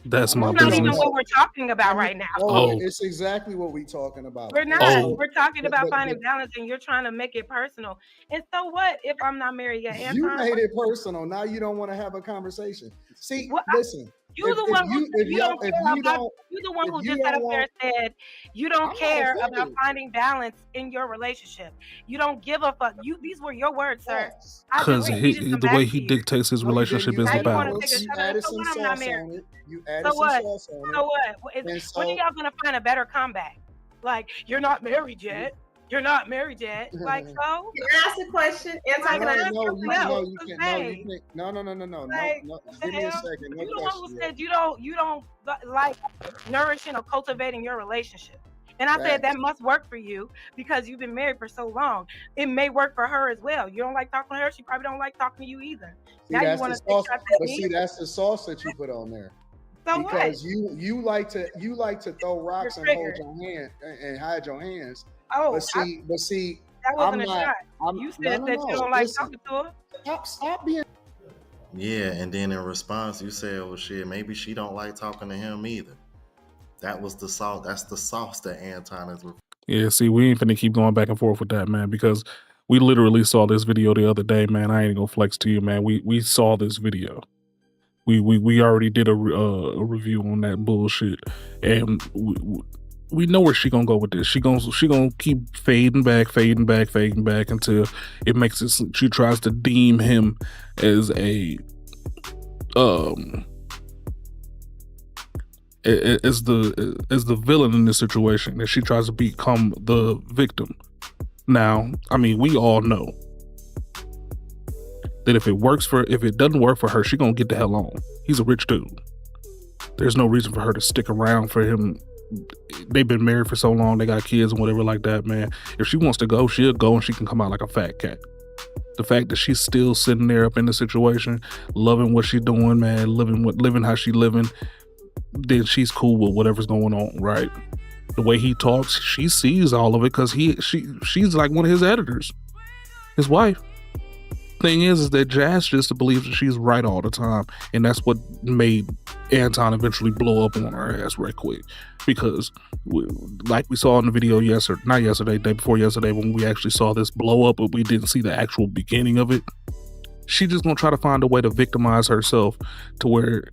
That's my It's not even business. what we're talking about right now. Oh. It's exactly what we're talking about. We're not. Oh. We're talking about But- finding balance, and you're trying to make it personal. And so what if I'm not married yet? You Anton? made it personal. Now you don't want to have a conversation. See, Well, listen. You're the one who said you don't care about. You're the one if who you just sat up don't there and said you don't I'm not care about offended. finding balance in your relationship. You don't give a fuck. These were your words, sir. I Because just repeated them the back way to he you. dictates his No, you didn't. relationship You is the Now you want to balance. take a You shot at added it. So some what? I'm not sauce married. on it. You added So some what? sauce on it. So what? And When so are y'all gonna find a better comeback? Like, you're not married yet. You're not married yet. Like, so? Can I ask a question? Anton, can I ask no, something you else? can't. No. Like, No. what the Give me a hell? second. No You the one who question. said you don't like nourishing or cultivating your relationship. And I said Facts. that must work for you because you've been married for so long. It may work for her as well. You don't like talking to her. She probably don't like talking to you either. See, Now you that's want the to take sauce. shots at But me? see, that's the sauce that you put on there. So Because what? you like to throw rocks and hold your hand and hide your hands. Oh, But see, that wasn't I'm a not. shot. You said that you don't like talking to her. Stop being. Yeah, and then in response, you said, "Well, shit, maybe she don't like talking to him either." That was the sauce. That's the sauce that Anton is. Yeah, see, we ain't finna keep going back and forth with that, man, because we literally saw this video the other day, man. I ain't gonna flex to you, man. We saw this video. We already did a review on that bullshit, and we know where she gonna go with this. She gonna keep fading back until it makes it. She tries to deem him as a as the villain in this situation, and she tries to become the victim. Now, I mean, we all know that if it doesn't work for her, she gonna get the hell on. He's a rich dude. There's no reason for her to stick around for him. They've been married for so long, they got kids and whatever like that, man. If she wants to go, she'll go, and she can come out like a fat cat. The fact that she's still sitting there up in the situation, loving what she's doing, man, living how she living, then she's cool with whatever's going on, right? The way he talks, she sees all of it because she's like one of his editors, his wife. Thing is that Jazz just believes that she's right all the time, and that's what made Anton eventually blow up on her ass right quick. Because like we saw in the video day before yesterday, when we actually saw this blow up, but we didn't see the actual beginning of it. She's just gonna try to find a way to victimize herself to where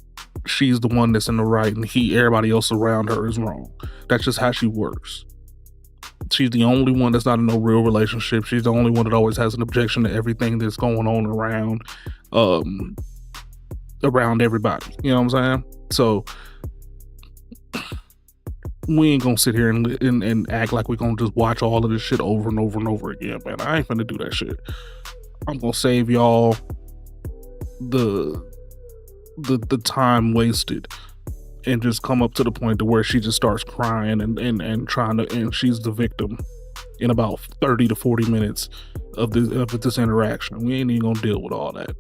she's the one that's in the right and everybody else around her is wrong. That's just how she works. She's the only one that's not in no real relationship. She's the only one that always has an objection to everything that's going on around everybody. You know what I'm saying? So we ain't gonna sit here and act like we're gonna just watch all of this shit over and over and over again, man. I ain't finna do that shit. I'm gonna save y'all the time wasted and just come up to the point to where she just starts crying and trying to, and she's the victim in about 30 to 40 minutes of this interaction. We ain't even gonna deal with all that.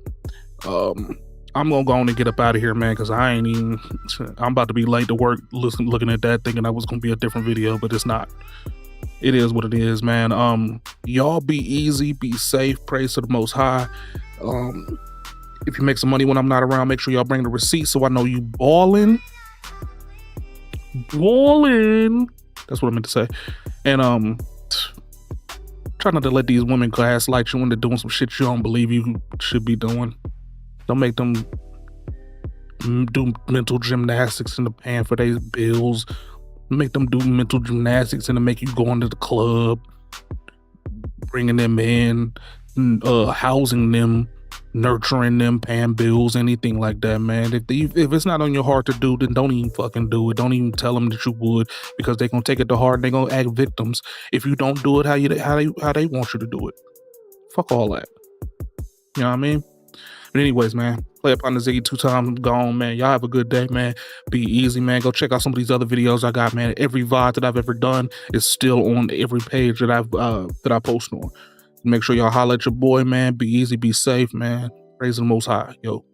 I'm gonna go on and get up out of here, man, because I'm about to be late to work looking at that, thinking that was gonna be a different video, but it's not. It is what it is, man. Y'all be easy, be safe, praise to the Most High. If you make some money when I'm not around, make sure y'all bring the receipt so I know you balling. That's what I meant to say. And try not to let these women gaslight you into doing some shit you don't believe you should be doing. Don't make them do mental gymnastics into paying for their bills. Make them do mental gymnastics and to make you go into the club, bringing them in, housing them, nurturing them, paying bills, anything like that, man. If it's not on your heart to do, then don't even fucking do it. Don't even tell them that you would, because they're gonna take it to heart and they're gonna act victims if you don't do it how they want you to do it. Fuck all that. You know what I mean? But anyways, man, play up on the Ziggy2x. I'm gone, man. Y'all have a good day, man. Be easy, man. Go check out some of these other videos I got, man. Every VOD that I've ever done is still on every page that I post on. Make sure y'all holler at your boy, man. Be easy, be safe, man. Praise the Most High. Yo.